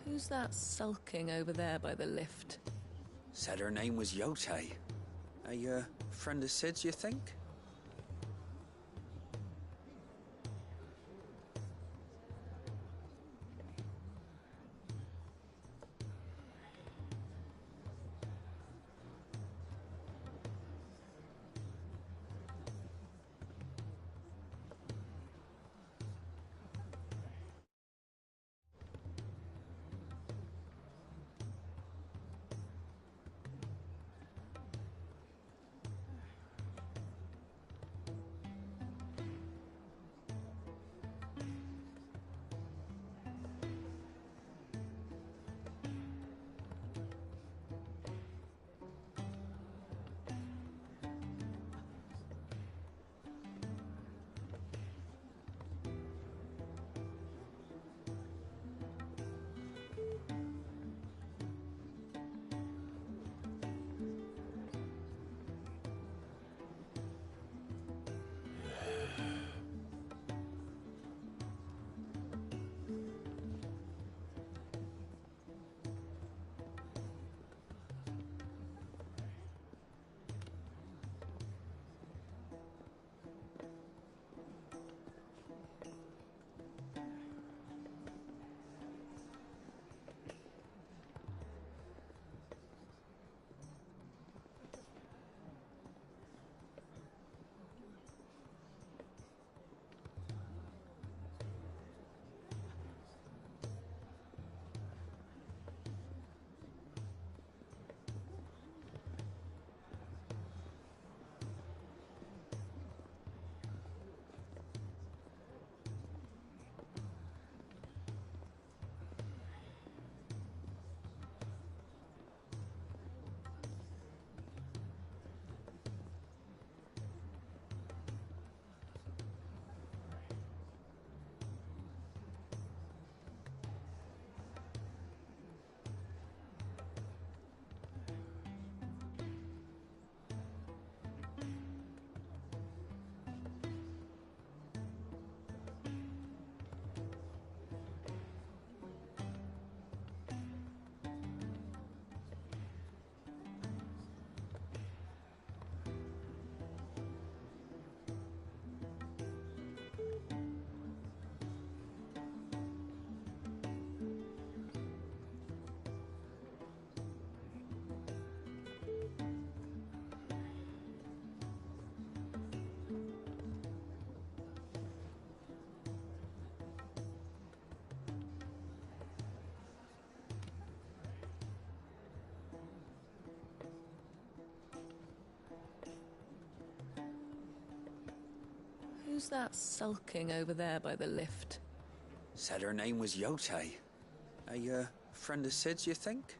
Who's that sulking over there by the lift? Said her name was Yote. A friend of Sid's, you think? Who's that sulking over there by the lift? Said her name was Yote. A friend of Sid's, you think?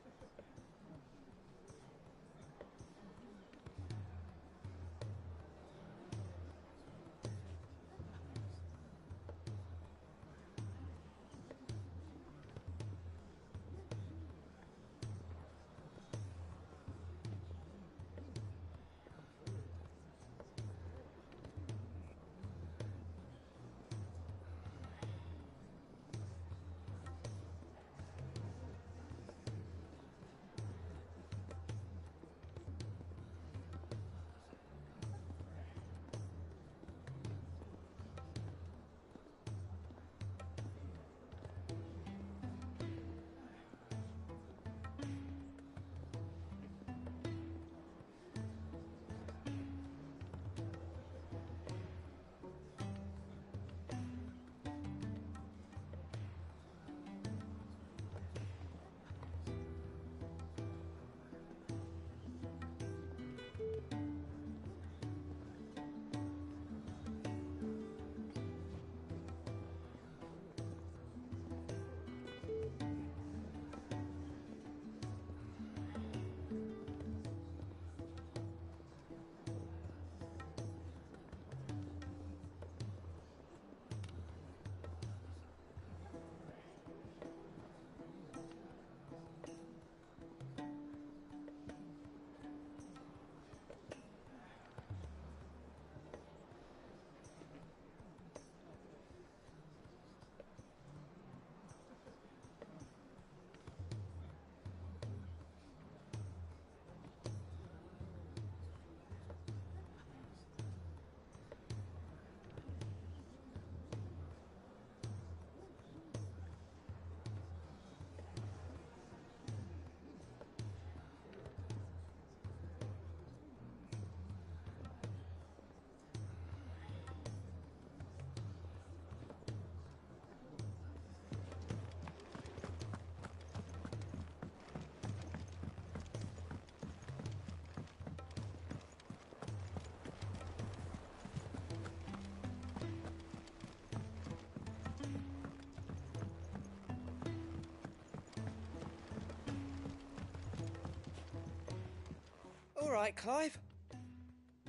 All right, Clive.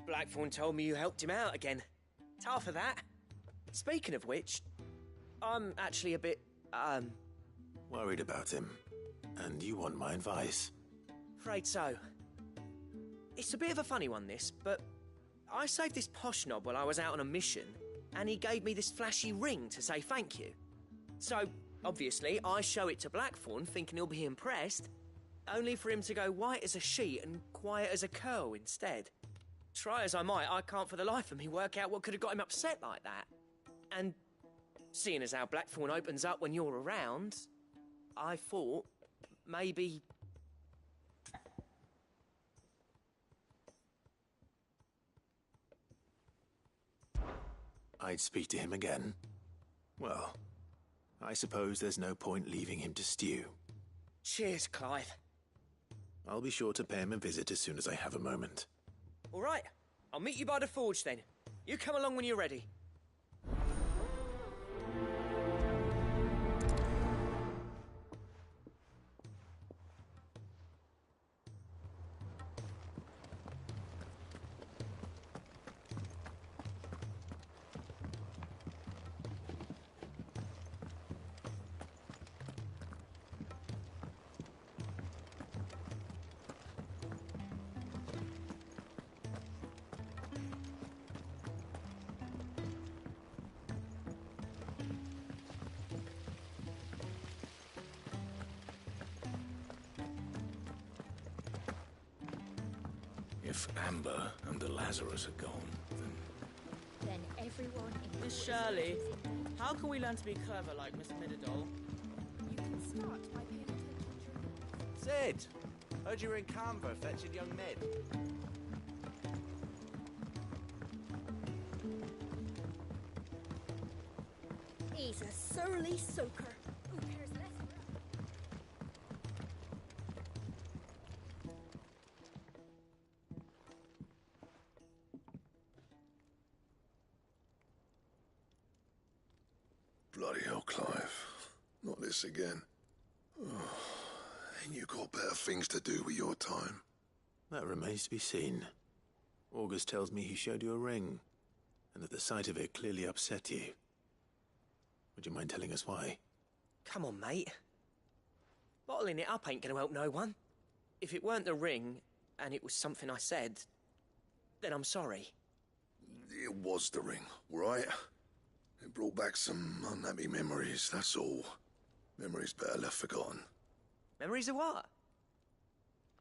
Blackthorn told me you helped him out again. Tough for that. Speaking of which, I'm actually a bit, Worried about him. And you want my advice? afraid so. It's a bit of a funny one, this, but I saved this posh knob while I was out on a mission, and he gave me this flashy ring to say thank you. So, obviously, I show it to Blackthorn, thinking he'll be impressed, only for him to go white as a sheet and quiet as a curl instead. Try as I might, I can't for the life of me work out what could have got him upset like that. And seeing as how Blackthorn opens up when you're around, I thought maybe... I'd speak to him again. Well, I suppose there's no point leaving him to stew. Cheers, Clive. I'll be sure to pay him a visit as soon as I have a moment. All right, I'll meet you by the forge then. You come along when you're ready. If Amber and the Lazarus are gone, Then everyone in Miss Shirley, how can we learn to be clever like Miss Midadol? You can start by paying attention to Sid! Heard you were in Canberra fetching young Ned. He's a surly soaker. Who cares less for us? Bloody hell, Clive. Not this again. Oh, ain't you got better things to do with your time? That remains to be seen. August tells me he showed you a ring, and that the sight of it clearly upset you. Would you mind telling us why? Come on, mate. Bottling it up ain't gonna help no one. If it weren't the ring, and it was something I said, then I'm sorry. It was the ring, right? It brought back some unhappy memories, that's all. Memories better left forgotten. Memories of what?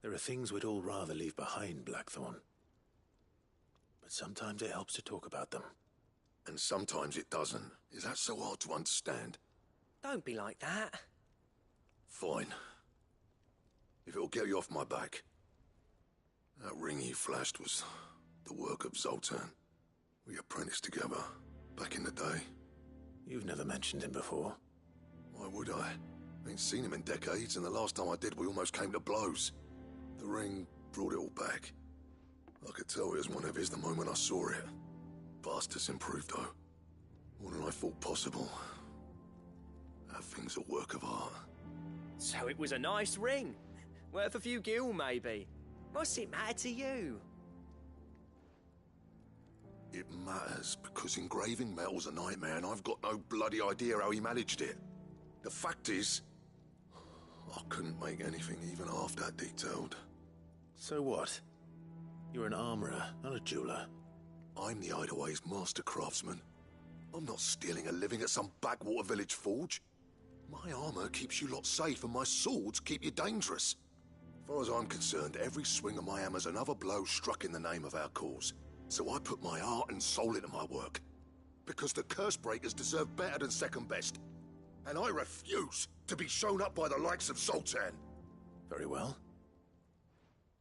There are things we'd all rather leave behind, Blackthorn. But sometimes it helps to talk about them. And sometimes it doesn't. Is that so hard to understand? Don't be like that. Fine. If it'll get you off my back. That ring you flashed was the work of Zoltan. We apprenticed together, back in the day. You've never mentioned him before. Why would I? Ain't seen him in decades, and the last time I did, we almost came to blows. The ring brought it all back. I could tell it was one of his the moment I saw it. Bastard's improved, though. More than I thought possible. That thing's a work of art. So it was a nice ring. Worth a few gil, maybe. What's it matter to you? It matters because engraving metal's a nightmare, and I've got no bloody idea how he managed it. The fact is, I couldn't make anything even half that detailed. So what? You're an armorer, not a jeweler. I'm the Hideaway's master craftsman. I'm not stealing a living at some backwater village forge. My armor keeps you lot safe, and my swords keep you dangerous. As far as I'm concerned, every swing of my hammer's another blow struck in the name of our cause. So I put my heart and soul into my work. Because the curse breakers deserve better than second best. And I refuse to be shown up by the likes of Zoltan. Very well.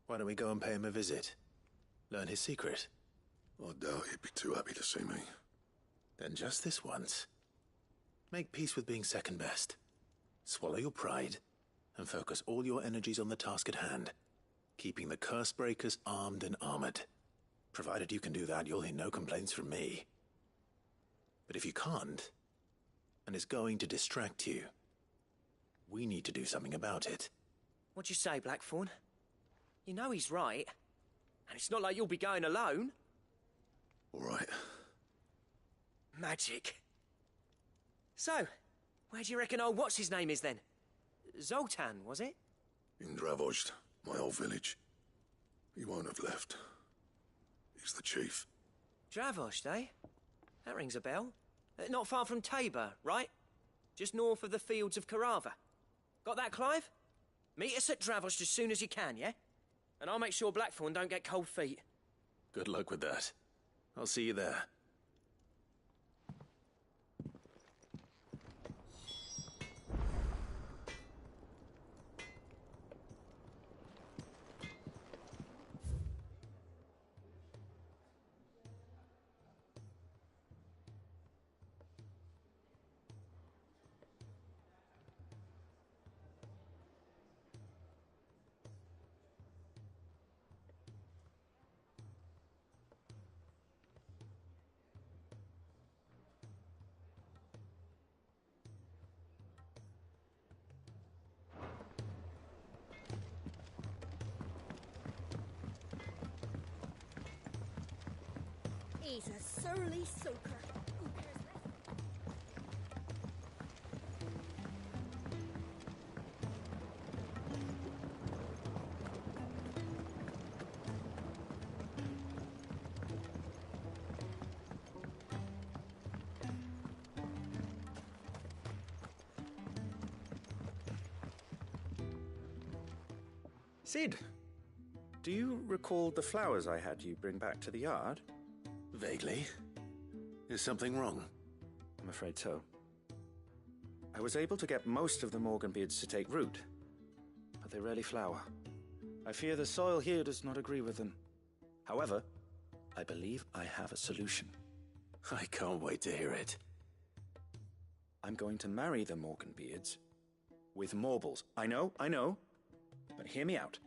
Why don't we go and pay him a visit? Learn his secret. I doubt he'd be too happy to see me. Then just this once. Make peace with being second best. Swallow your pride, and focus all your energies on the task at hand. Keeping the curse breakers armed and armored. Provided you can do that, you'll hear no complaints from me. But if you can't, and it's going to distract you, we need to do something about it. What'd you say, Blackthorn? You know he's right. And it's not like you'll be going alone. All right. Magic. So, where do you reckon old what's-his-name is then? Zoltan, was it? In Dravozd, my old village. He won't have left. He's the chief. Dravozd, eh? That rings a bell. Not far from Tabor, right? Just north of the fields of Carava. Got that, Clive? Meet us at Dravozd as soon as you can, yeah? And I'll make sure Blackthorn don't get cold feet. Good luck with that. I'll see you there. He's a surly soaker. Sid, do you recall the flowers I had you bring back to the yard? Vaguely. Is something wrong? I'm afraid so. I was able to get most of the Morganbeards to take root, but they rarely flower. I fear the soil here does not agree with them. However, I believe I have a solution. I can't wait to hear it. I'm going to marry the Morganbeards with Morbles. I know, but hear me out.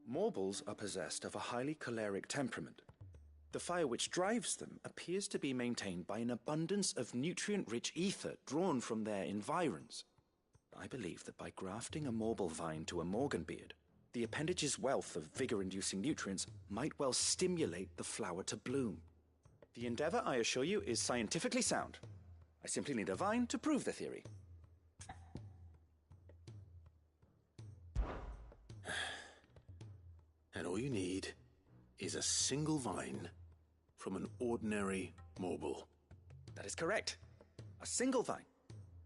Morbles are possessed of a highly choleric temperament. The fire which drives them appears to be maintained by an abundance of nutrient-rich ether drawn from their environs. I believe that by grafting a marble vine to a morganbeard, the appendage's wealth of vigor-inducing nutrients might well stimulate the flower to bloom. The endeavor, I assure you, is scientifically sound. I simply need a vine to prove the theory. And all you need is a single vine from an ordinary marble. That is correct. A single vine.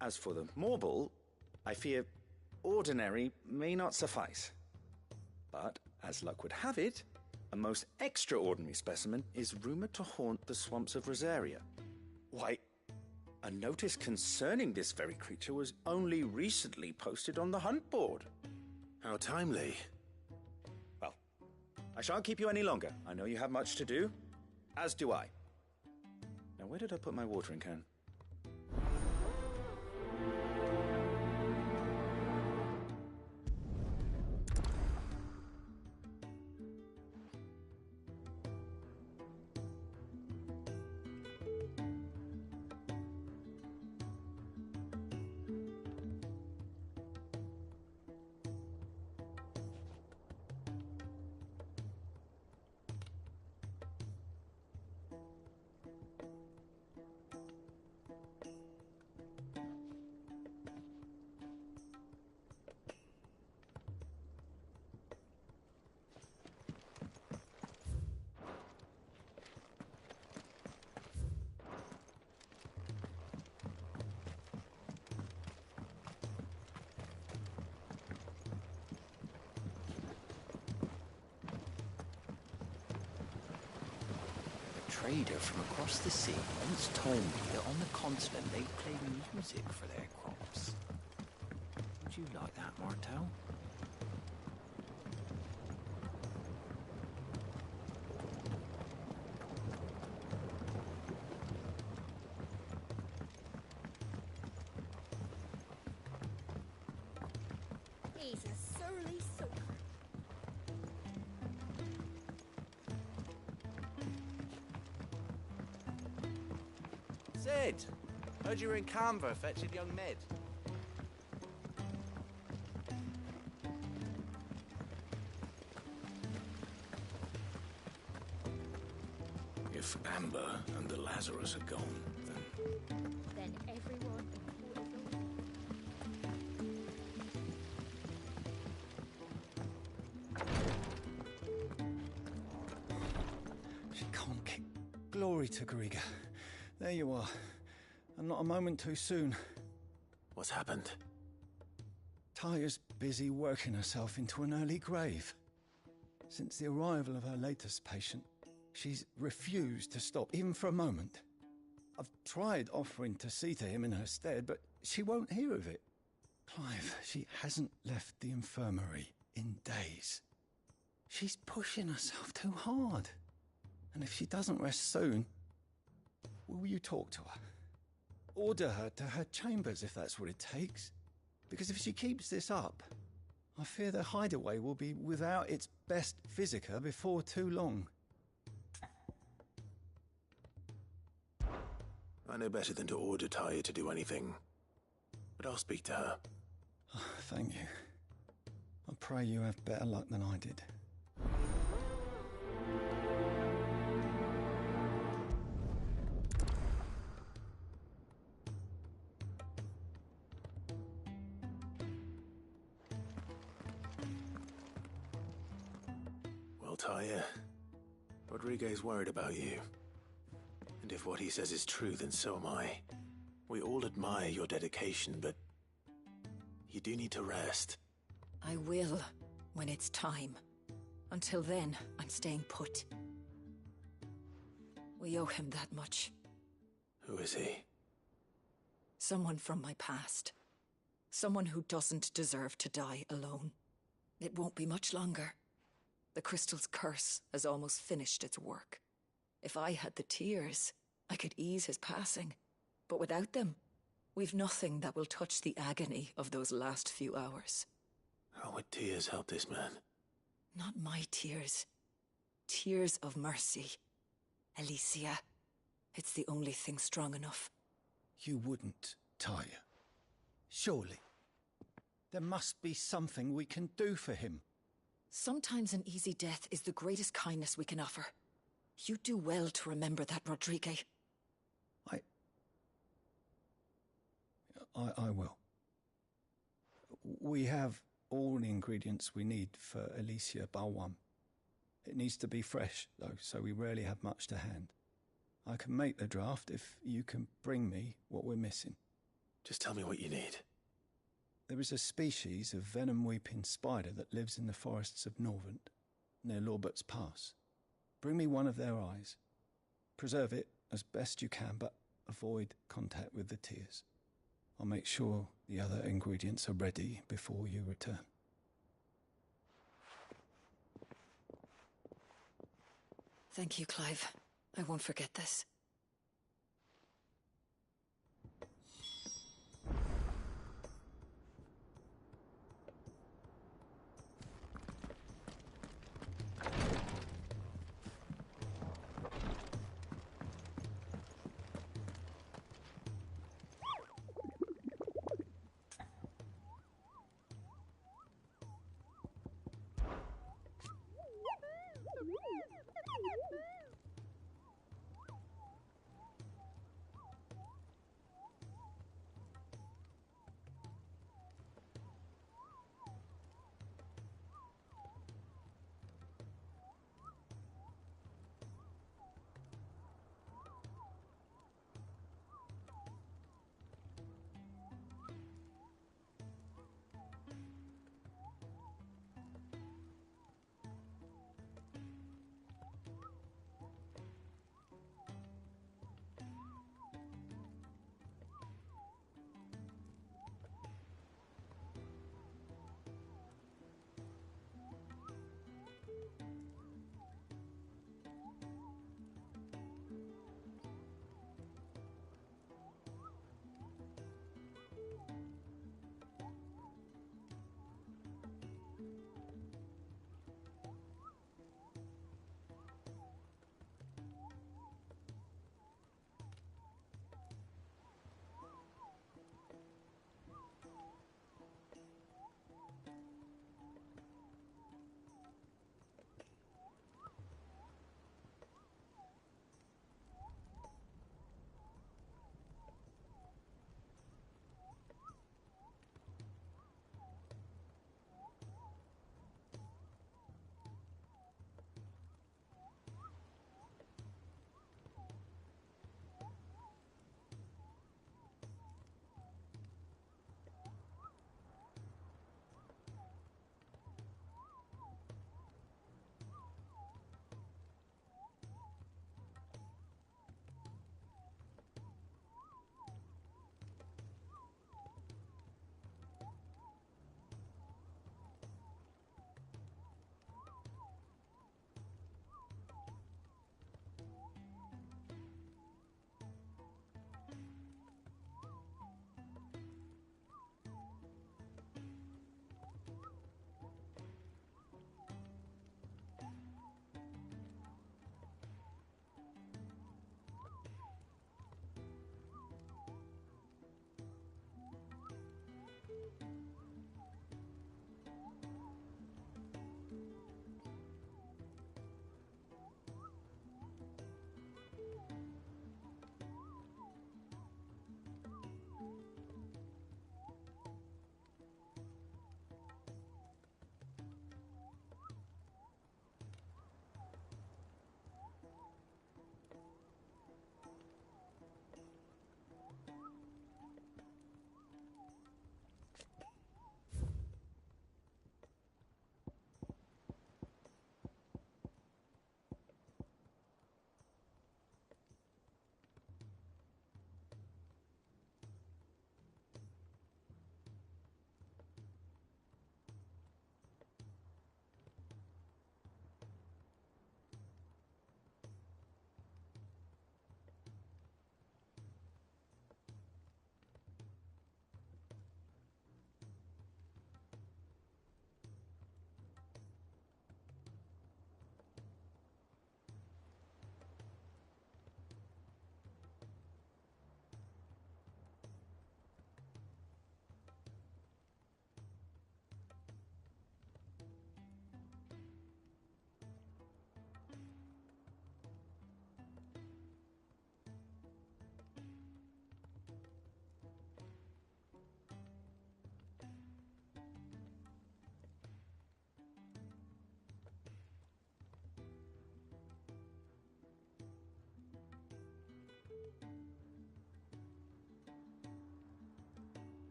As for the marble, I fear ordinary may not suffice. But, as luck would have it, a most extraordinary specimen is rumored to haunt the swamps of Rosaria. Why, a notice concerning this very creature was only recently posted on the hunt board. How timely. Well, I shan't keep you any longer. I know you have much to do, as do I. Now, where did I put my watering can? Trader from across the sea once told me that on the continent they play music for their crops. Would you like that, Martel? He's a surly soaker. Sid! Heard you were in Canva fetching young Ned. If Amber and the Lazarus are gone, Then everyone She can't kick. Glory to Griga. There you are. And not a moment too soon. What's happened? Tyre's busy working herself into an early grave. Since the arrival of her latest patient, she's refused to stop, even for a moment. I've tried offering to see to him in her stead, but she won't hear of it. Clive, she hasn't left the infirmary in days. She's pushing herself too hard. And if she doesn't rest soon, will you talk to her? Order her to her chambers if that's what it takes. Because if she keeps this up, I fear the hideaway will be without its best physica before too long. I know better than to order Tyre to do anything. But I'll speak to her. Oh, thank you. I pray you have better luck than I did. Well, Tyre, Rodriguez worried about you. And if what he says is true, then so am I. We all admire your dedication, but you do need to rest. I will, when it's time. Until then, I'm staying put. We owe him that much. Who is he? Someone from my past. Someone who doesn't deserve to die alone. It won't be much longer. The crystal's curse has almost finished its work. If I had the tears, I could ease his passing. But without them, we've nothing that will touch the agony of those last few hours. How would tears help this man? Not my tears. Tears of mercy. Alicia. It's the only thing strong enough. You wouldn't, Tyre. Surely. There must be something we can do for him. Sometimes an easy death is the greatest kindness we can offer. You do well to remember that, Rodrigue. I will. We have all the ingredients we need for Alicia Balwam. It needs to be fresh, though, so we rarely have much to hand. I can make the draft if you can bring me what we're missing. Just tell me what you need. There is a species of venom-weeping spider that lives in the forests of Norvent, near Lorbert's Pass. Bring me one of their eyes. Preserve it as best you can, but avoid contact with the tears. I'll make sure the other ingredients are ready before you return. Thank you, Clive. I won't forget this.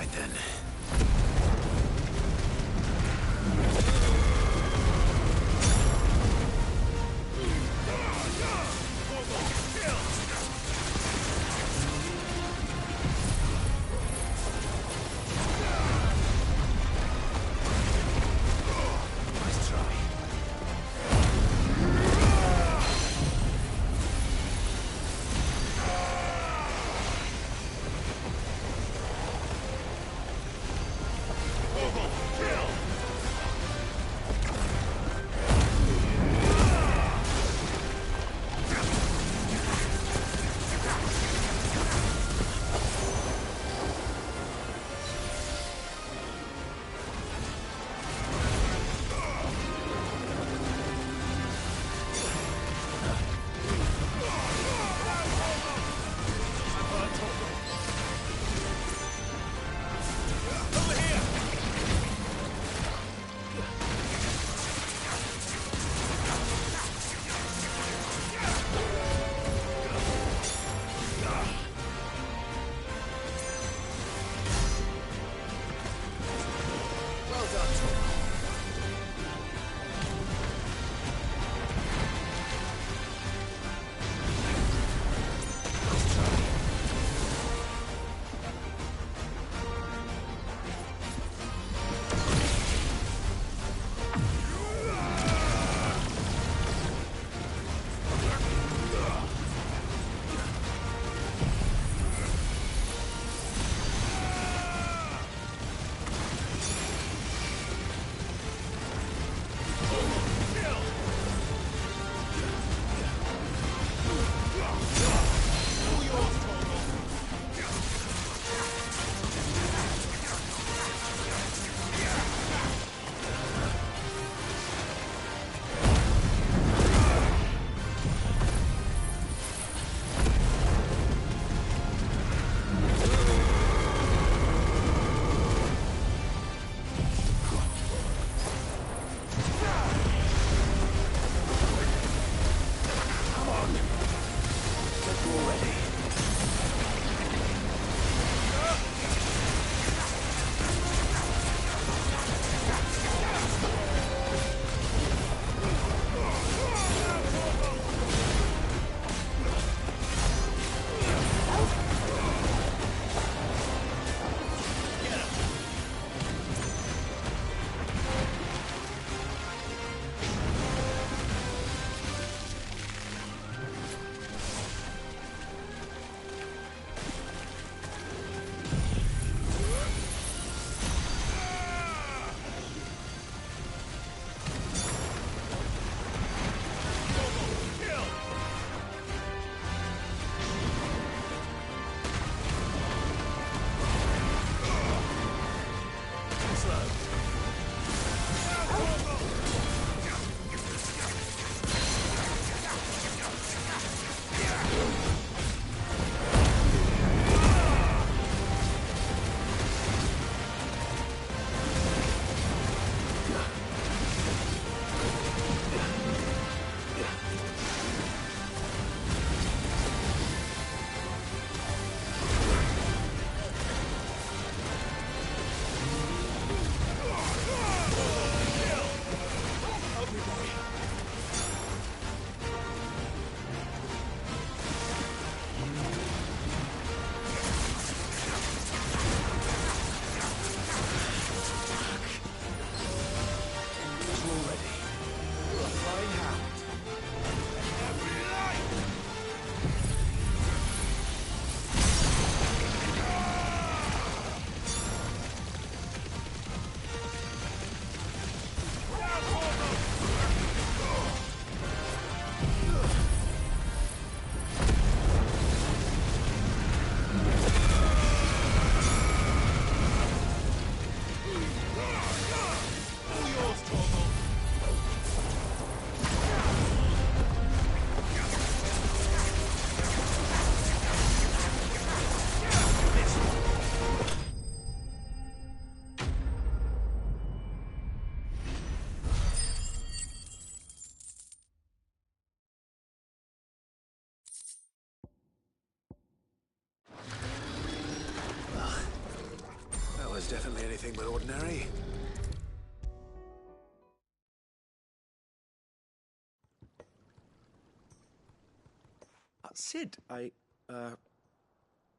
right then. anything but ordinary. Sid, I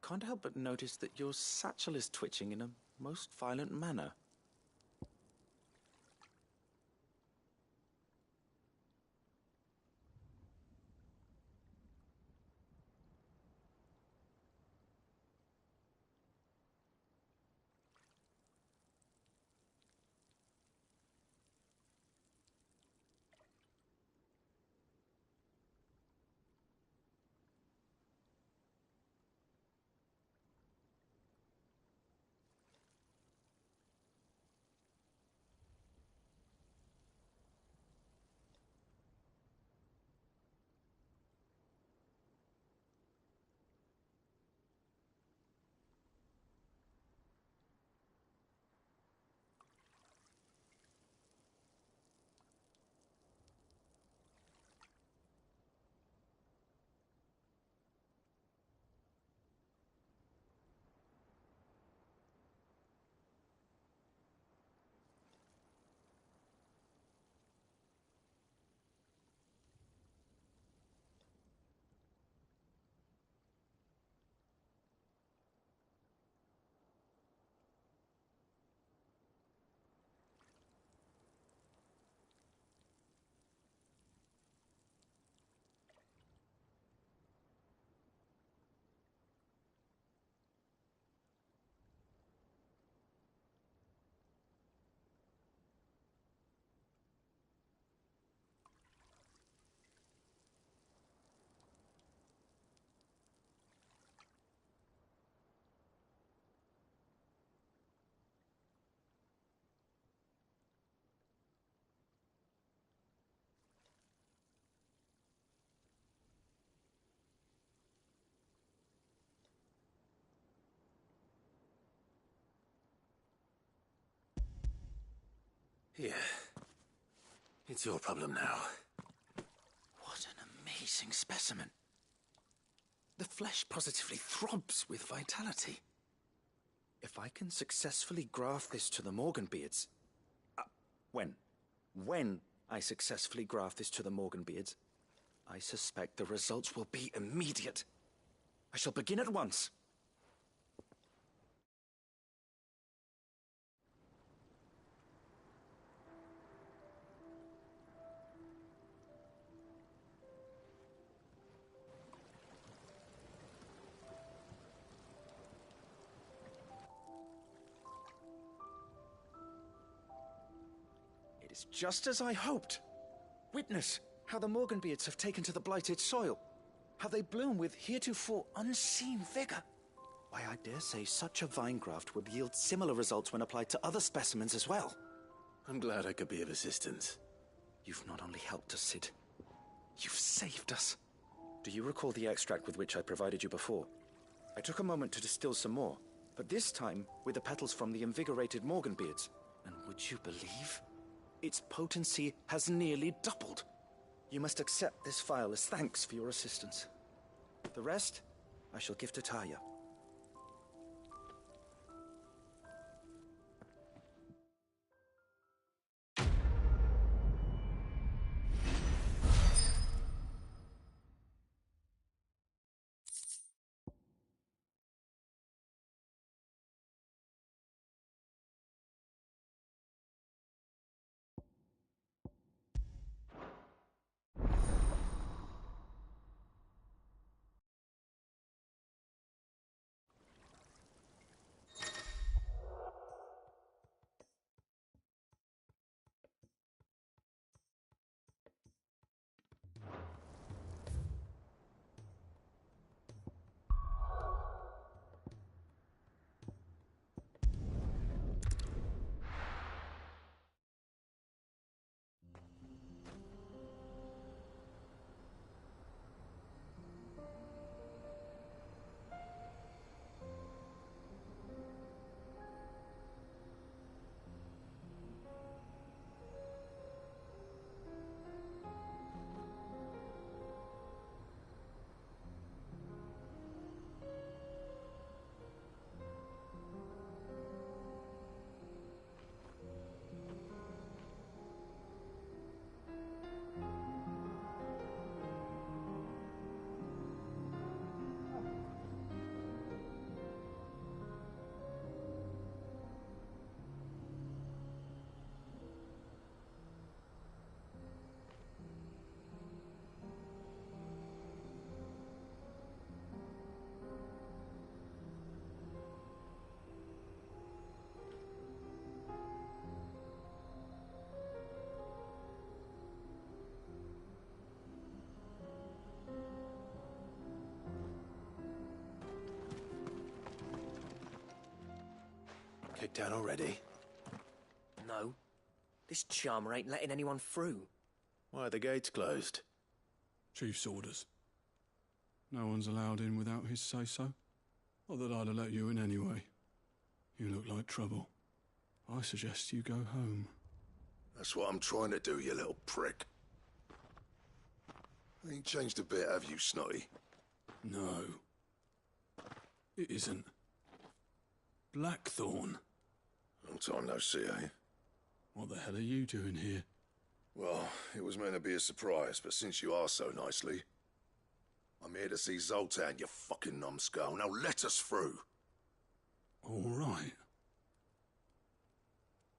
can't help but notice that your satchel is twitching in a most violent manner. Here. It's your problem now. What an amazing specimen. The flesh positively throbs with vitality. If I can successfully graft this to the Morganbeards... When I successfully graft this to the Morganbeards, I suspect the results will be immediate. I shall begin at once. It is just as I hoped. Witness how the Morganbeards have taken to the blighted soil. How they bloom with heretofore unseen vigor. Why, I dare say such a vine graft would yield similar results when applied to other specimens as well. I'm glad I could be of assistance. You've not only helped us, Sid, you've saved us. Do you recall the extract with which I provided you before? I took a moment to distill some more, but this time with the petals from the invigorated Morganbeards. And would you believe? Its potency has nearly doubled. You must accept this vial as thanks for your assistance. The rest, I shall give to Taya. kicked out already? No. This charmer ain't letting anyone through. Why are the gates closed? Chief's orders. No one's allowed in without his say-so. Not that I'd have let you in anyway. You look like trouble. I suggest you go home. That's what I'm trying to do, you little prick. Ain't changed a bit, have you, Snotty? No. It isn't. Blackthorn. Long time no see, eh? What the hell are you doing here? Well, it was meant to be a surprise, but since you asked so nicely, I'm here to see Zoltan, you fucking numbskull. Now let us through. All right.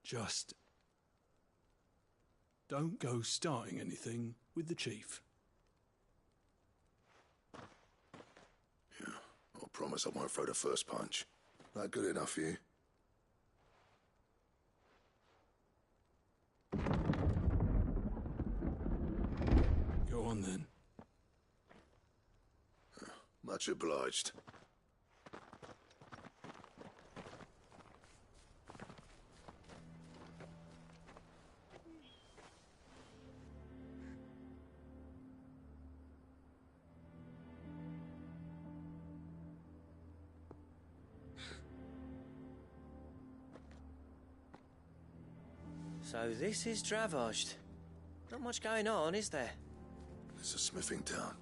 Just don't go starting anything with the chief. Yeah, I promise I won't throw the first punch. That good enough for you? Go on then. Much obliged. So this is Dravoged. Not much going on, is there? It's a smithing town.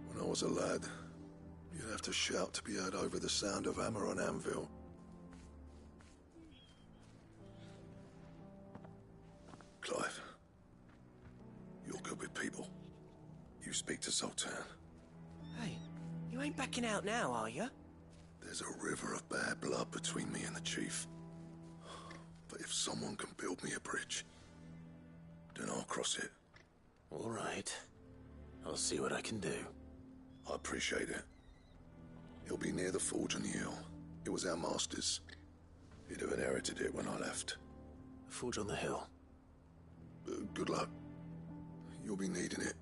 When I was a lad, you'd have to shout to be heard over the sound of hammer on anvil. Clive, you're good with people. You speak to Zoltan. Hey, you ain't backing out now, are you? There's a river of bad blood between me and the chief. But if someone can build me a bridge, then I'll cross it. All right. I'll see what I can do. I appreciate it. It'll be near the forge on the hill. It was our master's. He'd have inherited it when I left. The forge on the hill? Good luck. You'll be needing it.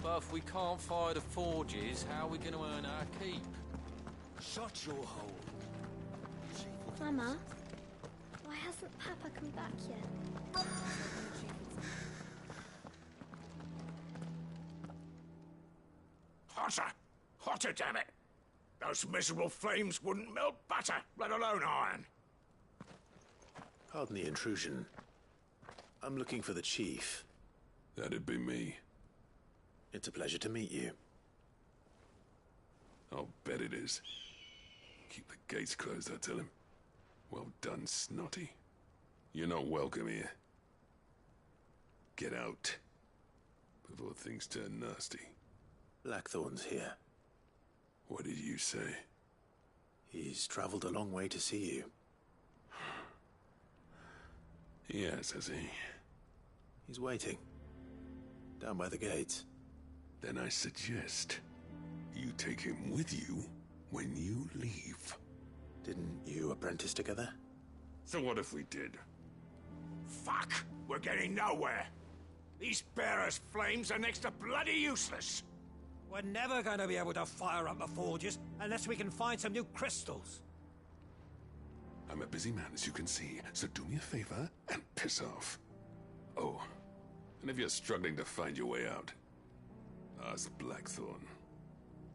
But if we can't fire the forges, how are we going to earn our keep? Shut your hole. Mama, why hasn't Papa come back yet? Hotter! Hotter, damn it! Those miserable flames wouldn't melt butter, let alone iron. Pardon the intrusion. I'm looking for the chief. That'd be me. It's a pleasure to meet you. I'll bet it is. Keep the gates closed, I tell him. Well done, Snotty. You're not welcome here. Get out. Before things turn nasty. Blackthorn's here. What did you say? He's traveled a long way to see you. Yes, has he? He's waiting. Down by the gates. Then I suggest you take him with you when you leave. Didn't you apprentice together? So what if we did? Fuck! We're getting nowhere. These bearers' flames are next to bloody useless. We're never going to be able to fire up the forges unless we can find some new crystals. I'm a busy man, as you can see, so do me a favor and piss off. Oh, and if you're struggling to find your way out, ask Blackthorn.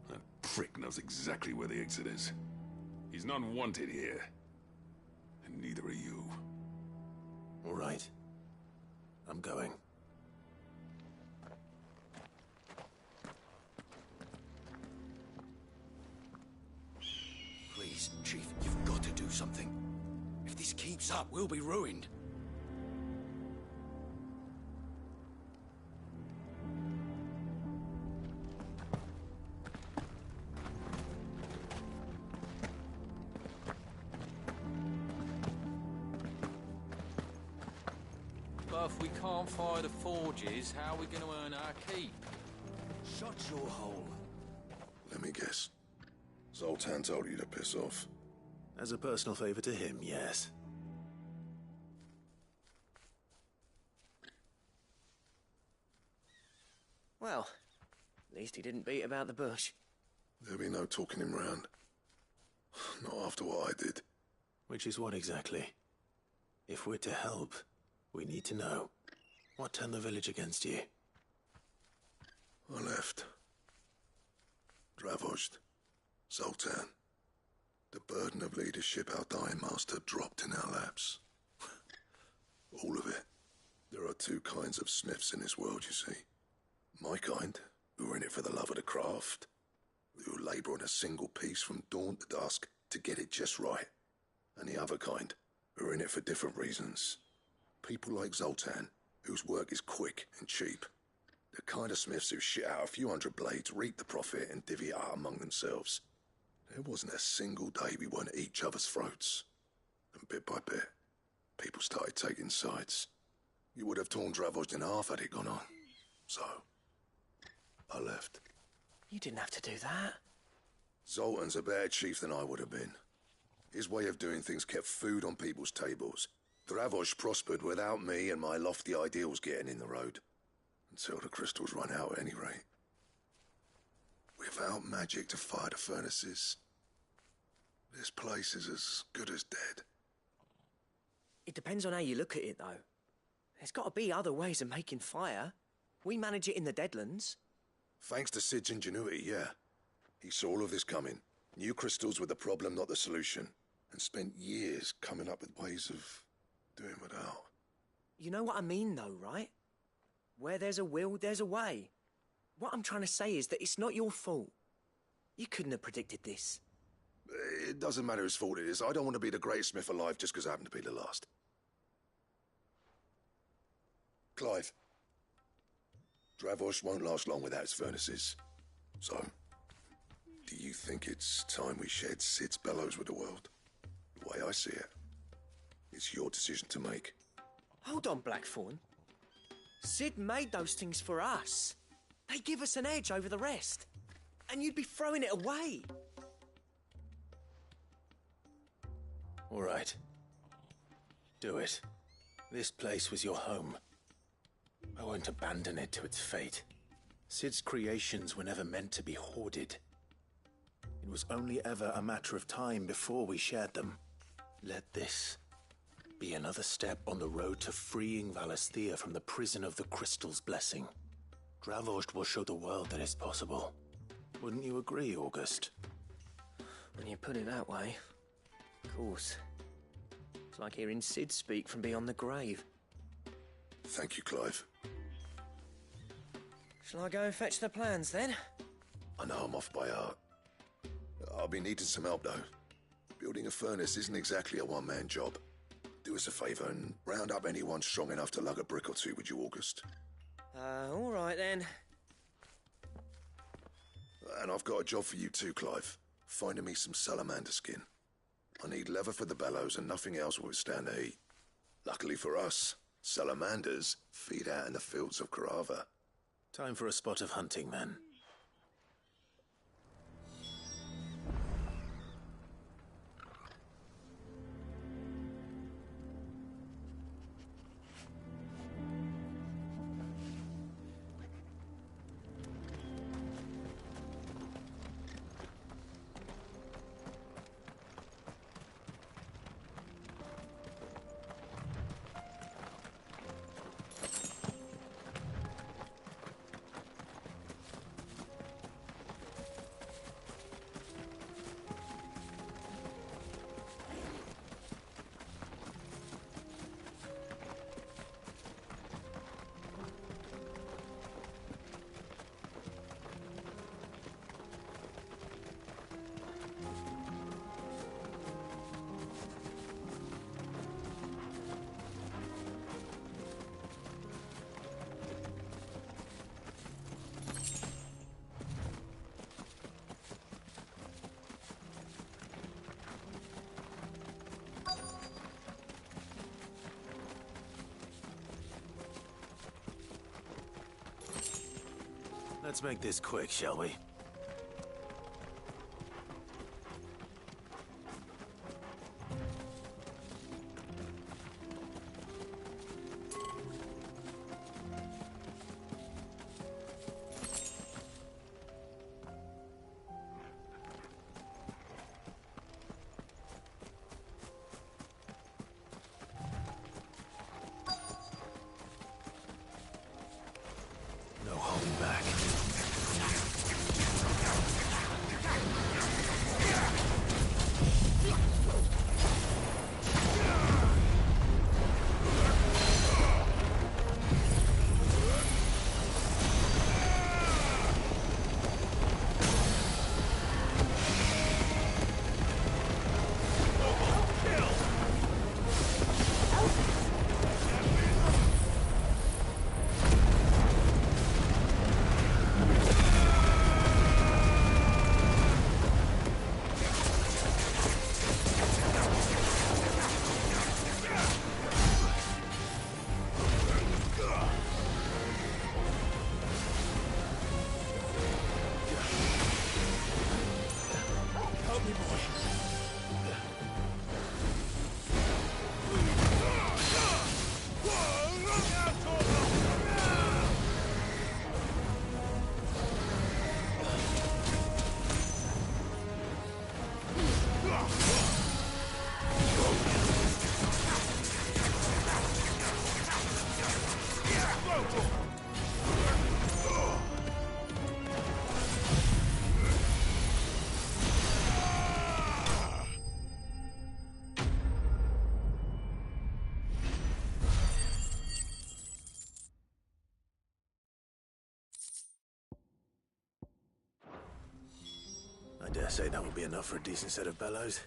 That prick knows exactly where the exit is. He's not wanted here. And neither are you. All right. I'm going. Please, Chief, you've got to do something. If this keeps up, we'll be ruined. But if we can't fire the forges, how are we going to earn our keep? Shut your hole. Let me guess. Zoltan told you to piss off. As a personal favor to him, yes. Well, at least he didn't beat about the bush. There'll be no talking him round. Not after what I did. Which is what exactly? If we're to help, we need to know. What turned the village against you? I left. Dravozd. Zoltan. The burden of leadership our dying master dropped in our laps. All of it. There are two kinds of smiths in this world, you see. My kind, who are in it for the love of the craft, who labour on a single piece from dawn to dusk to get it just right. And the other kind, who are in it for different reasons. People like Zoltan, whose work is quick and cheap. The kind of smiths who shit out a few hundred blades, reap the profit, and divvy it out among themselves. There wasn't a single day we weren't at each other's throats. And bit by bit, people started taking sides. You would have torn Dravozd in half had it gone on. So, I left. You didn't have to do that. Zoltan's a better chief than I would have been. His way of doing things kept food on people's tables. Dravozd prospered without me and my lofty ideals getting in the road. Until the crystals run out at any rate. Without magic to fire the furnaces, this place is as good as dead. It depends on how you look at it, though. There's got to be other ways of making fire. We manage it in the Deadlands. Thanks to Sid's ingenuity, yeah. He saw all of this coming. Knew crystals were the problem, not the solution. And spent years coming up with ways of doing without. You know what I mean, though, right? Where there's a will, there's a way. What I'm trying to say is that it's not your fault. You couldn't have predicted this. It doesn't matter whose fault it is. I don't want to be the greatest smith alive just because I happen to be the last. Clive. Dravozd won't last long without his furnaces. So, do you think it's time we shared Sid's bellows with the world? The way I see it, it's your decision to make. Hold on, Blackthorn. Sid made those things for us. They give us an edge over the rest. And you'd be throwing it away. All right. Do it. This place was your home. I won't abandon it to its fate. Sid's creations were never meant to be hoarded. It was only ever a matter of time before we shared them. Let this be another step on the road to freeing Valisthea from the prison of the Crystal's blessing. Dravozd will show the world that it's possible. Wouldn't you agree, August? When you put it that way, of course. It's like hearing Sid speak from beyond the grave. Thank you, Clive. Shall I go and fetch the plans, then? I know I'm off by heart. I'll be needing some help, though. Building a furnace isn't exactly a one-man job. Do us a favour and round up anyone strong enough to lug a brick or two, would you, August? All right, then. And I've got a job for you too, Clive. Finding me some salamander skin. I need leather for the bellows and nothing else will withstand the heat. Luckily for us, salamanders feed out in the fields of Karava. Time for a spot of hunting, then. Let's make this quick, shall we? Dare say that will be enough for a decent set of bellows.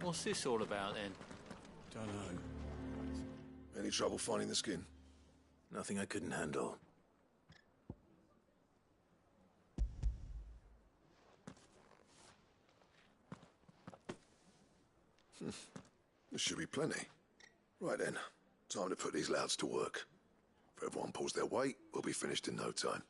What's this all about, then? Don't know. Any trouble finding the skin? Nothing I couldn't handle. There should be plenty. Right then, time to put these louds to work. If everyone pulls their weight, we'll be finished in no time.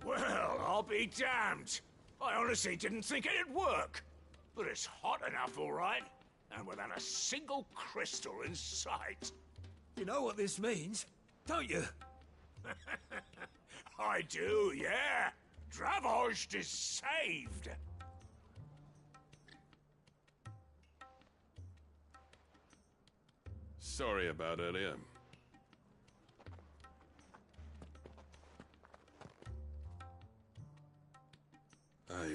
Well, I'll be damned. I honestly didn't think it'd work. But it's hot enough, all right. And without a single crystal in sight. You know what this means, don't you? I do, yeah. Dravost is saved. Sorry about earlier. I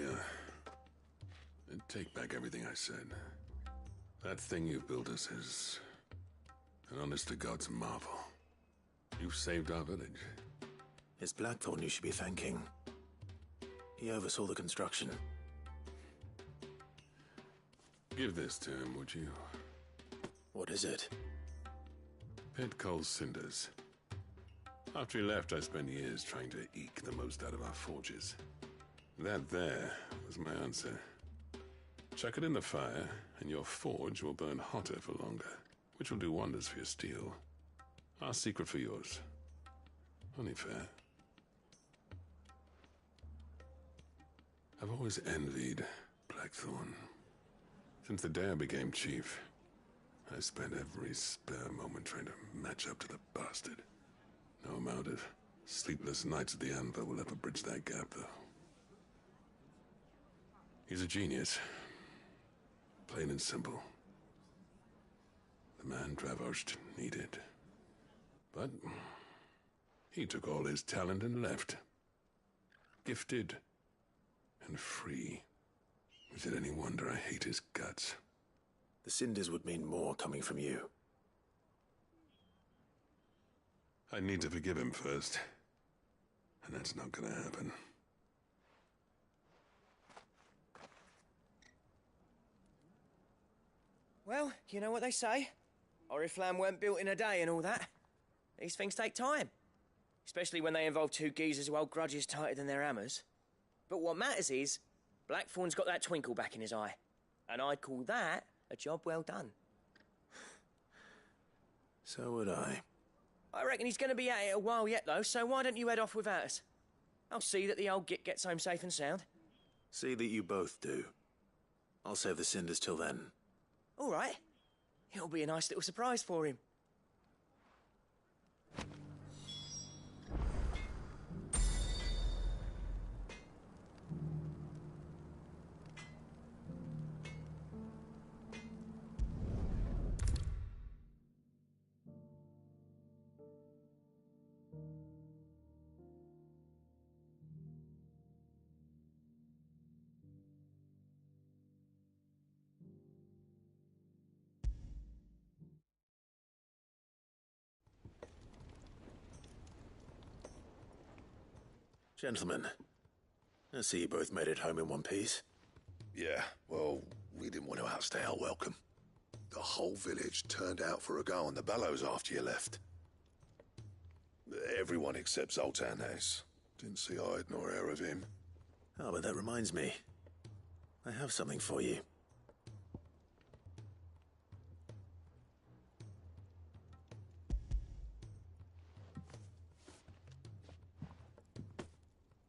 take back everything I said. That thing you built us is an honest-to-God's marvel. You saved our village. It's Blackthorn you should be thanking. He oversaw the construction. Give this to him, would you? What is it? Pit Coal's cinders. After he left, I spent years trying to eke the most out of our forges. That there was my answer. Chuck it in the fire, and your forge will burn hotter for longer, which will do wonders for your steel. Our secret for yours. Only fair. I've always envied Blackthorn. Since the day I became chief, I spent every spare moment trying to match up to the bastard. No amount of sleepless nights at the anvil will ever bridge that gap, though. He's a genius. Plain and simple. The man Dravost needed. But he took all his talent and left. Gifted and free. Is it any wonder I hate his guts? The cinders would mean more coming from you. I need to forgive him first. And that's not gonna happen. Well, you know what they say. Oriflamme weren't built in a day and all that. These things take time. Especially when they involve two geezers who hold grudges tighter than their hammers. But what matters is, Blackthorn's got that twinkle back in his eye. And I'd call that a job well done. So would I. I reckon he's going to be at it a while yet, though, so why don't you head off without us? I'll see that the old git gets home safe and sound. See that you both do. I'll save the cinders till then. All right. It'll be a nice little surprise for him. Gentlemen, I see you both made it home in one piece. Yeah, well, We didn't want to outstay our welcome. The whole village turned out for a go on the bellows after you left. Everyone except Zoltan has. Didn't see hide nor hair of him. Oh, but that reminds me. I have something for you.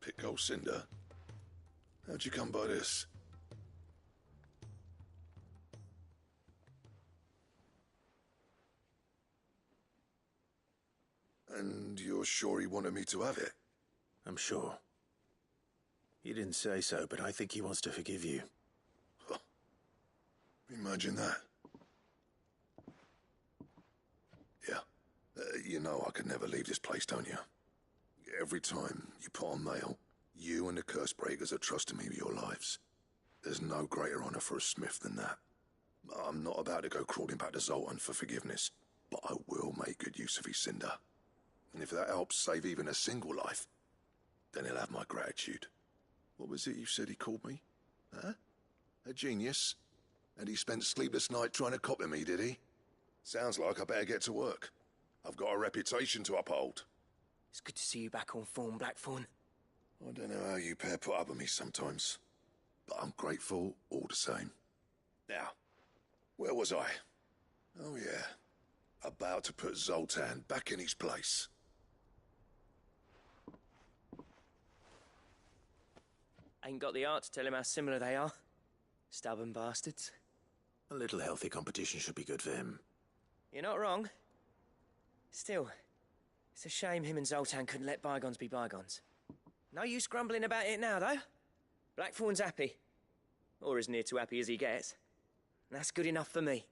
Pickle Cinder. How'd you come by this? And you're sure he wanted me to have it? I'm sure. He didn't say so, but I think he wants to forgive you. Huh. Imagine that. Yeah. You know I could never leave this place, don't you? Every time you put on mail, you and the curse breakers are trusting me with your lives. There's no greater honor for a smith than that. I'm not about to go crawling back to Zoltan for forgiveness, but I will make good use of his cinder. And if that helps save even a single life, then he'll have my gratitude. What was it you said he called me? Huh? A genius? And he spent sleepless nights trying to copy me, did he? Sounds like I better get to work. I've got a reputation to uphold. It's good to see you back on form, Blackthorn. I don't know how you pair put up with me sometimes, but I'm grateful all the same. Now, where was I? Oh yeah, about to put Zoltan back in his place. Ain't got the art to tell him how similar they are. Stubborn bastards. A little healthy competition should be good for him. You're not wrong. Still, it's a shame him and Zoltan couldn't let bygones be bygones. No use grumbling about it now, though. Blackthorn's happy. Or as near to happy as he gets. That's good enough for me.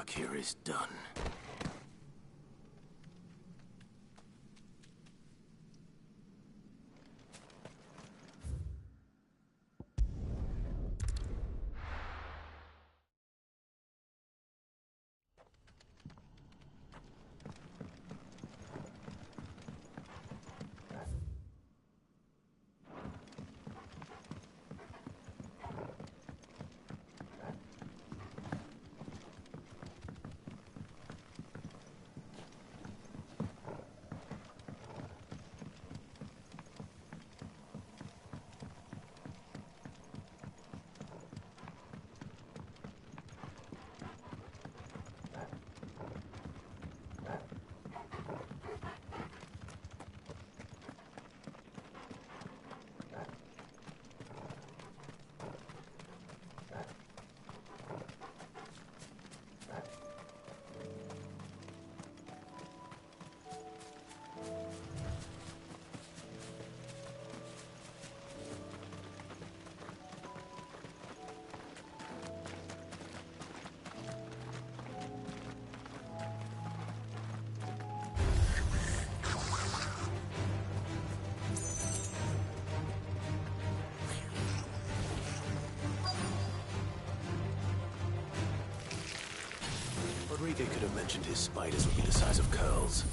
work here is done. Rodrigo could have mentioned his spiders would be the size of curls.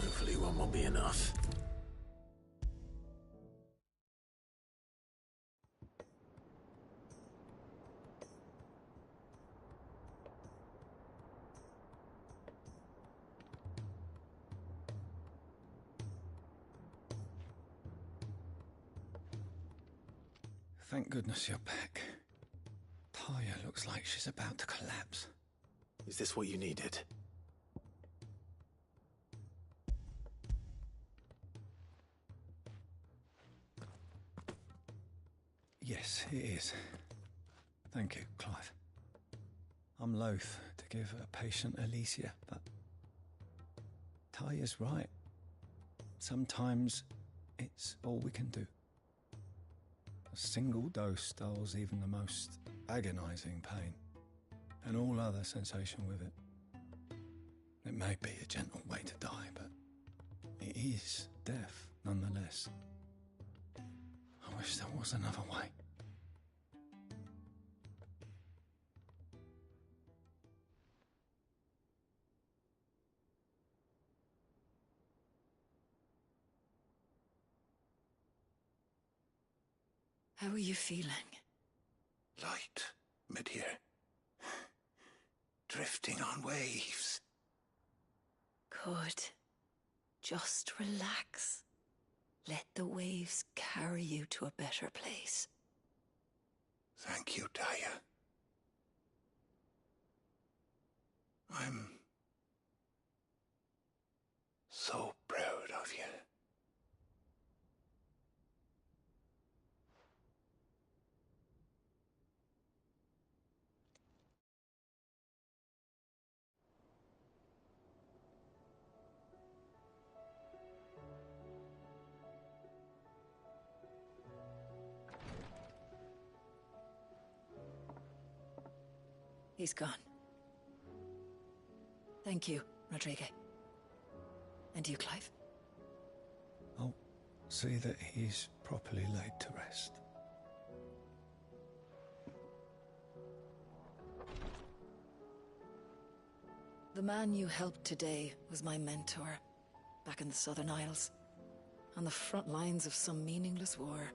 Hopefully one will be enough. Thank goodness you're back. Taya looks like she's about to collapse. Is this what you needed? Yes, it is. Thank you, Clive. I'm loath to give a patient Alicia, but Taya's right. Sometimes it's all we can do. A single dose dulls even the most agonizing pain, and all other sensation with it. It may be a gentle way to die, but it is death nonetheless. I wish there was another way. How are you feeling? Light, mid-here. Drifting on waves. Good. Just relax. Let the waves carry you to a better place. Thank you, Daya. I'm so proud of you. He's gone. Thank you, Rodrigue. And you, Clive? I'll see that he's properly laid to rest. The man you helped today was my mentor, back in the Southern Isles, on the front lines of some meaningless war.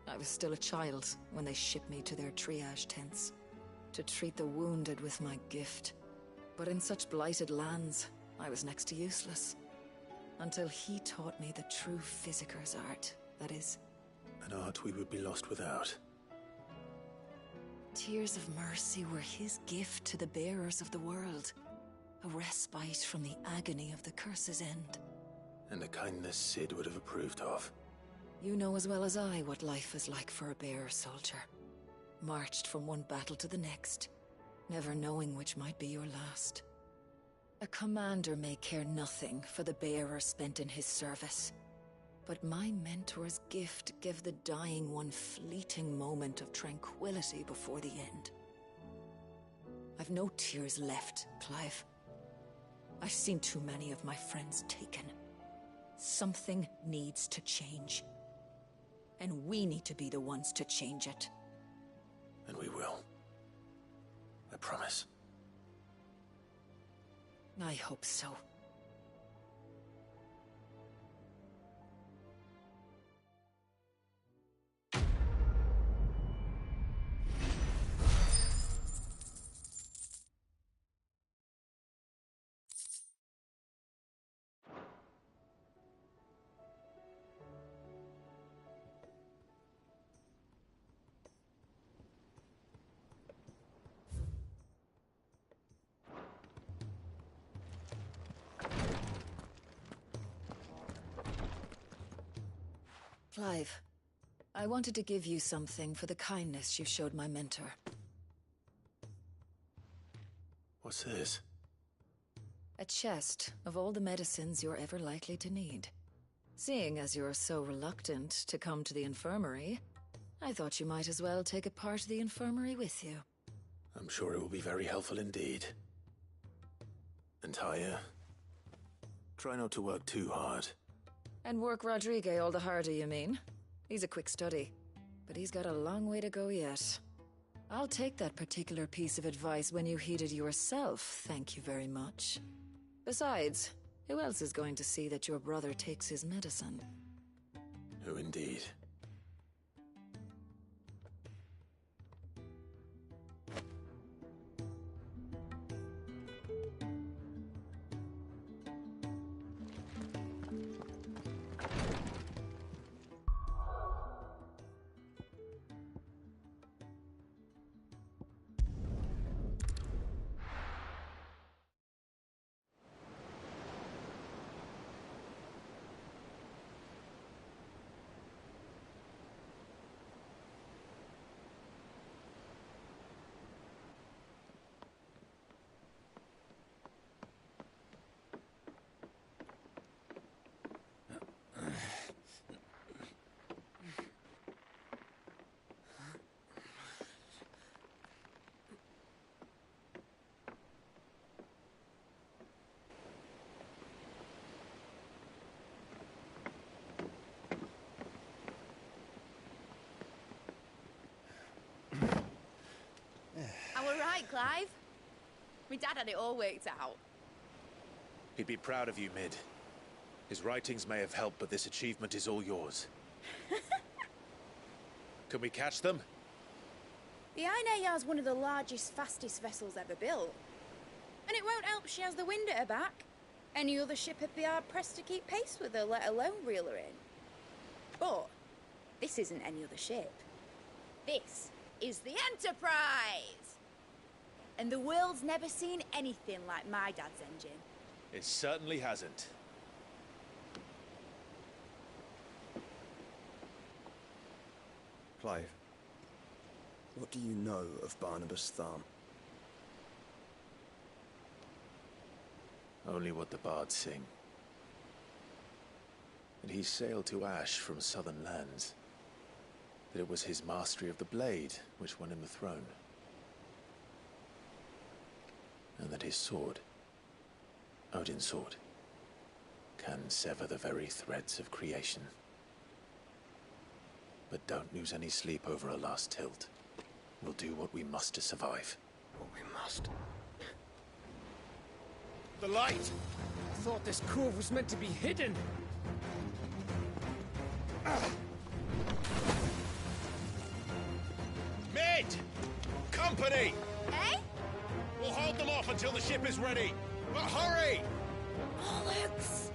I was still a child when they shipped me to their triage tents, to treat the wounded with my gift. But in such blighted lands, I was next to useless. Until he taught me the true physicker's art, that is. An art we would be lost without. Tears of mercy were his gift to the bearers of the world. A respite from the agony of the curse's end. And a kindness Sid would have approved of. You know as well as I what life is like for a bearer soldier. Marched from one battle to the next, never knowing which might be your last. A commander may care nothing for the bearer spent in his service. But my mentor's gift gave the dying one fleeting moment of tranquility before the end. I've no tears left, Clive. I've seen too many of my friends taken. Something needs to change. And we need to be the ones to change it. And we will. I promise. I hope so. Clive, I wanted to give you something for the kindness you showed my mentor. What's this? A chest of all the medicines you're ever likely to need. Seeing as you're so reluctant to come to the infirmary, I thought you might as well take a part of the infirmary with you. I'm sure it will be very helpful indeed. And Taya, try not to work too hard. And work Rodrigue all the harder, you mean? He's a quick study, but he's got a long way to go yet. I'll take that particular piece of advice when you heed it yourself, thank you very much. Besides, who else is going to see that your brother takes his medicine? Who indeed? Right, Clive? My dad had it all worked out. He'd be proud of you, Mid. His writings may have helped, but this achievement is all yours. Can we catch them? The Aina is one of the largest, fastest vessels ever built. And it won't help she has the wind at her back. Any other ship would be hard-pressed to keep pace with her, let alone reel her in. But this isn't any other ship. This is the Enterprise! And the world's never seen anything like my dad's engine. It certainly hasn't. Clive, what do you know of Barnabas Tharm? Only what the bards sing. And he sailed to Ash from southern lands. That it was his mastery of the blade which won him the throne. and that his sword, Odin's sword, can sever the very threads of creation. But don't lose any sleep over a last tilt. We'll do what we must to survive. What we must? The light! I thought this cove was meant to be hidden. Mid! Company! Eh? We'll hold them off until the ship is ready. But hurry! Bollocks!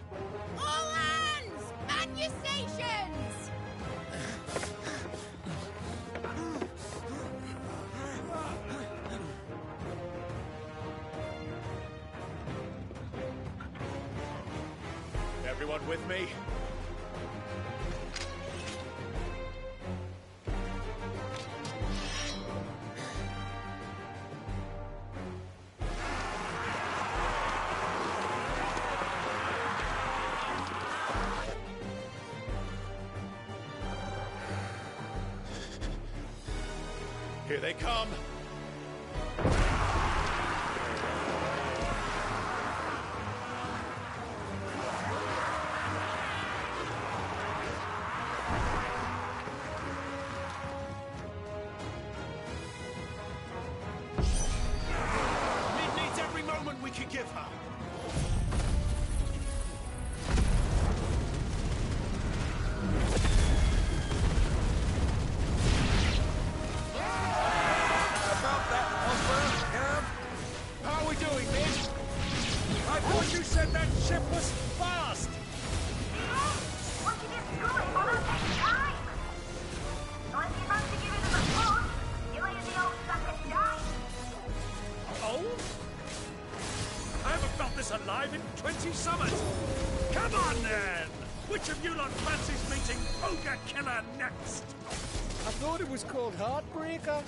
All hands! Man your stations! Everyone with me? Here they come! Mid needs every moment we can give her! How are we doing, Mid? I thought you said that ship was fast! Once you get going, well, it'll take time. So if you manage to give it a push, you'll hear the old sucker die. Old? I haven't felt this alive in 20 summers! Come on, then! Which of you lot fancies meeting Ogre Killer next? I thought it was called Heartbreaker.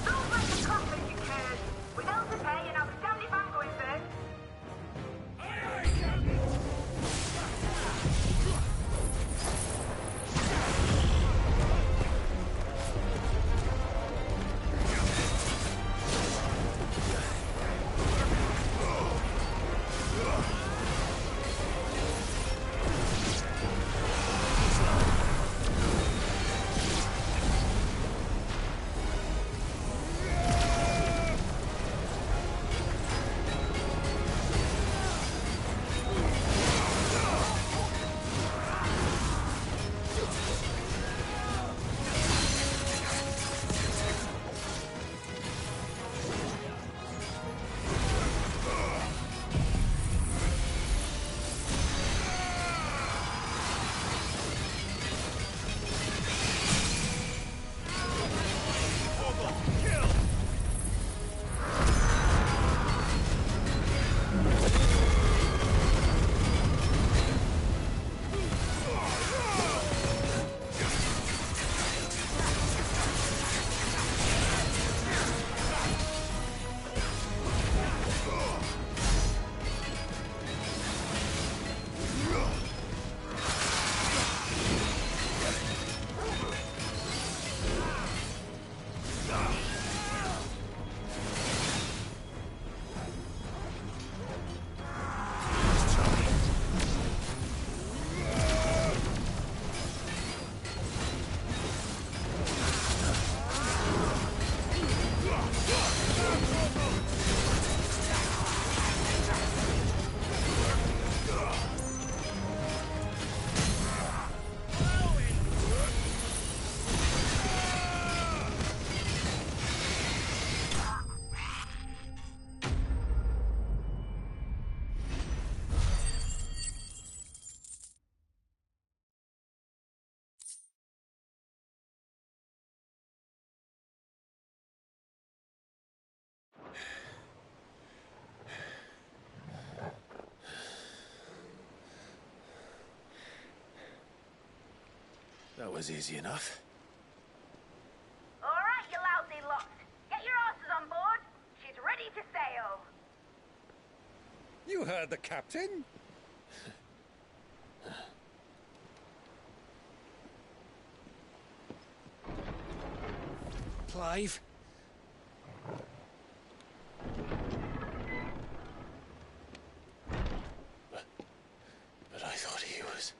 Don't let the confidence you cared. Without the pay and was easy enough. All right, you lousy lot. Get your asses on board. She's ready to sail. You heard the captain. Clive? But I thought he was...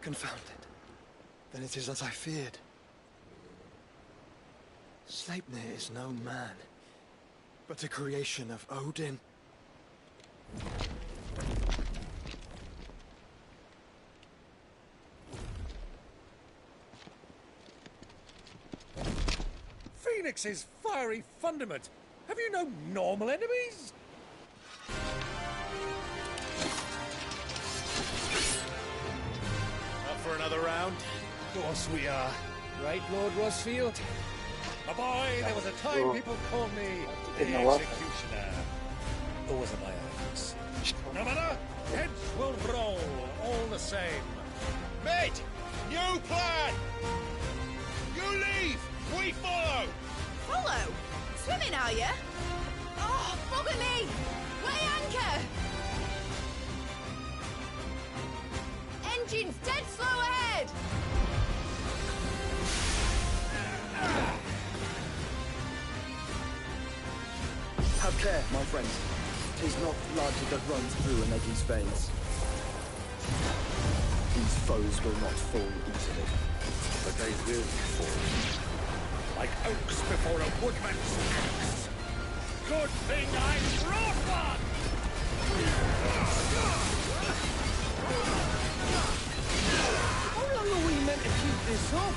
Confounded. Then it is as I feared. Sleipnir is no man, but a creation of Odin. Phoenix's fiery fundament. Have you no normal enemies? Up for another round? Of course we are. Right, Lord Rossfield? My boy, there was a time people called me the Executioner. Or was it my eyes? No matter, heads will roll, all the same. Mate, new plan! You leave, we follow! Follow? Swimming, are you? Oh, bugger me! Weigh anchor! Engine's dead slow ahead! Have care, my friends. 'Tis not blood that runs through an Eddie's veins. These foes will not fall easily. But they will fall. Like oaks before a woodman's axe. Good thing I brought one! How long are we meant to keep this up?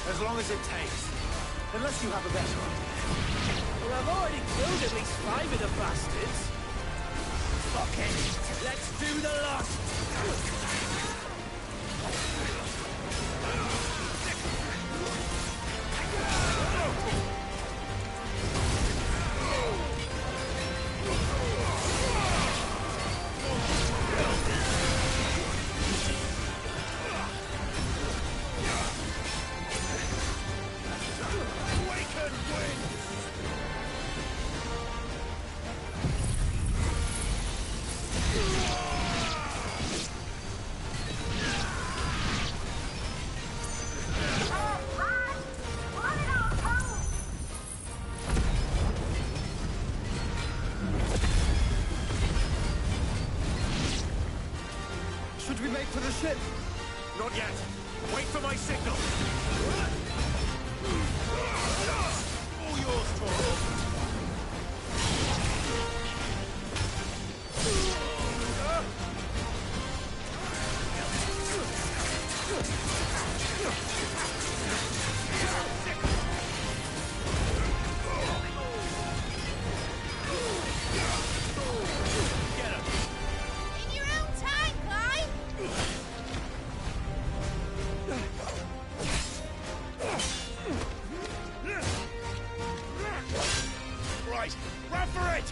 As long as it takes. Unless you have a better idea. Well, I've already killed at least 5 of the bastards. Fuck it. Let's do the lot. Should we make for the ship? Not yet. Wait for my signal. All yours, Torvald. In your own time, Clive! Right, run for it!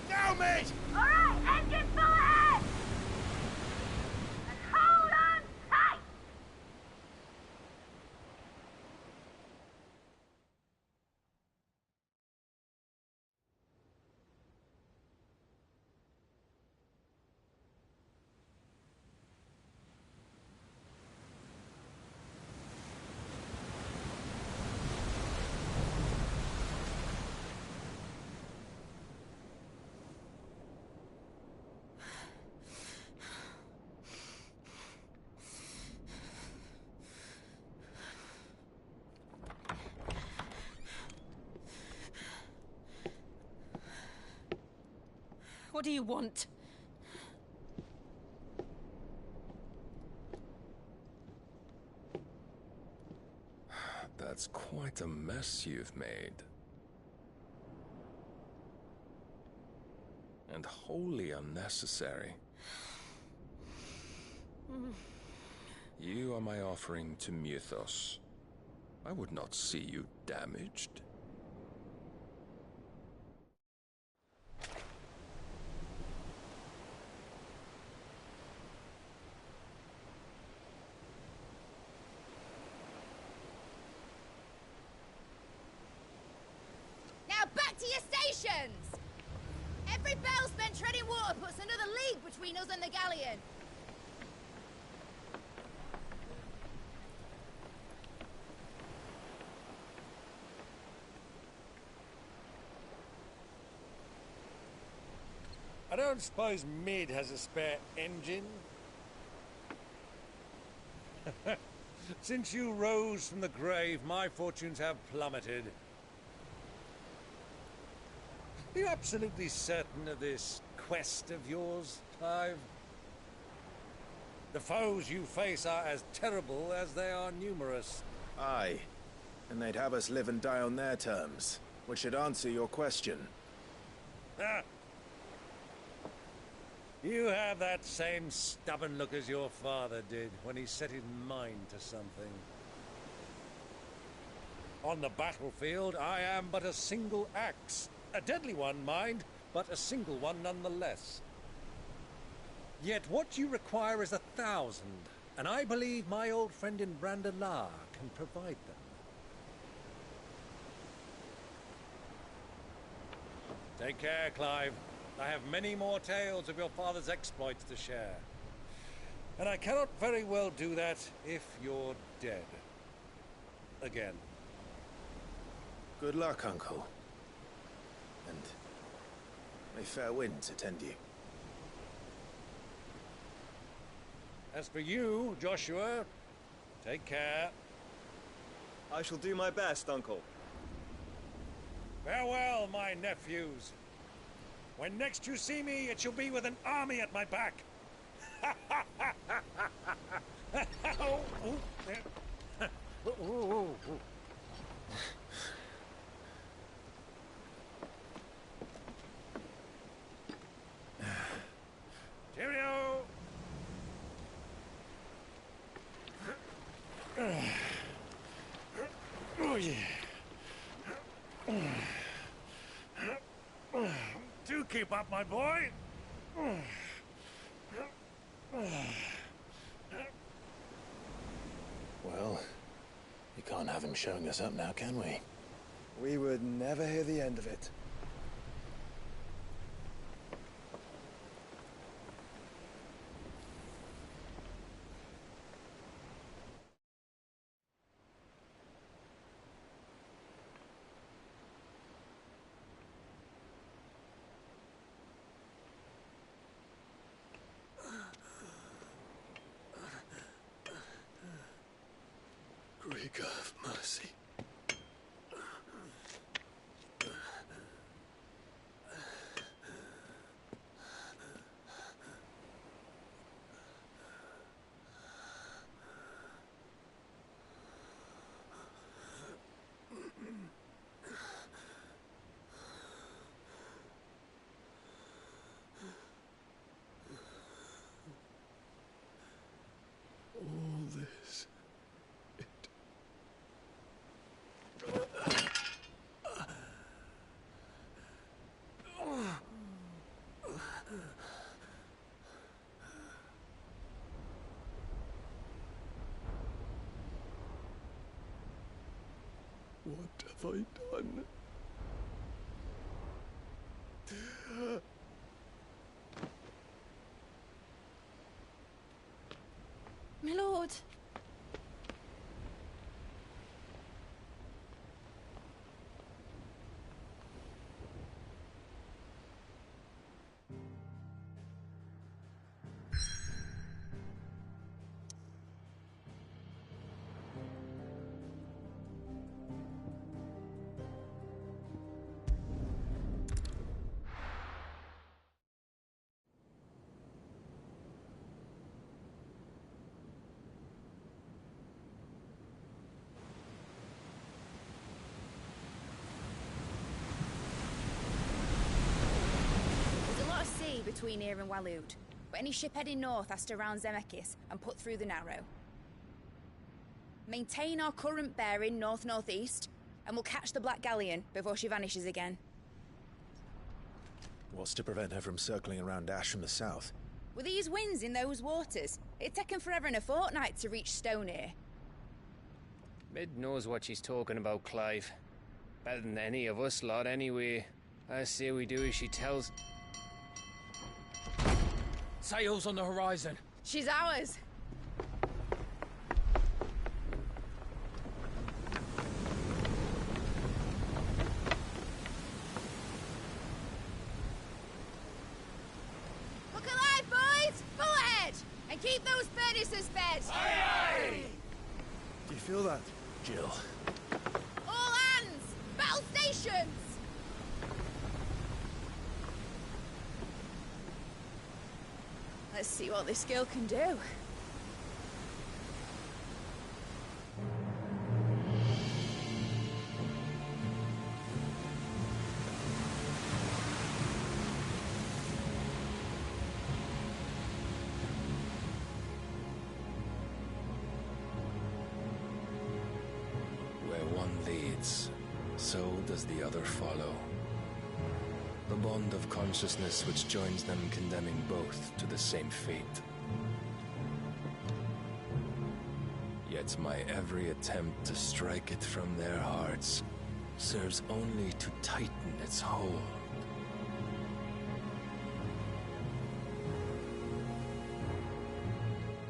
Now, mate! All right, engine full ahead! And hold on tight! What do you want? That's quite a mess you've made. And wholly unnecessary. You are my offering to Mythos. I would not see you damaged. Now back to your stations! Every bell spent treading water puts another league between us and the galleon. I don't suppose Mid has a spare engine? Since you rose from the grave, my fortunes have plummeted. Are you absolutely certain of this quest of yours, Clive? The foes you face are as terrible as they are numerous. Aye. And they'd have us live and die on their terms, which should answer your question. Ah! You have that same stubborn look as your father did when he set his mind to something. On the battlefield, I am but a single axe. A deadly one, mind, but a single one nonetheless. Yet what you require is 1,000, and I believe my old friend in Brandalar can provide them. Take care, Clive. I have many more tales of your father's exploits to share. And I cannot very well do that if you're dead. Again. Good luck, Uncle. And may fair winds attend you. As for you, Joshua, take care. I shall do my best, Uncle. Farewell, my nephews. When next you see me, it shall be with an army at my back. Cheerio! Oh, yeah. Do keep up, my boy. Well, we can't have him showing us up now, can we? We would never hear the end of it. Greek of mercy. All this. What have I done? My lord. between here and Waloed, but any ship heading north has to round Zemeckis and put through the Narrow. Maintain our current bearing north-northeast, and we'll catch the Black Galleon before she vanishes again. What's to prevent her from circling around Ash from the south? With these winds in those waters, it'd taken forever and a fortnight to reach Stonehere. Mid knows what she's talking about, Clive. Better than any of us lot, anyway. I say we do as she tells. Sails on the horizon. She's ours. Look alive, boys! Full ahead! And keep those furnaces fed! Aye, aye! Do you feel that, Jill? All hands! Battle stations! Let's see what this girl can do. Where one leads, so does the other follow. The bond of consciousness which joins them condemning both to the same fate. Yet my every attempt to strike it from their hearts serves only to tighten its hold.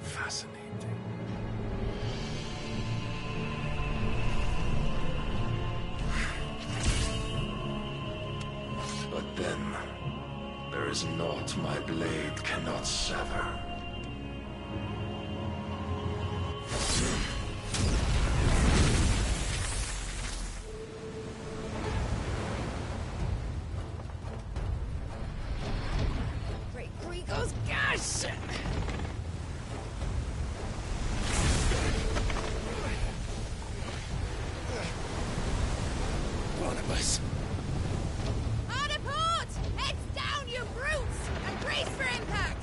Fascinating. But then, there is naught my blade cannot sever. Great Greagos, gosh! Barnabas. Hard apart! Heads down, you brutes! And brace for impact!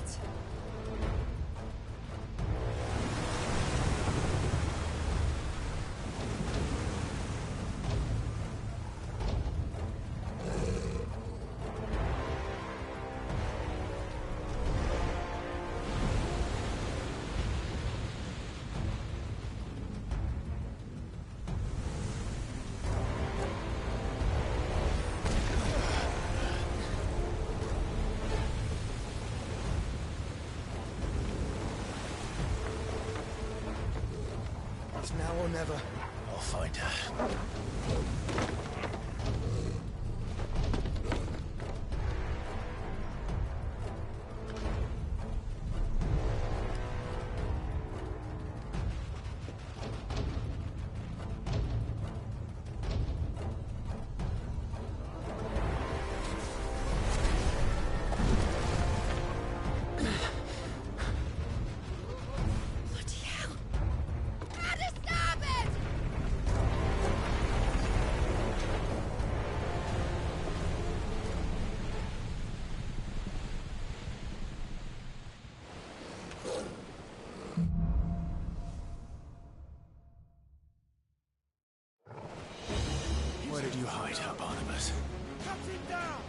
It's now or never. I'll find her. Where did you hide her, Barnabas? Captain down!